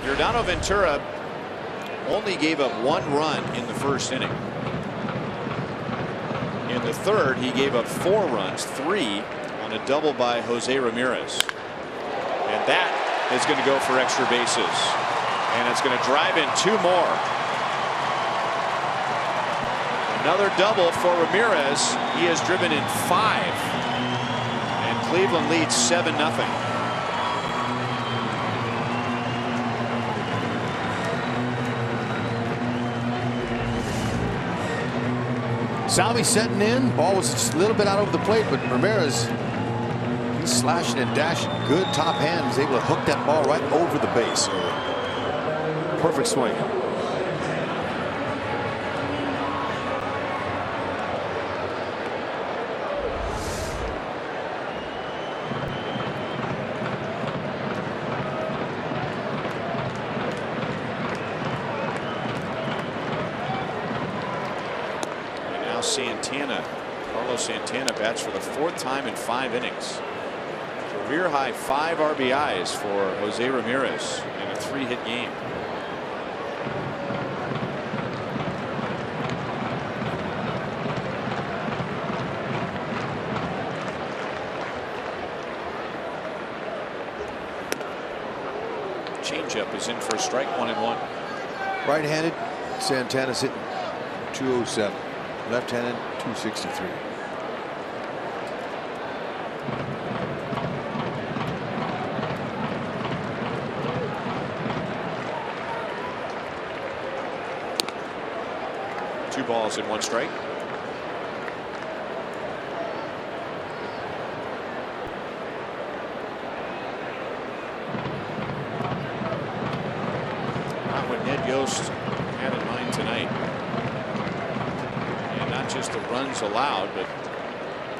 Yordano Ventura only gave up 1 run in the 1st inning. In the 3rd, he gave up 4 runs, 3 on a double by Jose Ramirez. And that is going to go for extra bases. And it's going to drive in 2 more. Another double for Ramirez. He has driven in 5. And Cleveland leads 7-0. Salvi setting in. Ball was just a little bit out over the plate, but Ramirez, he's slashing and dashing. Good top hand. He's able to hook that ball right over the base. Perfect swing. Carlos Santana bats for the 4th time in 5 innings. Career high 5 RBIs for Jose Ramirez in a 3-hit game. Changeup is in for a strike, 1-1. Right-handed, Santana's hitting 207. Left-handed, 263. Two balls and 1 strike. Not what Ned Yost had in mind tonight. And not just the runs allowed, but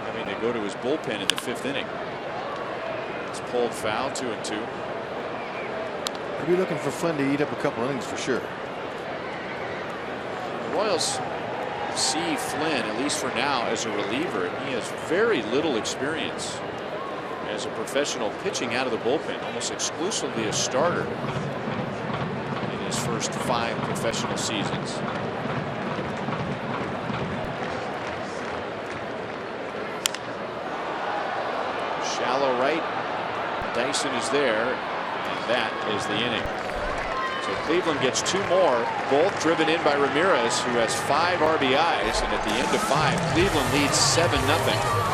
having to go to his bullpen in the 5th inning. It's pulled foul, 2-2. We'll be looking for Flynn to eat up a couple innings for sure. The Royals see Flynn, at least for now, as a reliever, and he has very little experience as a professional pitching out of the bullpen, almost exclusively a starter in his first 5 professional seasons. Shallow right. Dyson is there, and that is the inning. So Cleveland gets 2 more, both driven in by Ramirez, who has 5 RBIs, and at the end of 5, Cleveland leads 7-0.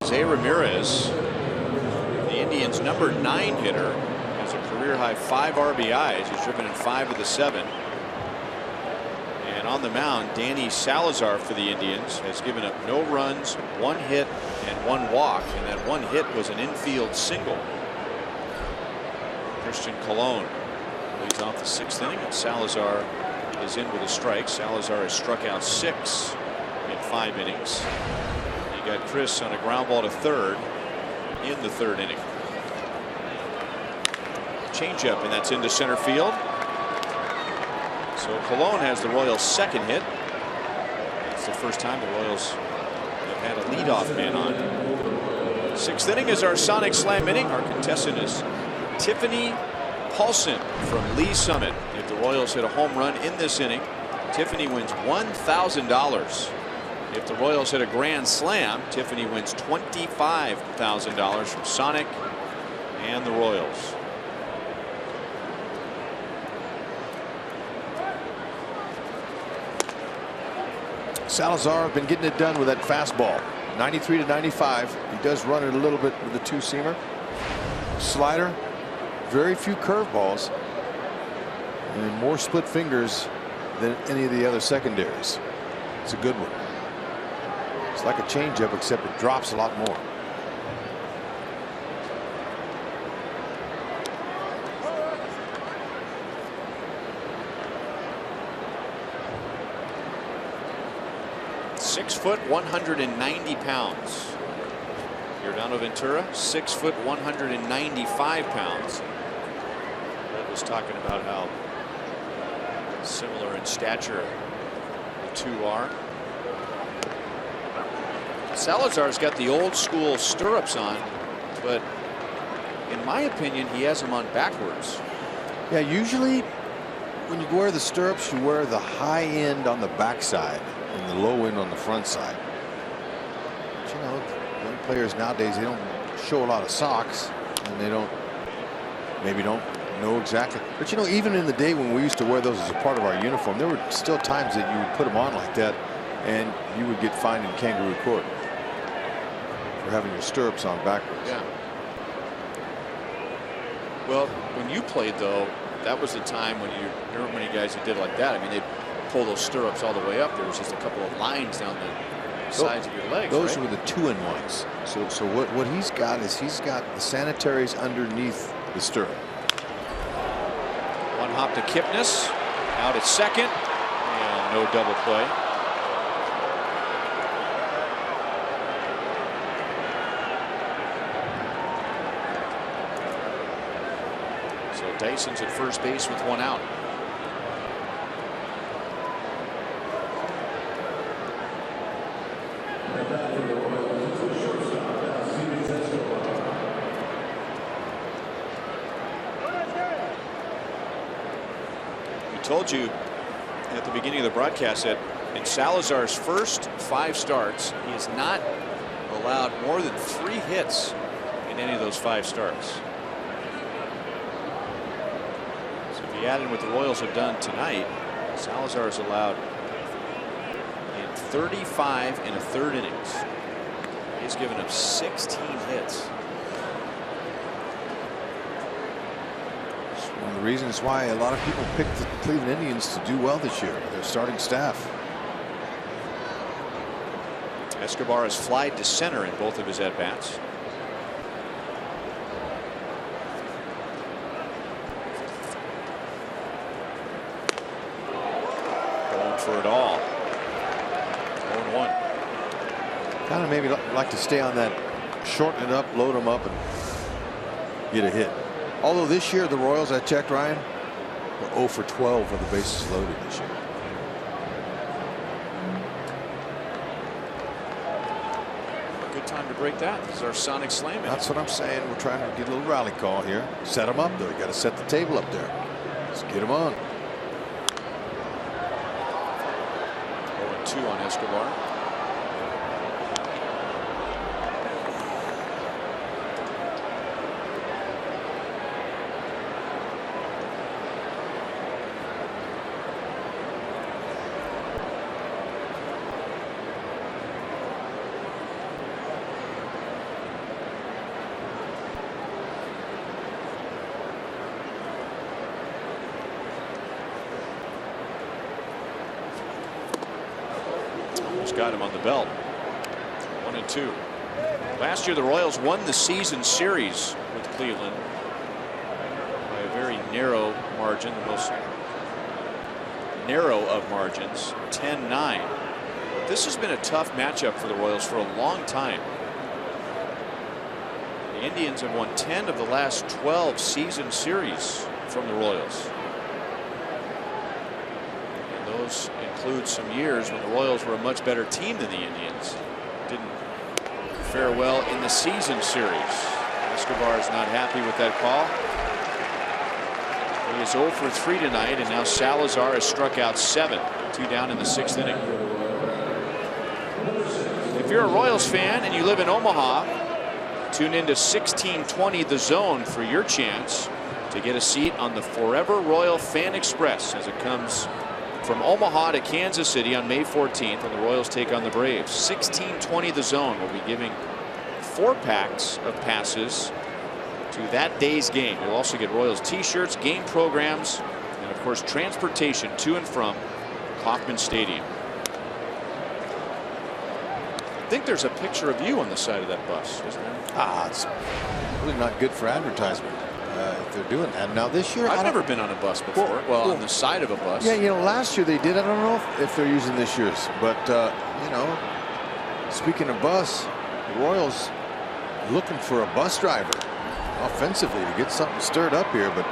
Jose Ramirez, the Indians' number 9 hitter, has a career high 5 RBIs. He's driven in 5 of the 7. And on the mound, Danny Salazar for the Indians has given up no runs, 1 hit, and 1 walk. And that 1 hit was an infield single. Christian Colon leads off the 6th inning, and Salazar is in with a strike. Salazar has struck out 6 in 5 innings. Got Chris on a ground ball to third in the 3rd inning. Changeup, and that's into center field. So Colon has the Royals' 2nd hit. It's the first time the Royals have had a leadoff man on. 6th inning is our Sonic Slam inning. Our contestant is Tiffany Paulson from Lee Summit. If the Royals hit a home run in this inning, Tiffany wins $1,000. If the Royals hit a grand slam, Tiffany wins $25,000 from Sonic and the Royals. Salazar been getting it done with that fastball. 93 to 95. He does run it a little bit with the 2-seamer. Slider. Very few curveballs. And more split fingers than any of the other secondaries. It's a good one. It's like a changeup, except it drops a lot more. Six foot, 190 pounds. Giordano Ventura, 6 foot, 195 pounds. Red was talking about how similar in stature the 2 are. Salazar's got the old school stirrups on, but in my opinion, he has them on backwards. Yeah, usually when you wear the stirrups, you wear the high end on the backside and the low end on the front side. But, you know, young players nowadays, they don't show a lot of socks, and they maybe don't know exactly. But, you know, even in the day when we used to wear those as a part of our uniform, there were still times that you would put them on like that, and you would get fined in kangaroo court for having your stirrups on backwards. Yeah. Well, when you played, though, that was the time when there weren't many guys who did like that. I mean, they'd pull those stirrups all the way up. There was just a couple of lines down the sides of your legs. Those right? were the 2-in-1s. So what he's got is he's got the sanitaries underneath the stirrup. One hop to Kipnis, out at second, and no double play. So Dyson's at first base with one out. Told you at the beginning of the broadcast that in Salazar's first 5 starts, he has not allowed more than 3 hits in any of those 5 starts. So if you add in what the Royals have done tonight, Salazar has allowed in 35 1/3 innings. He's given up 16 hits. One of the reasons why a lot of people picked the Cleveland Indians to do well this year, their starting staff. Escobar has flied to center in both of his at-bats. Going for it all. 0-1. Kind of maybe like to stay on that, shorten it up, load them up, and get a hit. Although this year the Royals, I checked, Ryan, were 0 for 12 with the bases loaded this year. Good time to break that. This is our sonic slam. That's what I'm saying. We're trying to get a little rally call here. Set them up though. You got to set the table up there. Let's get them on. 0-2 on Escobar. Got him on the belt. 1-2. Last year the Royals won the season series with Cleveland by a very narrow margin, the most narrow of margins, 10-9. This has been a tough matchup for the Royals for a long time. The Indians have won 10 of the last 12 season series from the Royals. Those include some years when the Royals were a much better team than the Indians. Didn't fare well in the season series. Escobar is not happy with that call. He is 0 for 3 tonight, and now Salazar has struck out 7. 2 down in the 6th inning. If you're a Royals fan and you live in Omaha, tune into 1620 The Zone for your chance to get a seat on the Forever Royal Fan Express as it comes from Omaha to Kansas City on May 14th, and the Royals take on the Braves. 1620 The Zone will be giving 4 packs of passes to that day's game. You'll also get Royals t-shirts, game programs, and of course transportation to and from Kauffman Stadium. I think there's a picture of you on the side of that bus, isn't there? It's really not good for advertisement. If they're doing that now this year. I've never been on a bus before. Well, on the side of a bus. Yeah, you know, last year they did. I don't know if they're using this year's, but you know, speaking of bus, the Royals looking for a bus driver offensively to get something stirred up here, but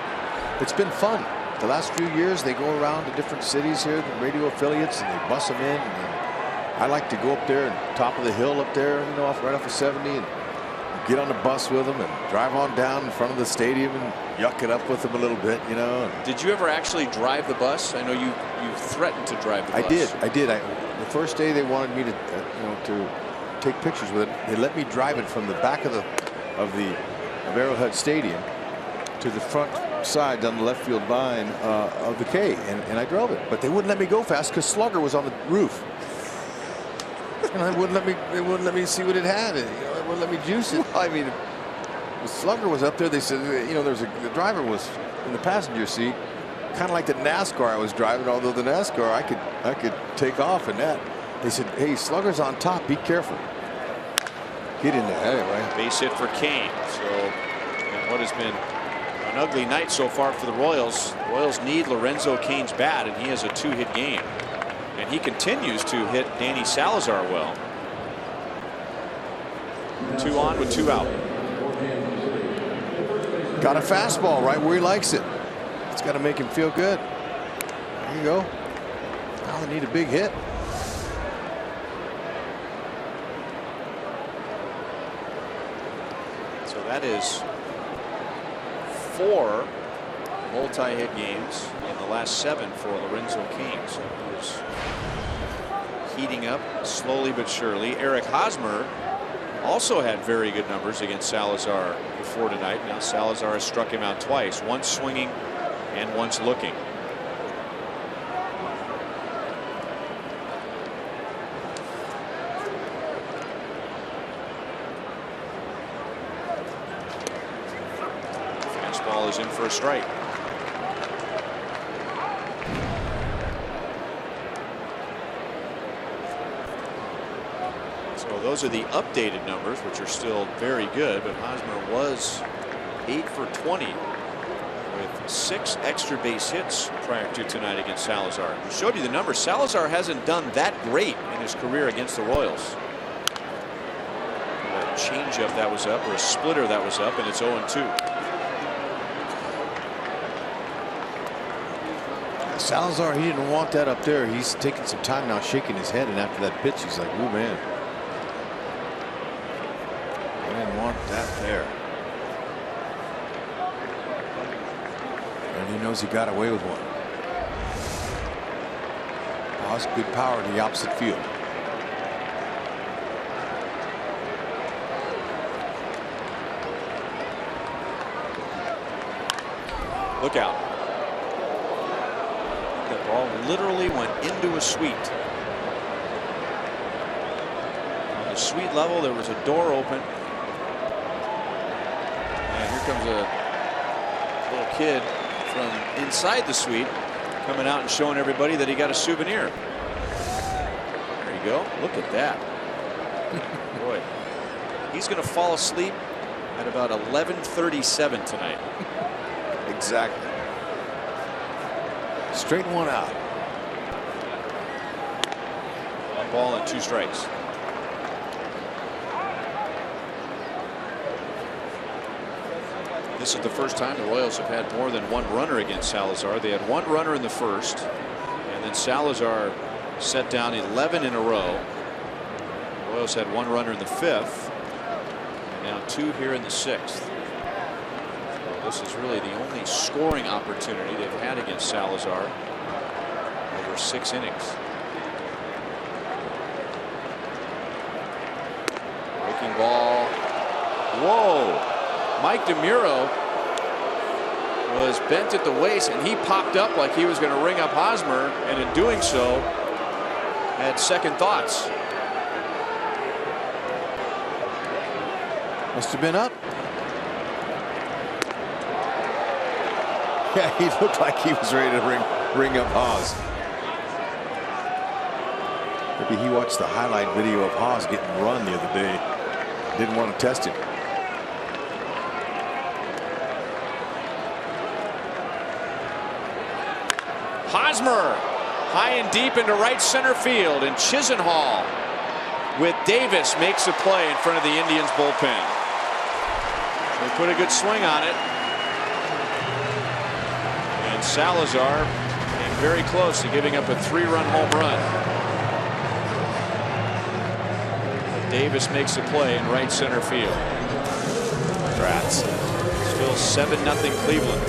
it's been fun. The last few years they go around to different cities here, the radio affiliates, and they bus them in. And I like to go up there and top of the hill up there, you know, right off of 70, and get on the bus with them and drive on down in front of the stadium and yuck it up with them a little bit, you know. Did you ever actually drive the bus? I know you threatened to drive the bus. I did. The first day they wanted me to, you know, to take pictures with it. They let me drive it from the back of Arrowhead Stadium to the front side down the left field line of the K, and I drove it. But they wouldn't let me go fast because Slugger was on the roof. And they wouldn't let me see what it had. You know, wouldn't let me juice it. I mean, the Slugger was up there. They said, you know, the driver was in the passenger seat, kind of like the NASCAR I was driving. Although the NASCAR I could take off in that. They said, "Hey, Slugger's on top. Be careful." Get in there anyway. Base hit for Kane. So in what has been an ugly night so far for the Royals. The Royals need Lorenzo Cain's bat, and he has a 2-hit game. And he continues to hit Danny Salazar well. 2 on with 2 out. Got a fastball right where he likes it. It's got to make him feel good. There you go. Now they need a big hit. So that is 4 multi-hit games in the last 7 for Lorenzo Cain. So he is heating up slowly but surely. Eric Hosmer also had very good numbers against Salazar before tonight. Now Salazar has struck him out twice, once swinging and once looking. Fastball is in for a strike. So those are the updated numbers, which are still very good, but Hosmer was 8 for 20 with 6 extra base hits prior to tonight against Salazar. We showed you the numbers. Salazar hasn't done that great in his career against the Royals. A changeup that was up, or a splitter that was up, and it's 0-2. Salazar, he didn't want that up there. He's taking some time now, shaking his head, and after that pitch, he's like, "Ooh, man. I didn't want that there." And he knows he got away with one. Oh, that's good power to the opposite field. Look out. The ball literally went into a suite. On the suite level, there was a door open. And here comes a little kid from inside the suite coming out and showing everybody that he got a souvenir. There you go. Look at that. Boy, he's going to fall asleep at about 11:37 tonight. Exactly. Straight one out. 1 ball and 2 strikes. This is the first time the Royals have had more than 1 runner against Salazar. They had 1 runner in the first, and then Salazar set down 11 in a row. The Royals had 1 runner in the 5th, and now 2 here in the 6th. So this is really the only scoring opportunity they've had against Salazar over 6 innings. Breaking ball. Whoa. Mike DeMuro was bent at the waist, and he popped up like he was going to ring up Hosmer, and in doing so had second thoughts. Must have been up. Yeah, he looked like he was ready to ring up Haas. Maybe he watched the highlight video of Haas getting run the other day. Didn't want to test him. Hosmer high and deep into right center field, and Chisenhall with Davis makes a play in front of the Indians bullpen. They put a good swing on it, and Salazar came very close to giving up a 3-run home run. But Davis makes a play in right center field. Congrats. Still 7-0 Cleveland.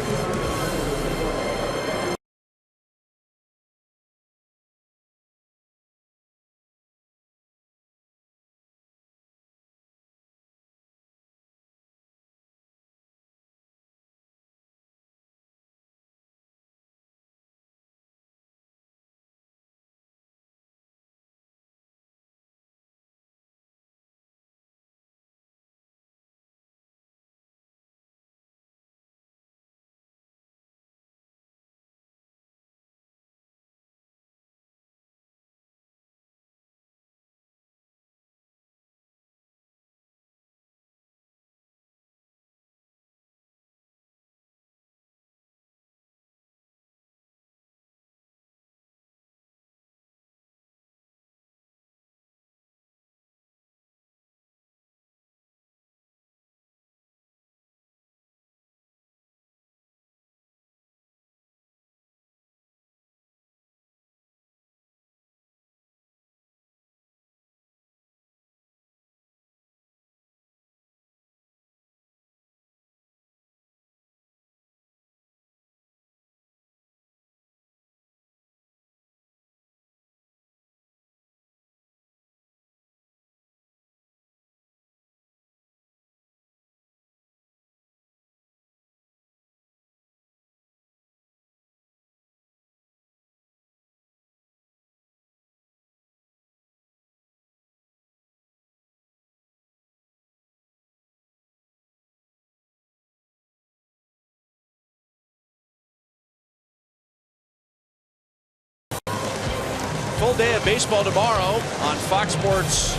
day of baseball tomorrow on Fox Sports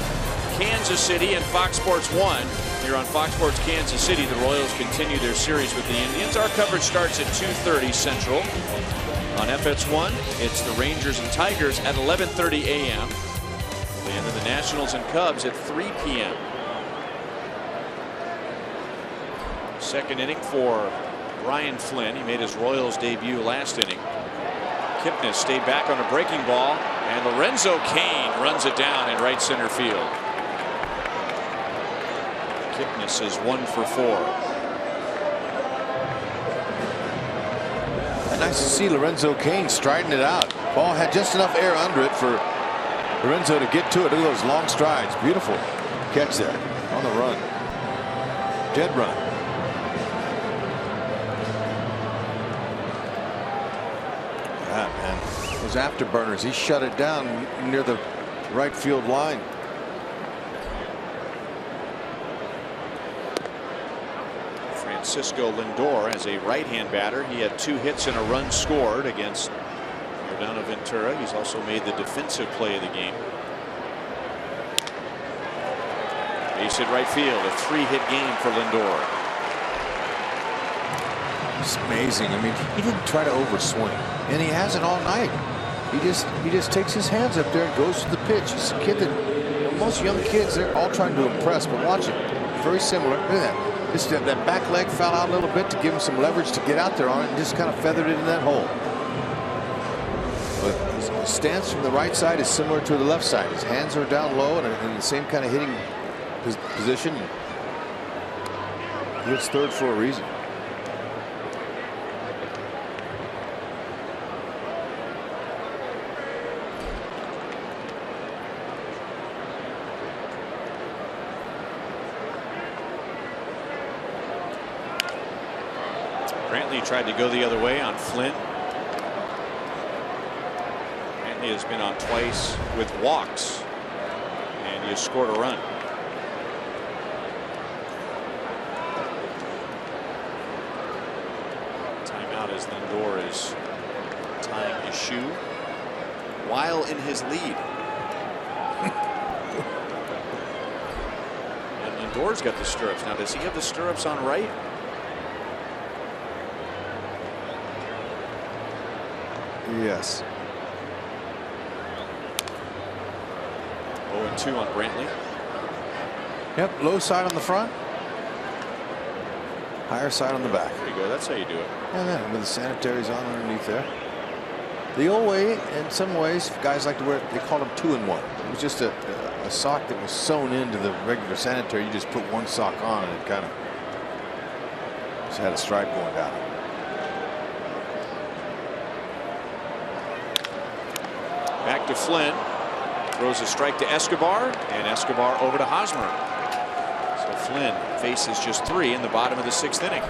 Kansas City and Fox Sports 1. Here on Fox Sports Kansas City, the Royals continue their series with the Indians. Our coverage starts at 2:30 Central. On FS1, it's the Rangers and Tigers at 11:30 a.m. And then the Nationals and Cubs at 3 p.m. Second inning for Ryan Flynn. He made his Royals debut last inning. Kipnis stayed back on a breaking ball, and Lorenzo Cain runs it down in right center field. Kipnis is 1 for 4. Nice to see Lorenzo Cain striding it out. Ball had just enough air under it for Lorenzo to get to it. Look at those long strides. Beautiful catch there on the run. Dead run. Yeah, man. Those afterburners. He shut it down near the right field line. Francisco Lindor as a right-hand batter. He had 2 hits and a run scored against Yordano Ventura. He's also made the defensive play of the game. Base hit right field, a 3-hit game for Lindor. It's amazing. I mean, he didn't try to overswing, and he hasn't all night. He just takes his hands up there and goes to the pitch. He's a kid that, most young kids, they're all trying to impress, but watch it. Very similar. Look at that. Just that back leg fell out a little bit to give him some leverage to get out there on it, and just kind of feathered it in that hole. But his stance from the right side is similar to the left side. His hands are down low and in the same kind of hitting position. He hits third for a reason. Brantley tried to go the other way on Flynn. Brantley has been on twice with walks, and he has scored a run. Timeout as Lindor is tying his shoe while in his lead. And Lindor's got the stirrups. Now, does he have the stirrups on right? Yes. 0-2 on Brantley. Yep, low side on the front, higher side on the back. There you go. That's how you do it. And then with the sanitaries on underneath there. The old way, in some ways, guys like to wear it, they call them 2-in-1. It was just a sock that was sewn into the regular sanitary. You just put one sock on and it kind of just had a stripe going down. Back to Flynn. Throws a strike to Escobar, and Escobar over to Hosmer. So Flynn faces just 3 in the bottom of the 6th inning.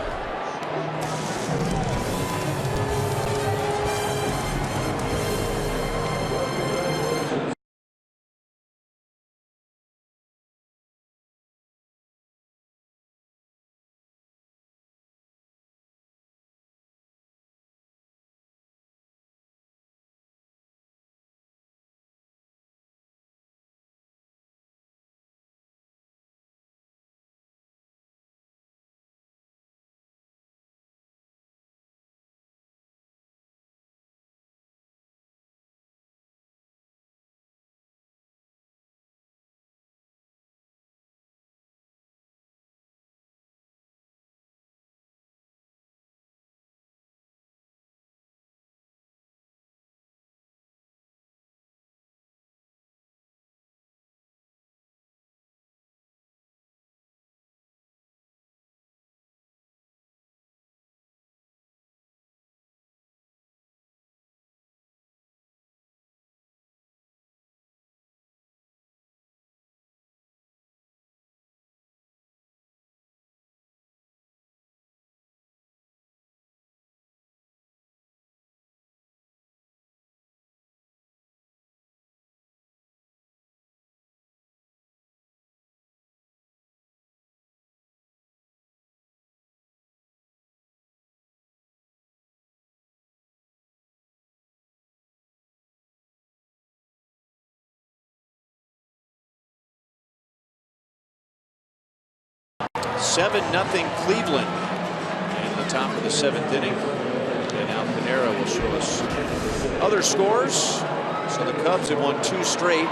7-0 Cleveland in the top of the 7th inning. And now Panera will show us other scores. So the Cubs have won 2 straight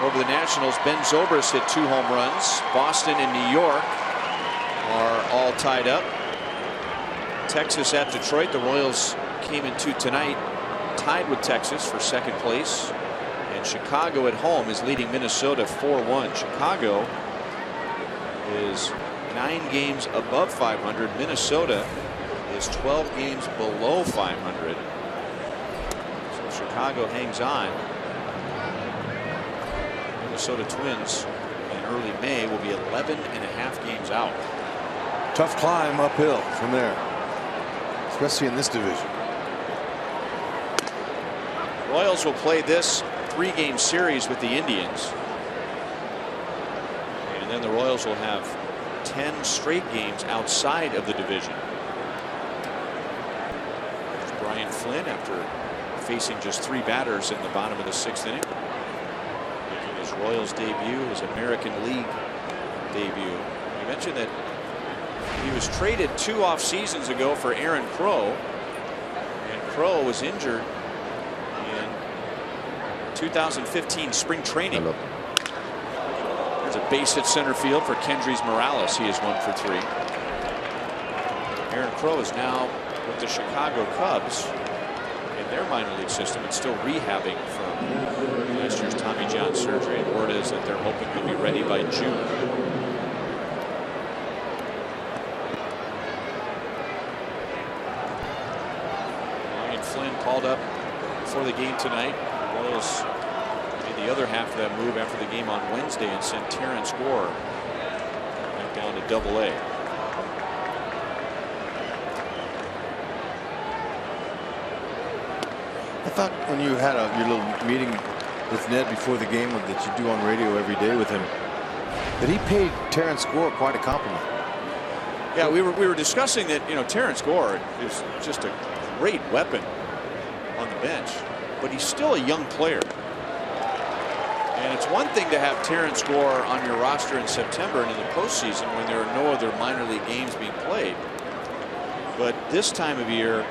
over the Nationals. Ben Zobrist hit 2 home runs. Boston and New York are all tied up. Texas at Detroit. The Royals came into tonight tied with Texas for 2nd place. And Chicago at home is leading Minnesota 4-1. Chicago is 9 games above 500. Minnesota is 12 games below 500. So Chicago hangs on. Minnesota Twins in early May will be 11.5 games out. Tough climb uphill from there, especially in this division. Royals will play this 3-game series with the Indians. And then the Royals will have 10 straight games outside of the division. There's Brian Flynn after facing just 3 batters in the bottom of the 6th inning. Making his Royals debut, his American League debut. We mentioned that he was traded 2 off seasons ago for Aaron Crow. And Crow was injured in 2015 spring training. There's a base hit center field for Kendrys Morales. He is 1 for 3. Aaron Crow is now with the Chicago Cubs in their minor league system and still rehabbing from last year's Tommy John surgery. And word is that they're hoping he'll be ready by June. Brian Flynn called up before the game tonight. The Royals made the other half of that move after the game on Wednesday and sent Terrence Gore back down to Double-A. I thought when you had your little meeting with Ned before the game that you do on radio every day with him, that he paid Terrence Gore quite a compliment. Yeah, we were discussing that, you know, Terrence Gore is just a great weapon on the bench, but he's still a young player. And it's one thing to have Terrence Gore on your roster in September and in the postseason when there are no other minor league games being played. But this time of year,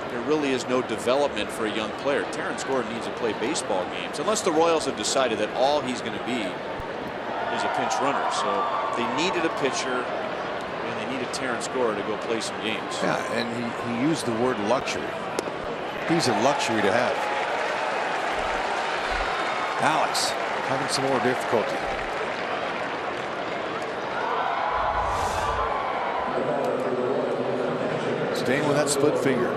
there really is no development for a young player. Terrence Gore needs to play baseball games, unless the Royals have decided that all he's going to be is a pinch runner. So they needed a pitcher, and they needed Terrence Gore to go play some games. Yeah, and he used the word luxury. He's a luxury to have. Alex having some more difficulty. Staying with that split finger.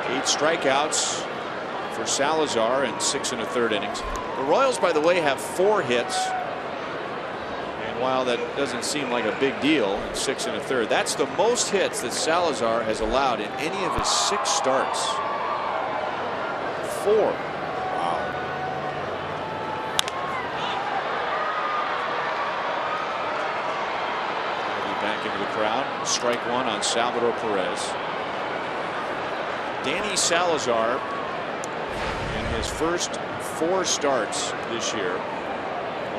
8 strikeouts for Salazar in 6 1/3 innings. The Royals, by the way, have 4 hits. And while that doesn't seem like a big deal in 6 1/3, that's the most hits that Salazar has allowed in any of his 6 starts. 4. Wow. Back into the crowd. Strike 1 on Salvador Perez. Danny Salazar, in his first 4 starts this year,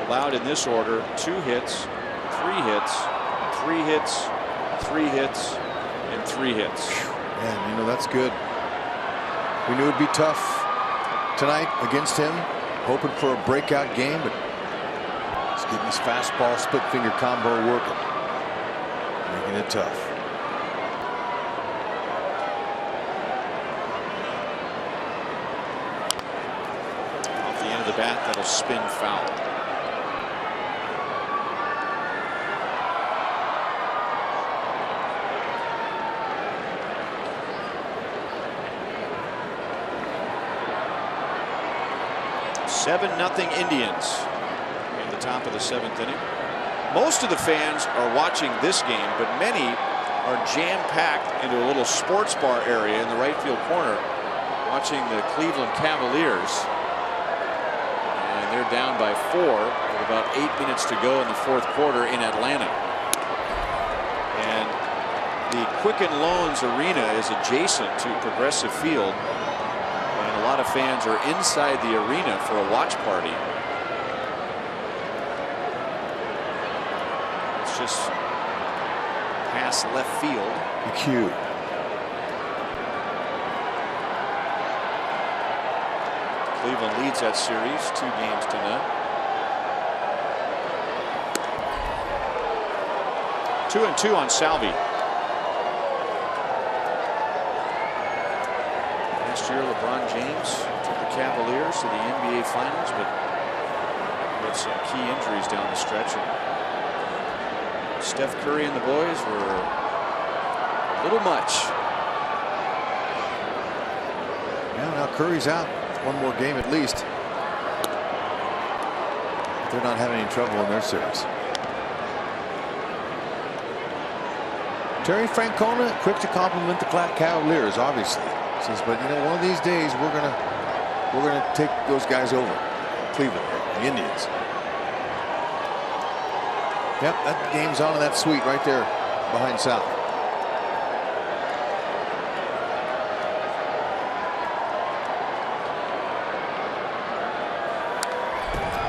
allowed in this order 2 hits, 3 hits, 3 hits, 3 hits, and 3 hits. Man, you know, that's good. We knew it'd be tough tonight against him, hoping for a breakout game, but he's getting his fastball split finger combo working, making it tough. Off the end of the bat, that'll spin foul. Seven nothing Indians in the top of the 7th inning. Most of the fans are watching this game, but many are jam-packed into a little sports bar area in the right field corner watching the Cleveland Cavaliers. And they're down by 4 with about 8 minutes to go in the 4th quarter in Atlanta. And the Quicken Loans Arena is adjacent to Progressive Field. A lot of fans are inside the arena for a watch party. It's just past left field. The cue. Cleveland leads that series 2-0. 2-2 on Salvi. Last year, LeBron James took the Cavaliers to the NBA Finals, but had some key injuries down the stretch. And Steph Curry and the boys were a little much. Yeah, now Curry's out. One more game at least. But they're not having any trouble in their series. Terry Francona quick to compliment the Cavaliers, obviously. Says, but you know, one of these days we're gonna take those guys over. Cleveland, the Indians. Yep, that game's on in that suite right there behind Sal.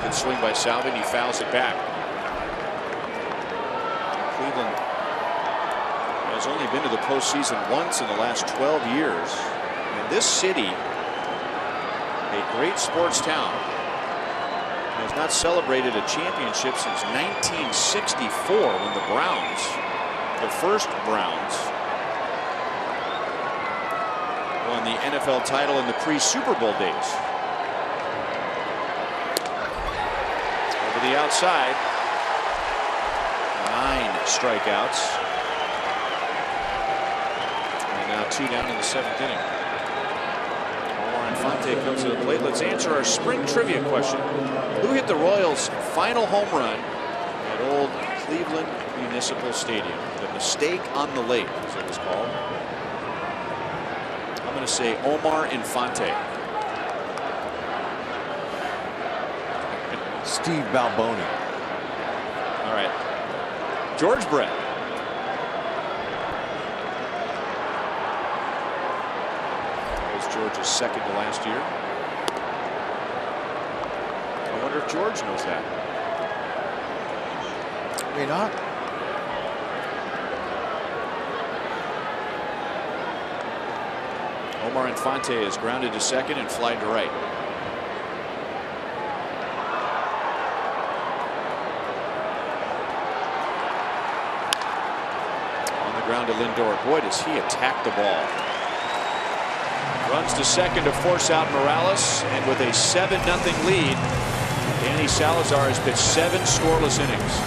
Good swing by Salvin. He fouls it back. Cleveland has only been to the postseason once in the last 12 years. And this city, a great sports town, has not celebrated a championship since 1964 when the Browns, the first Browns, won the NFL title in the pre-Super Bowl days. Over the outside, 9 strikeouts. And now 2 down in the 7th inning. Infante comes to the plate. Let's answer our spring trivia question. Who hit the Royals' final home run at old Cleveland Municipal Stadium? The Mistake on the Lake, as it was called. I'm going to say Omar Infante. Steve Balboni. All right. George Brett. George's second to last year. I wonder if George knows that. May not. Omar Infante is grounded to second and flied to right. On the ground to Lindor. Boy, does he attack the ball. Runs to second to force out Morales, and with a 7-0 lead, Danny Salazar has pitched 7 scoreless innings.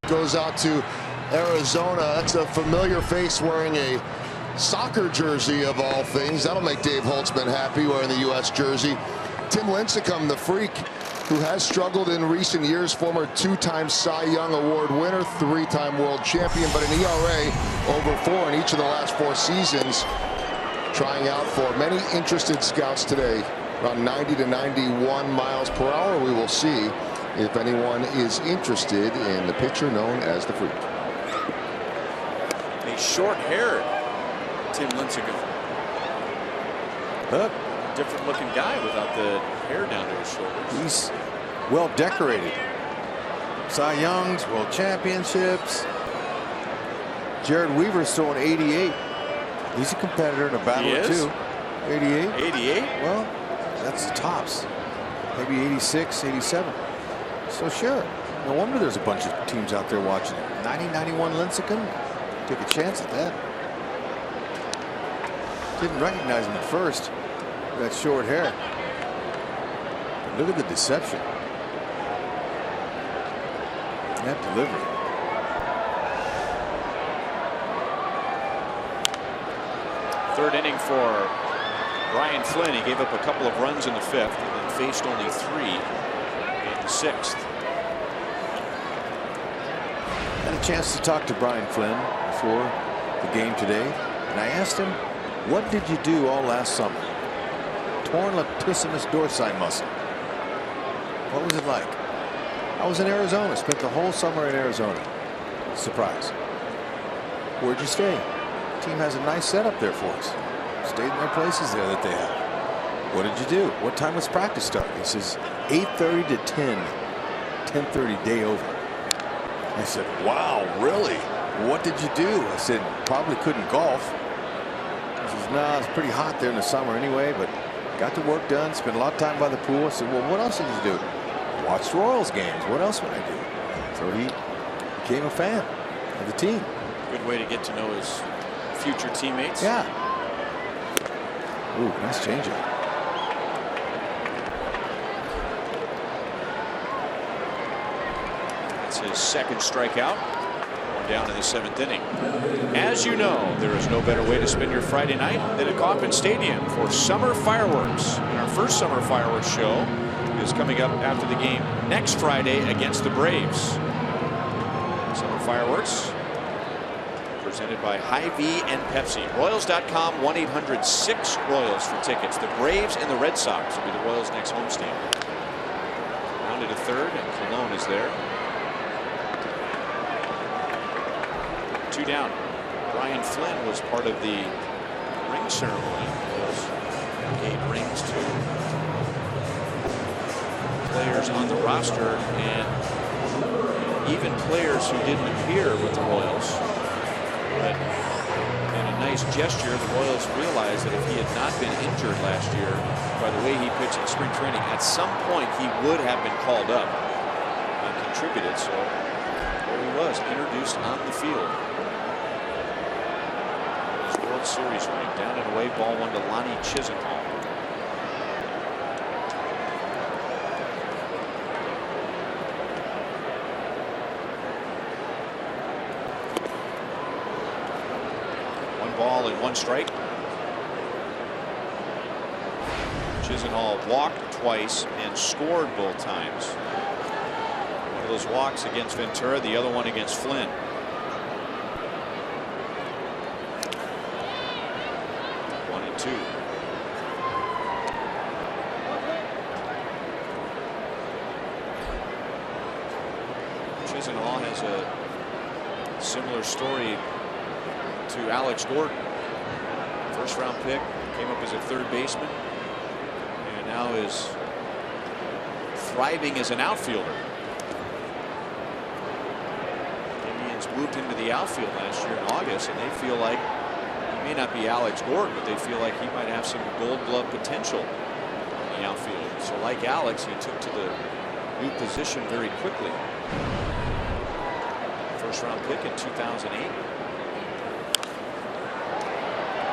Goes out to Arizona. That's a familiar face wearing a soccer jersey of all things. That'll make Dave Holtzman happy wearing the U.S. jersey. Tim Lincecum, the freak, who has struggled in recent years, former 2-time Cy Young Award winner, 3-time world champion, but an ERA over 4 in each of the last 4 seasons. Trying out for many interested scouts today, around 90 to 91 miles per hour. We will see if anyone is interested in the pitcher known as the Freak. A short-haired Tim Lincecum. Different looking guy without the hair down to his shoulders. He's well decorated. Cy Young's, World Championships. Jared Weaver's throwing 88. He's a competitor and a battler too. 88. 88? Well, that's the tops. Maybe 86, 87. So sure. No wonder there's a bunch of teams out there watching it. 90, 91 Lincecum. Take a chance at that. Didn't recognize him at first. That short hair. But look at the deception. That delivery. Third inning for Brian Flynn. He gave up a couple of runs in the 5th and then faced only 3 in the 6th. Had a chance to talk to Brian Flynn before the game today, and I asked him, what did you do all last summer? Torn latissimus dorsi muscle. What was it like? I was in Arizona, spent the whole summer in Arizona. Surprise. Where'd you stay? The team has a nice setup there for us. Stayed in their places there that they have. What did you do? What time was practice start? He says 8:30 to 10. 10:30 day over. I said, wow, really? What did you do? I said, probably couldn't golf. He says, no, it's pretty hot there in the summer anyway, but got the work done, spent a lot of time by the pool. I said, well, what else did you do? Watched Royals games. What else would I do? So he became a fan of the team. Good way to get to know his future teammates. Yeah. Ooh, nice changeup. That's his 2nd strikeout. One down in the 7th inning. As you know, there is no better way to spend your Friday night than at Kauffman Stadium for summer fireworks. And our first summer fireworks show is coming up after the game next Friday against the Braves. Summer fireworks presented by Hy-Vee and Pepsi. Royals.com, 1-800-6-ROYALS for tickets. The Braves and the Red Sox will be the Royals' next homestand. Rounded to 3rd, and Colon is there. 2 down. Brian Flynn was part of the ring ceremony. Royals gave rings to players on the roster and even players who didn't appear with the Royals. But in a nice gesture, the Royals realized that if he had not been injured last year, by the way he pitched in spring training, at some point he would have been called up and contributed. So there he was, introduced on the field. His World Series ring, down and away, ball 1 to Lonnie Chisenhall. Ball and 1 strike. Chisenhall walked twice and scored both times. One of those walks against Ventura, the other one against Flynn. One and 2. Chisenhall has a similar story to Alex Gordon. 1st round pick, came up as a 3rd baseman, and now is thriving as an outfielder. Indians moved him to the outfield last year in August, and they feel like he may not be Alex Gordon, but they feel like he might have some Gold Glove potential in the outfield. So like Alex, he took to the new position very quickly. 1st round pick in 2008.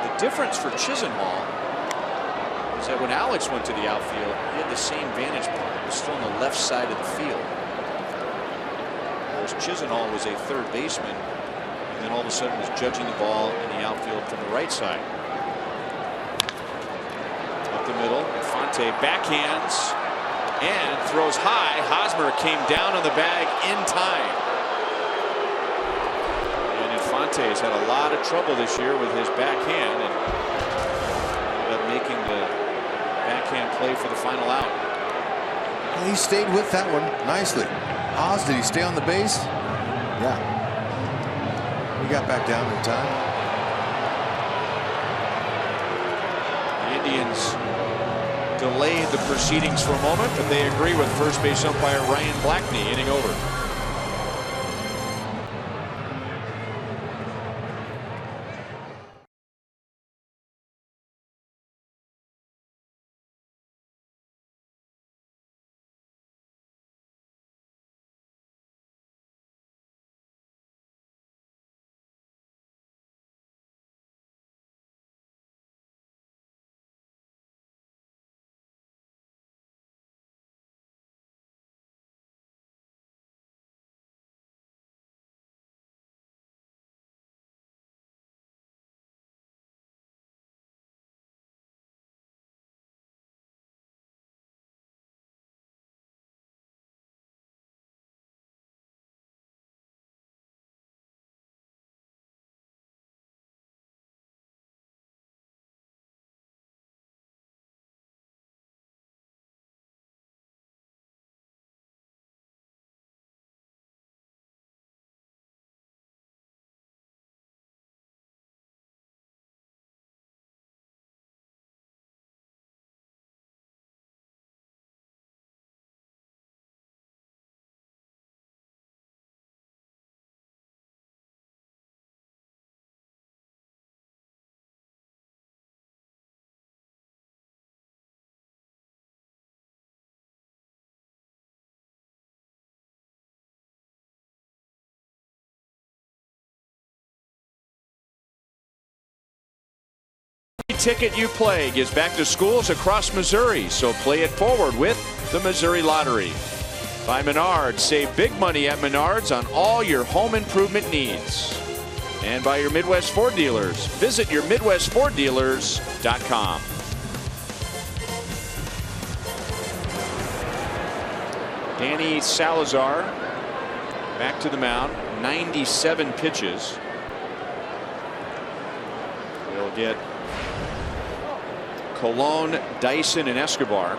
The difference for Chisenhall is that when Alex went to the outfield, he had the same vantage point. He was still on the left side of the field. Whereas Chisenhall was a 3rd baseman, and then all of a sudden was judging the ball in the outfield from the right side. Up the middle, Infante backhands and throws high. Hosmer came down on the bag in time. And Infante has had a lot of trouble this year with his backhand and ended up making the backhand play for the final out. Well, he stayed with that one nicely. Oz, did he stay on the base? Yeah. He got back down in time. The Indians delayed the proceedings for a moment, but they agree with first base umpire Ryan Blackney, inning over. Ticket you play gives back to schools across Missouri, so play it forward with the Missouri Lottery. By Menards, save big money at Menards on all your home improvement needs. And by your Midwest Ford dealers, visit your MidwestFordDealers.com. Danny Salazar back to the mound, 97 pitches. We'll get Colon, Dyson, and Escobar.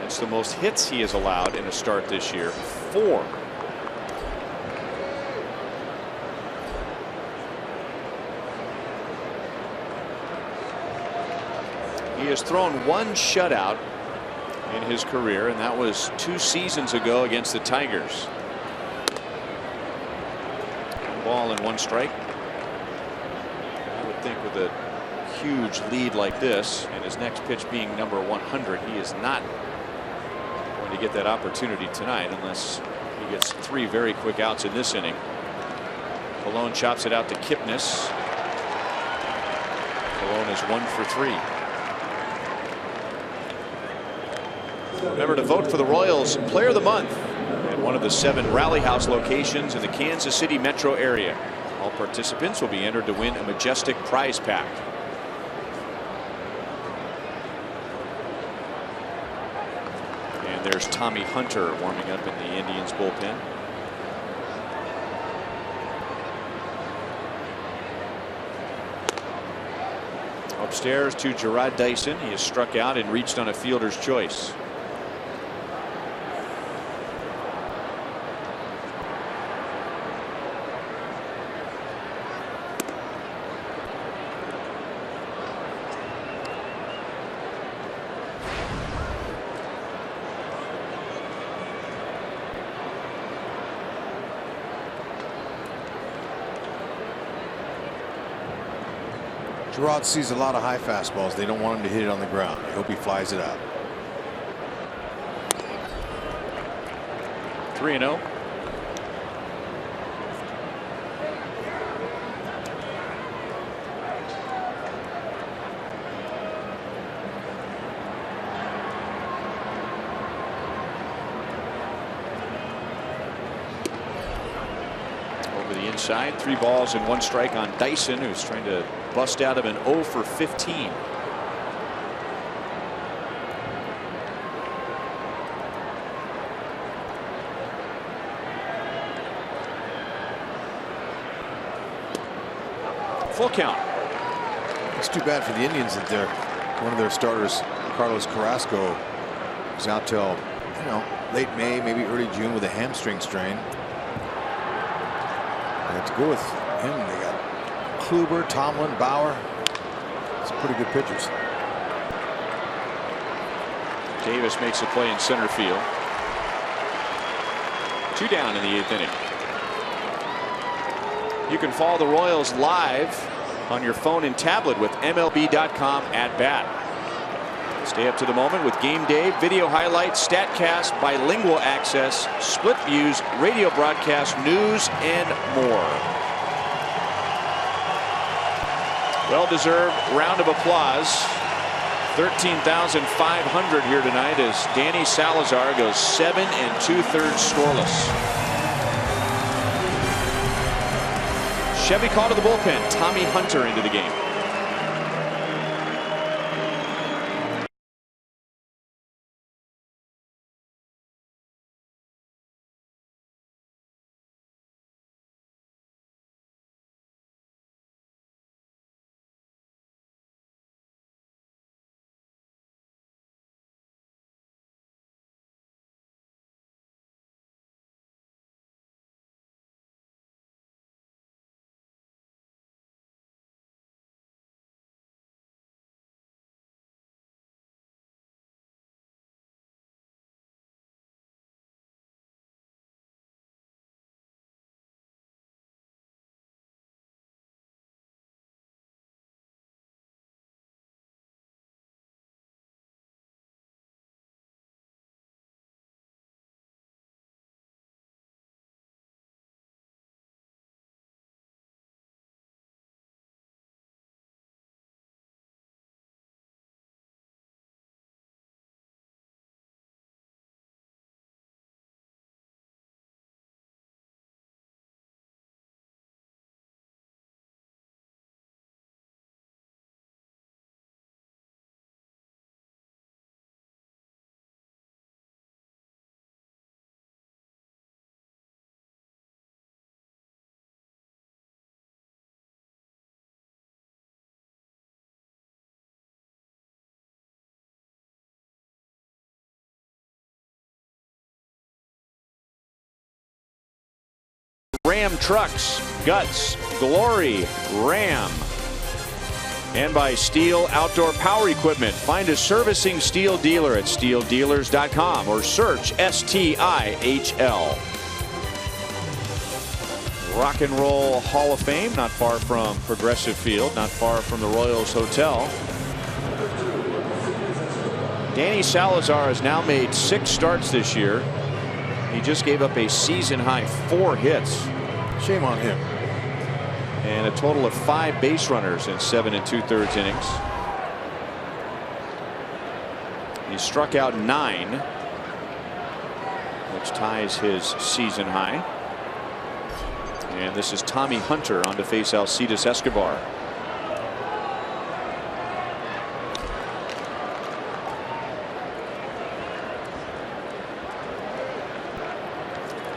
That's the most hits he has allowed in a start this year, 4. He has thrown 1 shutout in his career, and that was 2 seasons ago against the Tigers. 1 ball and 1 strike. I would think with a huge lead like this and his next pitch being number 100, he is not going to get that opportunity tonight unless he gets 3 very quick outs in this inning. Colon chops it out to Kipnis. Colon is 1 for 3. Remember to vote for the Royals Player of the Month at one of the 7 Rally House locations in the Kansas City metro area. All participants will be entered to win a majestic prize pack. And there's Tommy Hunter warming up in the Indians bullpen. Upstairs to Gerard Dyson. He has struck out and reached on a fielder's choice. Gerard sees a lot of high fastballs. They don't want him to hit it on the ground. I hope he flies it out. 3-0. inside. 3 balls and 1 strike on Dyson, who's trying to bust out of an 0 for 15. Full count. It's too bad for the Indians that one of their starters, Carlos Carrasco, is out till late May, maybe early June with a hamstring strain. They have to go with him. They got Kluber, Tomlin, Bauer. Some pretty good pitchers. Davis makes a play in center field. 2 down in the 8th inning. You can follow the Royals live on your phone and tablet with MLB.com at bat. Stay up to the moment with game day, video highlights, StatCast, bilingual access, split views, radio broadcast, news, and more. Well-deserved round of applause. 13,500 here tonight as Danny Salazar goes 7 2/3 scoreless. Chevy call to the bullpen. Tommy Hunter into the game. Ram Trucks, Guts, Glory, Ram. And by Steel Outdoor Power Equipment. Find a servicing Steel dealer at steeldealers.com or search STIHL. Rock and Roll Hall of Fame, not far from Progressive Field, not far from the Royals Hotel. Danny Salazar has now made 6 starts this year. He just gave up a season high 4 hits. Shame on him. And a total of 5 base runners in 7 2/3 innings. He struck out 9, which ties his season high. And this is Tommy Hunter on to face Alcides Escobar.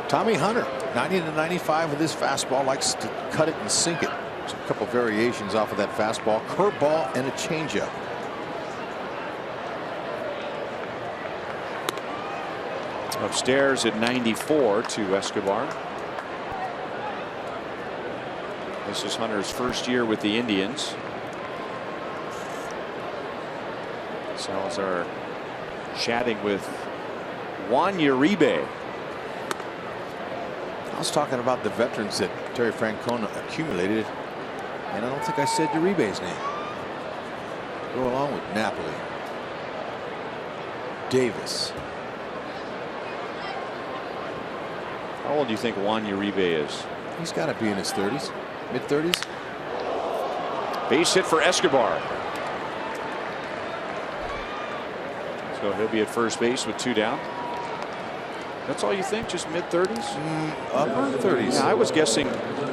Tommy Hunter, 90 to 95 with his fastball, likes to cut it and sink it. There's a couple variations off of that fastball, curveball and a changeup. Upstairs at 94 to Escobar. This is Hunter's first year with the Indians. Salazar chatting with Juan Uribe. I was talking about the veterans that Terry Francona accumulated, and I don't think I said Uribe's name. Go along with Napoli, Davis. How old do you think Juan Uribe is? He's got to be in his 30s, mid-30s. Base hit for Escobar. So he'll be at first base with 2 down. That's all you think? Just mid-30s? Upper 30s. Yeah, I was guessing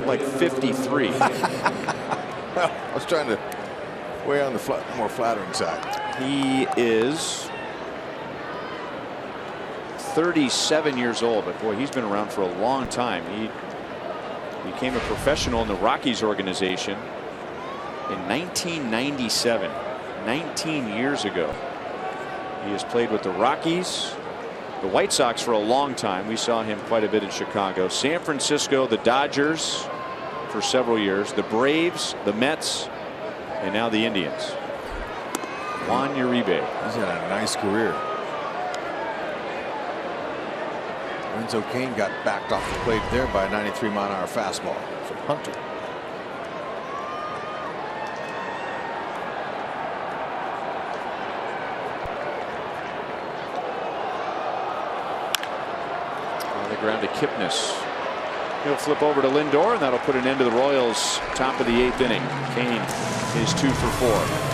like 53. Well, I was trying to weigh on the more flattering side. He is 37 years old, but boy, he's been around for a long time. He became a professional in the Rockies organization in 1997, 19 years ago. He has played with the Rockies, the White Sox for a long time. We saw him quite a bit in Chicago, San Francisco, the Dodgers for several years, the Braves, the Mets, and now the Indians. Juan Uribe. He's had a nice career. Renzo Cain got backed off the plate there by a 93-mile-an-hour fastball from Hunter. On the ground to Kipnis. He'll flip over to Lindor, and that'll put an end to the Royals' top of the 8th inning. Cain is 2 for 4.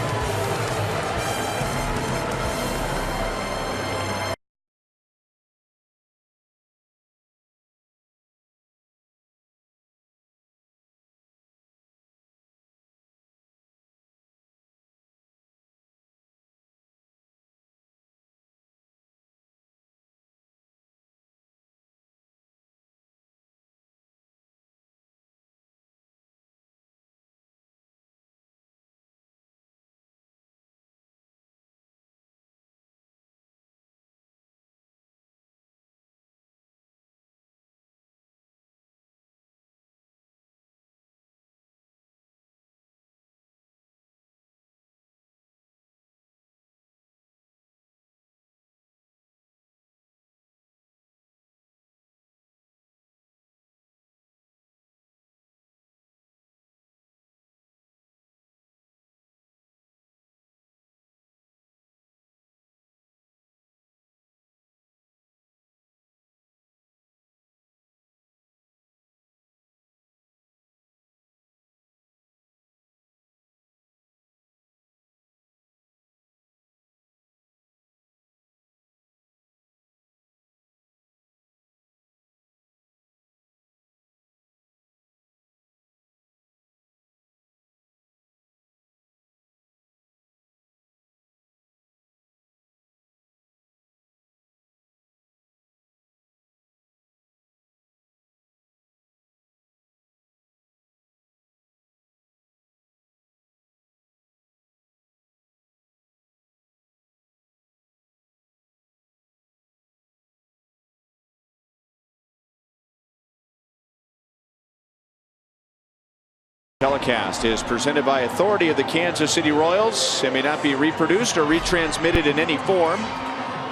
Telecast is presented by authority of the Kansas City Royals and may not be reproduced or retransmitted in any form.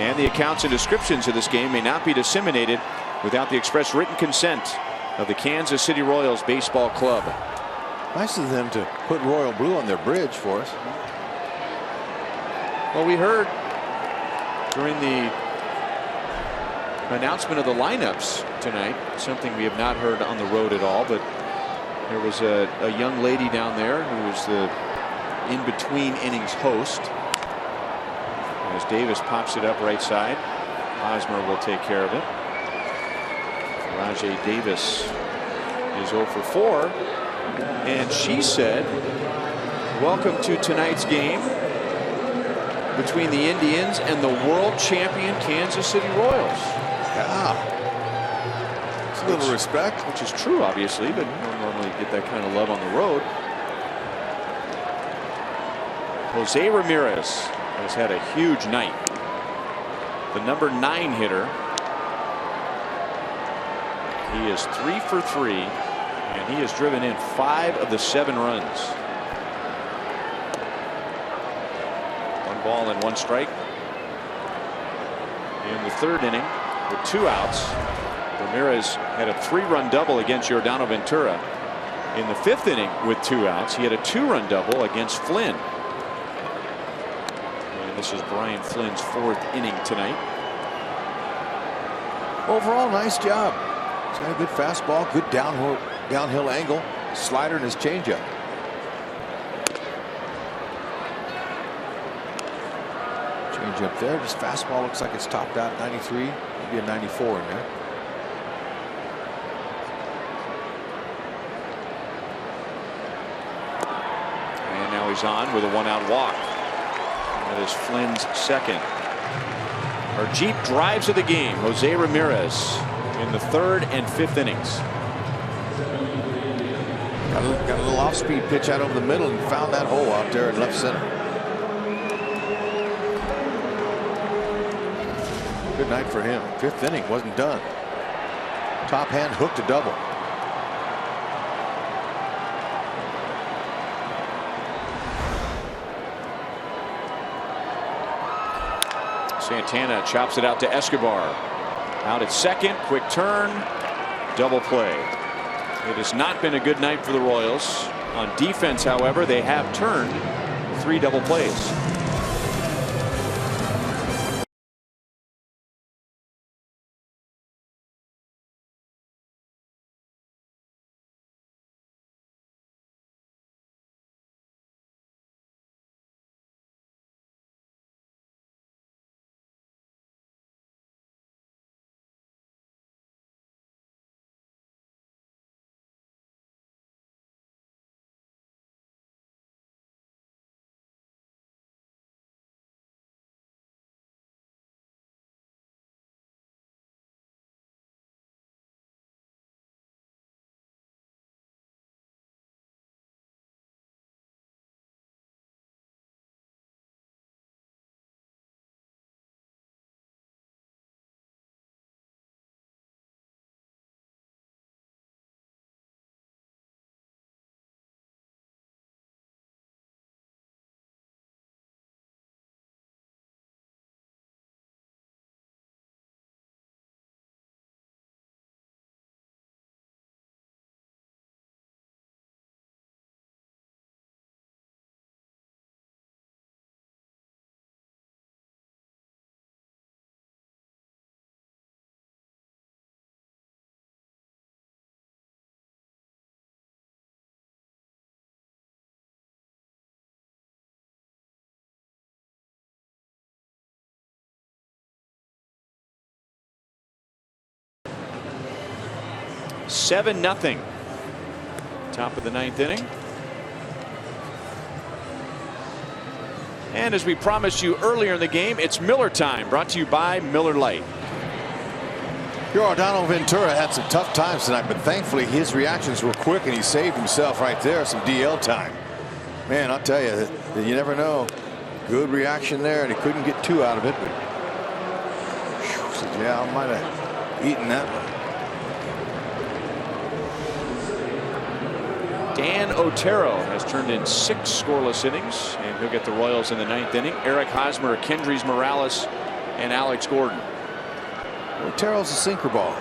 And the accounts and descriptions of this game may not be disseminated without the express written consent of the Kansas City Royals Baseball Club. Nice of them to put royal blue on their bridge for us. Well, we heard during the announcement of the lineups tonight, something we have not heard on the road at all, but there was a young lady down there who was the in-between innings host. As Davis pops it up right side, Hosmer will take care of it. Rajay Davis is 0 for 4. And she said, welcome to tonight's game between the Indians and the world champion Kansas City Royals. Yeah. It's a little respect. Which is true, obviously, but you don't normally get that kind of love on the road. Jose Ramirez has had a huge night. The number 9 hitter. He is 3 for 3, and he has driven in 5 of the 7 runs. 1 ball and 1 strike. In the 3rd inning, with 2 outs, Ramirez had a 3-run double against Giordano Ventura. In the 5th inning, with 2 outs, he had a 2-run double against Flynn. And this is Brian Flynn's 4th inning tonight. Overall, nice job. He's got a good fastball, good downhill angle, slider, and his changeup. Changeup there. Just fastball looks like it's topped out at 93, maybe a 94 in there. goes on with a 1-out walk. That is Flynn's second. Our Jeep drives of the game. Jose Ramirez in the 3rd and 5th innings. Got a little off-speed pitch out over the middle and found that hole out there in left center. Good night for him. 5th inning wasn't done. Top hand hooked a double. Santana chops it out to Escobar. Out at second. Quick turn. Double play. It has not been a good night for the Royals. On defense, however, they have turned 3 double plays. Seven nothing. Top of the 9th inning. And as we promised you earlier in the game, it's Miller time, brought to you by Miller Lite. Yordano Ventura had some tough times tonight, but thankfully his reactions were quick and he saved himself right there. Some DL time. Man, I'll tell you, you never know. Good reaction there, and he couldn't get 2 out of it. But yeah, I might have eaten that one. Dan Otero has turned in 6 scoreless innings, and he'll get the Royals in the 9th inning. Eric Hosmer, Kendrys Morales, and Alex Gordon. Otero's a sinker ball.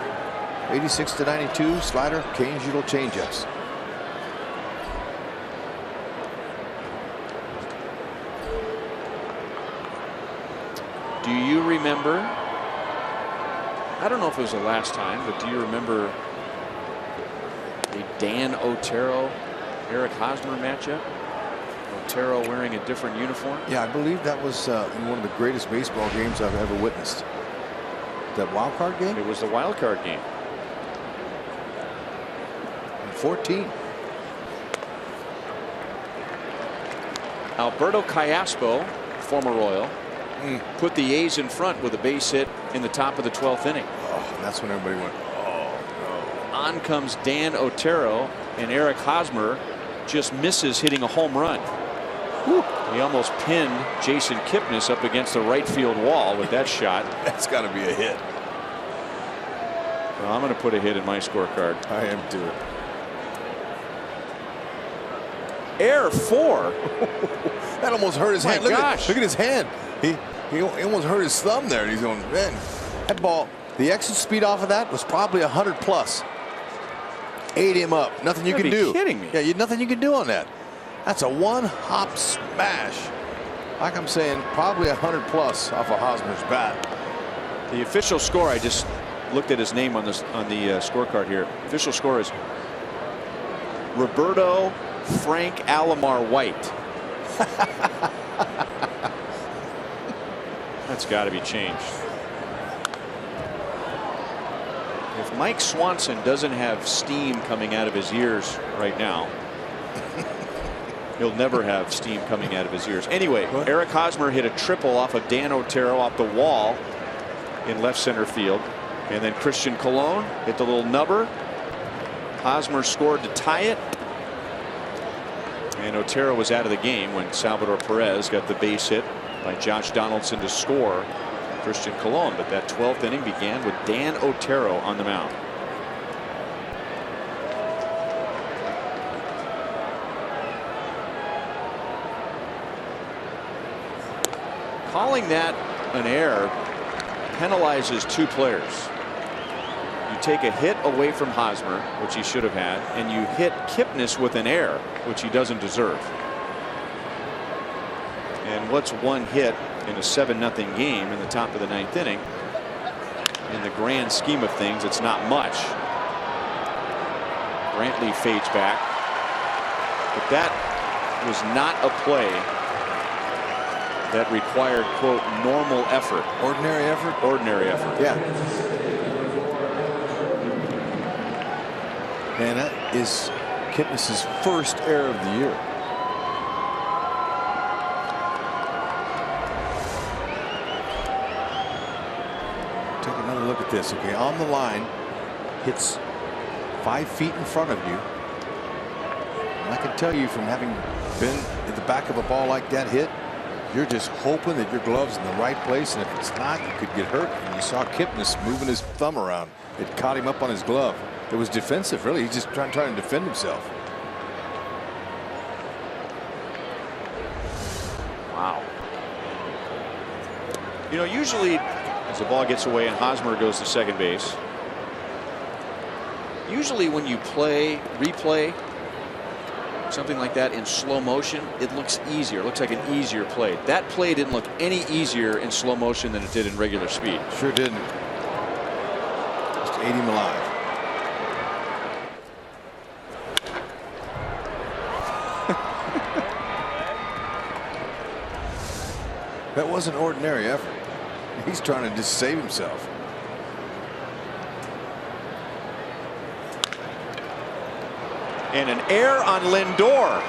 86 to 92, slider, occasional changeups. Do you remember? I don't know if it was the last time, but do you remember a Dan Otero, Eric Hosmer matchup? Otero wearing a different uniform. Yeah, I believe that was in one of the greatest baseball games I've ever witnessed. That wild card game? It was the wild card game. In 14. Alberto Callaspo, former Royal, put the A's in front with a base hit in the top of the 12th inning. Oh, and that's when everybody went, oh no. On comes Dan Otero, and Eric Hosmer just misses hitting a home run. Whew. He almost pinned Jason Kipnis up against the right field wall with that shot. That's got to be a hit. Well, I'm going to put a hit in my scorecard. I am too. Air 4. That almost hurt his hand. My gosh. Look at his hand. He almost hurt his thumb there. And he's going, man, that ball, the exit speed off of that was probably 100 plus. Ate him up. Nothing you can do. You're kidding me. Yeah, nothing you can do on that. That's a one-hop smash. Like I'm saying, probably 100 plus off of Hosmer's bat. The official score, I just looked at his name on the scorecard here. Official score is Roberto Frank Alomar White. That's got to be changed. If Mike Swanson doesn't have steam coming out of his ears right now, He'll never have steam coming out of his ears. Anyway, Eric Hosmer hit a triple off of Dan Otero off the wall in left center field. And then Christian Colon hit the little nubber. Hosmer scored to tie it. And Otero was out of the game when Salvador Perez got the base hit by Josh Donaldson to score Christian Colon. But that 12th inning began with Dan Otero on the mound. Calling that an error penalizes two players. You take a hit away from Hosmer, which he should have had, and you hit Kipnis with an error, which he doesn't deserve. And what's one hit in a 7-0 game in the top of the 9th inning? In the grand scheme of things, it's not much. Brantley fades back, but that was not a play that required, quote, normal effort. Ordinary effort? Ordinary effort. Yeah. And that is Kipnis' first error of the year. Take another look at this. Okay, on the line, hits 5 feet in front of you. And I can tell you from having been at the back of a ball like that hit, you're just hoping that your glove's in the right place, and if it's not, you could get hurt. And you saw Kipnis moving his thumb around. It caught him up on his glove. It was defensive, really. He's just trying to defend himself. Wow. You know, usually as the ball gets away and Hosmer goes to second base, usually when you replay something like that in slow motion, it looks easier. It looks like an easier play. That play didn't look any easier in slow motion than it did in regular speed. Sure didn't. Just ate him alive. That wasn't ordinary effort. He's trying to just save himself. And an error on Lindor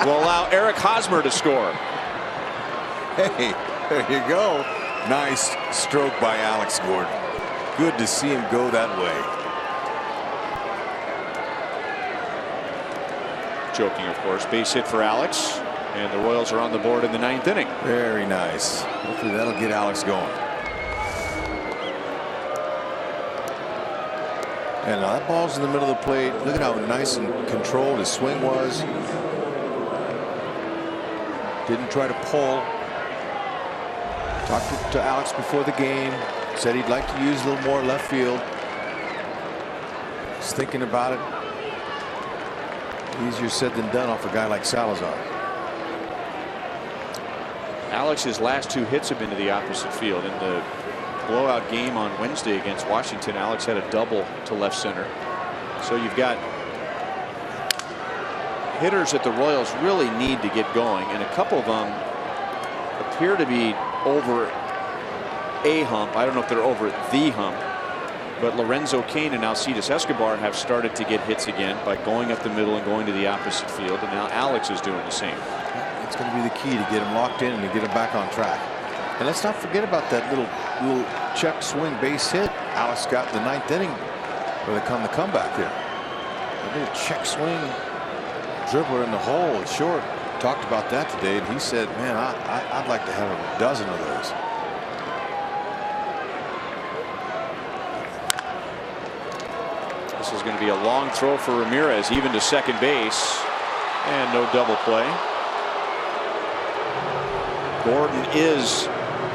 will allow Eric Hosmer to score. Hey, there you go. Nice stroke by Alex Gordon. Good to see him go that way. Joking, of course. Base hit for Alex. And the Royals are on the board in the 9th inning. Very nice. Hopefully that'll get Alex going. And that ball's in the middle of the plate. Look at how nice and controlled his swing was. Didn't try to pull. Talked to Alex before the game. Said he'd like to use a little more left field. He's thinking about it. Easier said than done off a guy like Salazar. Alex's last 2 hits have been to the opposite field. In the blowout game on Wednesday against Washington, Alex had a double to left center. So you've got hitters that the Royals really need to get going, and a couple of them appear to be over a hump. I don't know if they're over the hump, but Lorenzo Cain and Alcides Escobar have started to get hits again by going up the middle and going to the opposite field, and now Alex is doing the same. It's going to be the key to get him locked in and to get him back on track. And let's not forget about that little check swing base hit Alex got in the 9th inning where they come the comeback there. A little check swing dribbler in the hole. It's short. Talked about that today, and he said, man, I'd like to have a dozen of those. This is going to be a long throw for Ramirez, even to second base, and no double play. Gordon is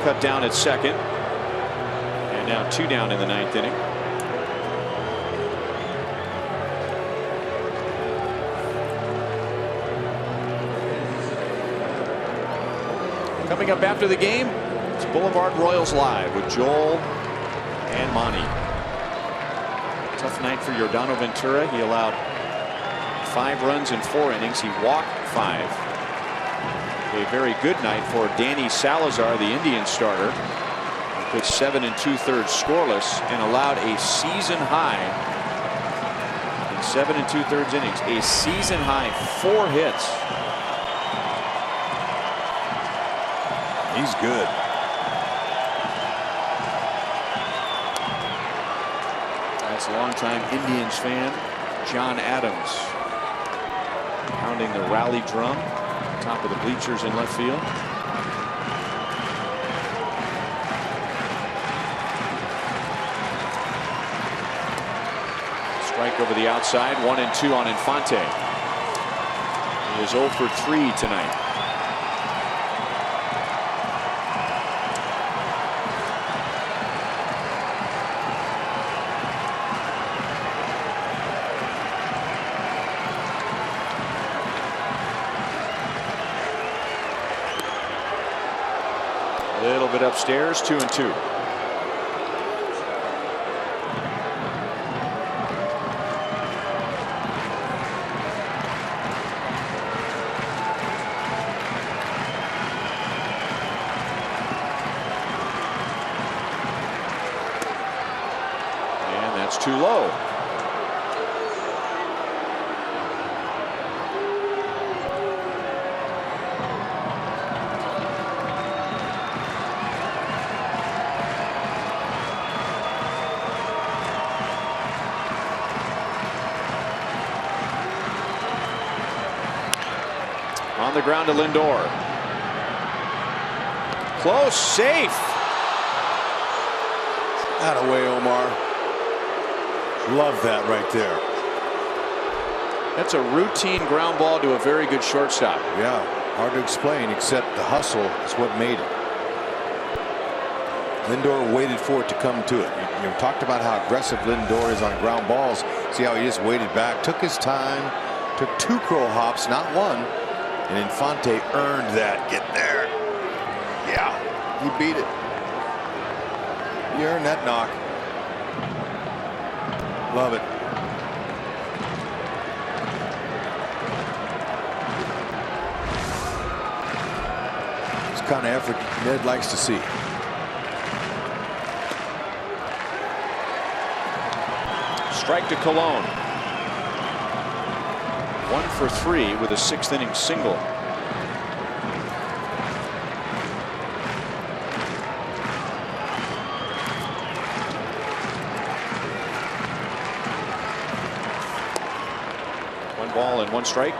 cut down at second, and now 2 down in the 9th inning. Coming up after the game, it's Boulevard Royals Live with Joel and Monty. Tough night for Yordano Ventura. He allowed 5 runs in 4 innings. He walked 5. A very good night for Danny Salazar, the Indian starter. He pitched 7 2/3 scoreless and allowed a season high in 7 2/3 innings. A season high 4 hits. He's good. That's a longtime Indians fan, John Adams, pounding the rally drum, top of the bleachers in left field. Strike over the outside, 1-2 on Infante. He is 0 for 3 tonight. A little bit upstairs, 2-2. Too low. On the ground to Lindor. Close, safe. Atta-way, Omar. Love that right there. That's a routine ground ball to a very good shortstop. Yeah, hard to explain, except the hustle is what made it. Lindor waited for it to come to it. You talked about how aggressive Lindor is on ground balls. See how he just waited back, took his time, took 2 crow hops, not 1, and Infante earned that. Get there. Yeah, he beat it. He earned that knock. Love it. This kind of effort Ned likes to see. Strike to Colon. 1 for 3 with a 6th inning single. Ball and 1 strike.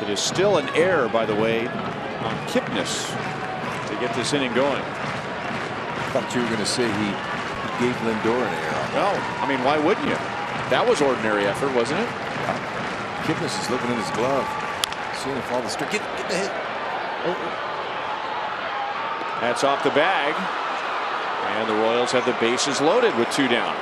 It is still an error, by the way, on Kipnis to get this inning going. I thought you were going to say he gave Lindor an error. No, I mean, why wouldn't you? That was ordinary effort, wasn't it? Kipnis is looking in his glove, seeing if all the strike. Get the hit. Oh. That's off the bag, and the Royals have the bases loaded with 2 down.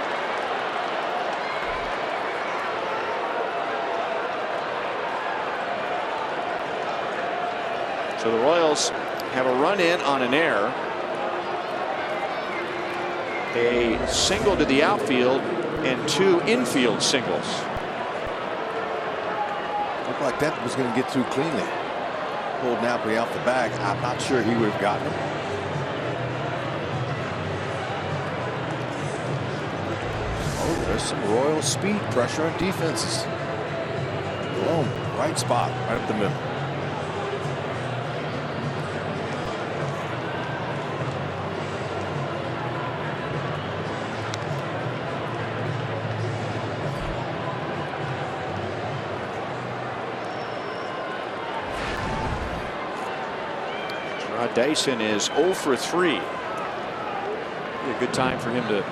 So the Royals have a run in on an error, a single to the outfield, and 2 infield singles. Looked like that was going to get through cleanly. Pulled Napoli off the bag. I'm not sure he would have gotten him. Oh, there's some Royal speed pressure on defenses. Boom, right spot, right up the middle. Dyson is 0 for 3. Be a good time for him to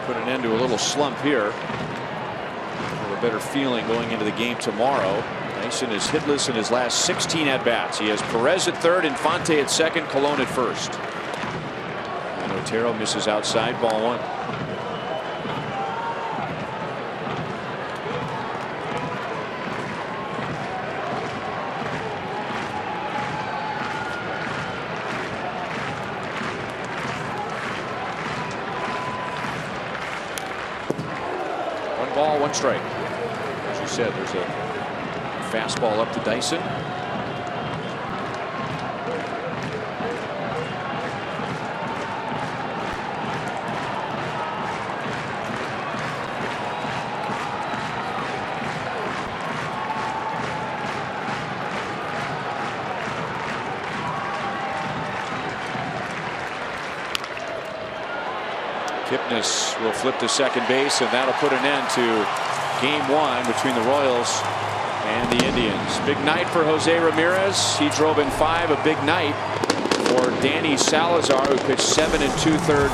put an end to a little slump here. Have a better feeling going into the game tomorrow. Dyson is hitless in his last 16 at bats. He has Perez at third, Infante at second, Colon at first. And Otero misses outside, ball 1. Ball, 1 strike. As you said, there's a fastball up to Dyson. Kipnis will flip to second base, and that'll put an end to game 1 between the Royals and the Indians. Big night for Jose Ramirez. He drove in 5. A big night for Danny Salazar, who pitched 7 2/3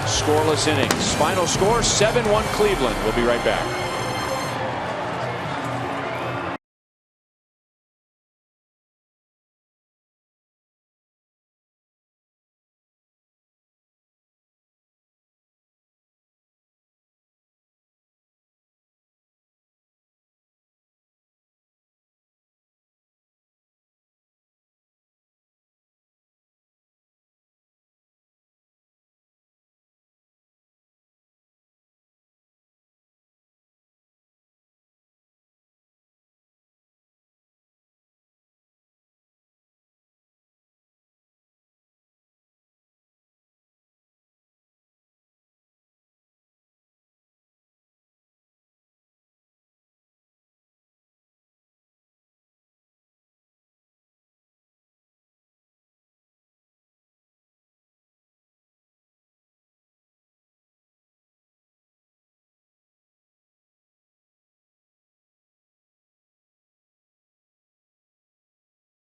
scoreless innings. Final score 7-1 Cleveland. We'll be right back.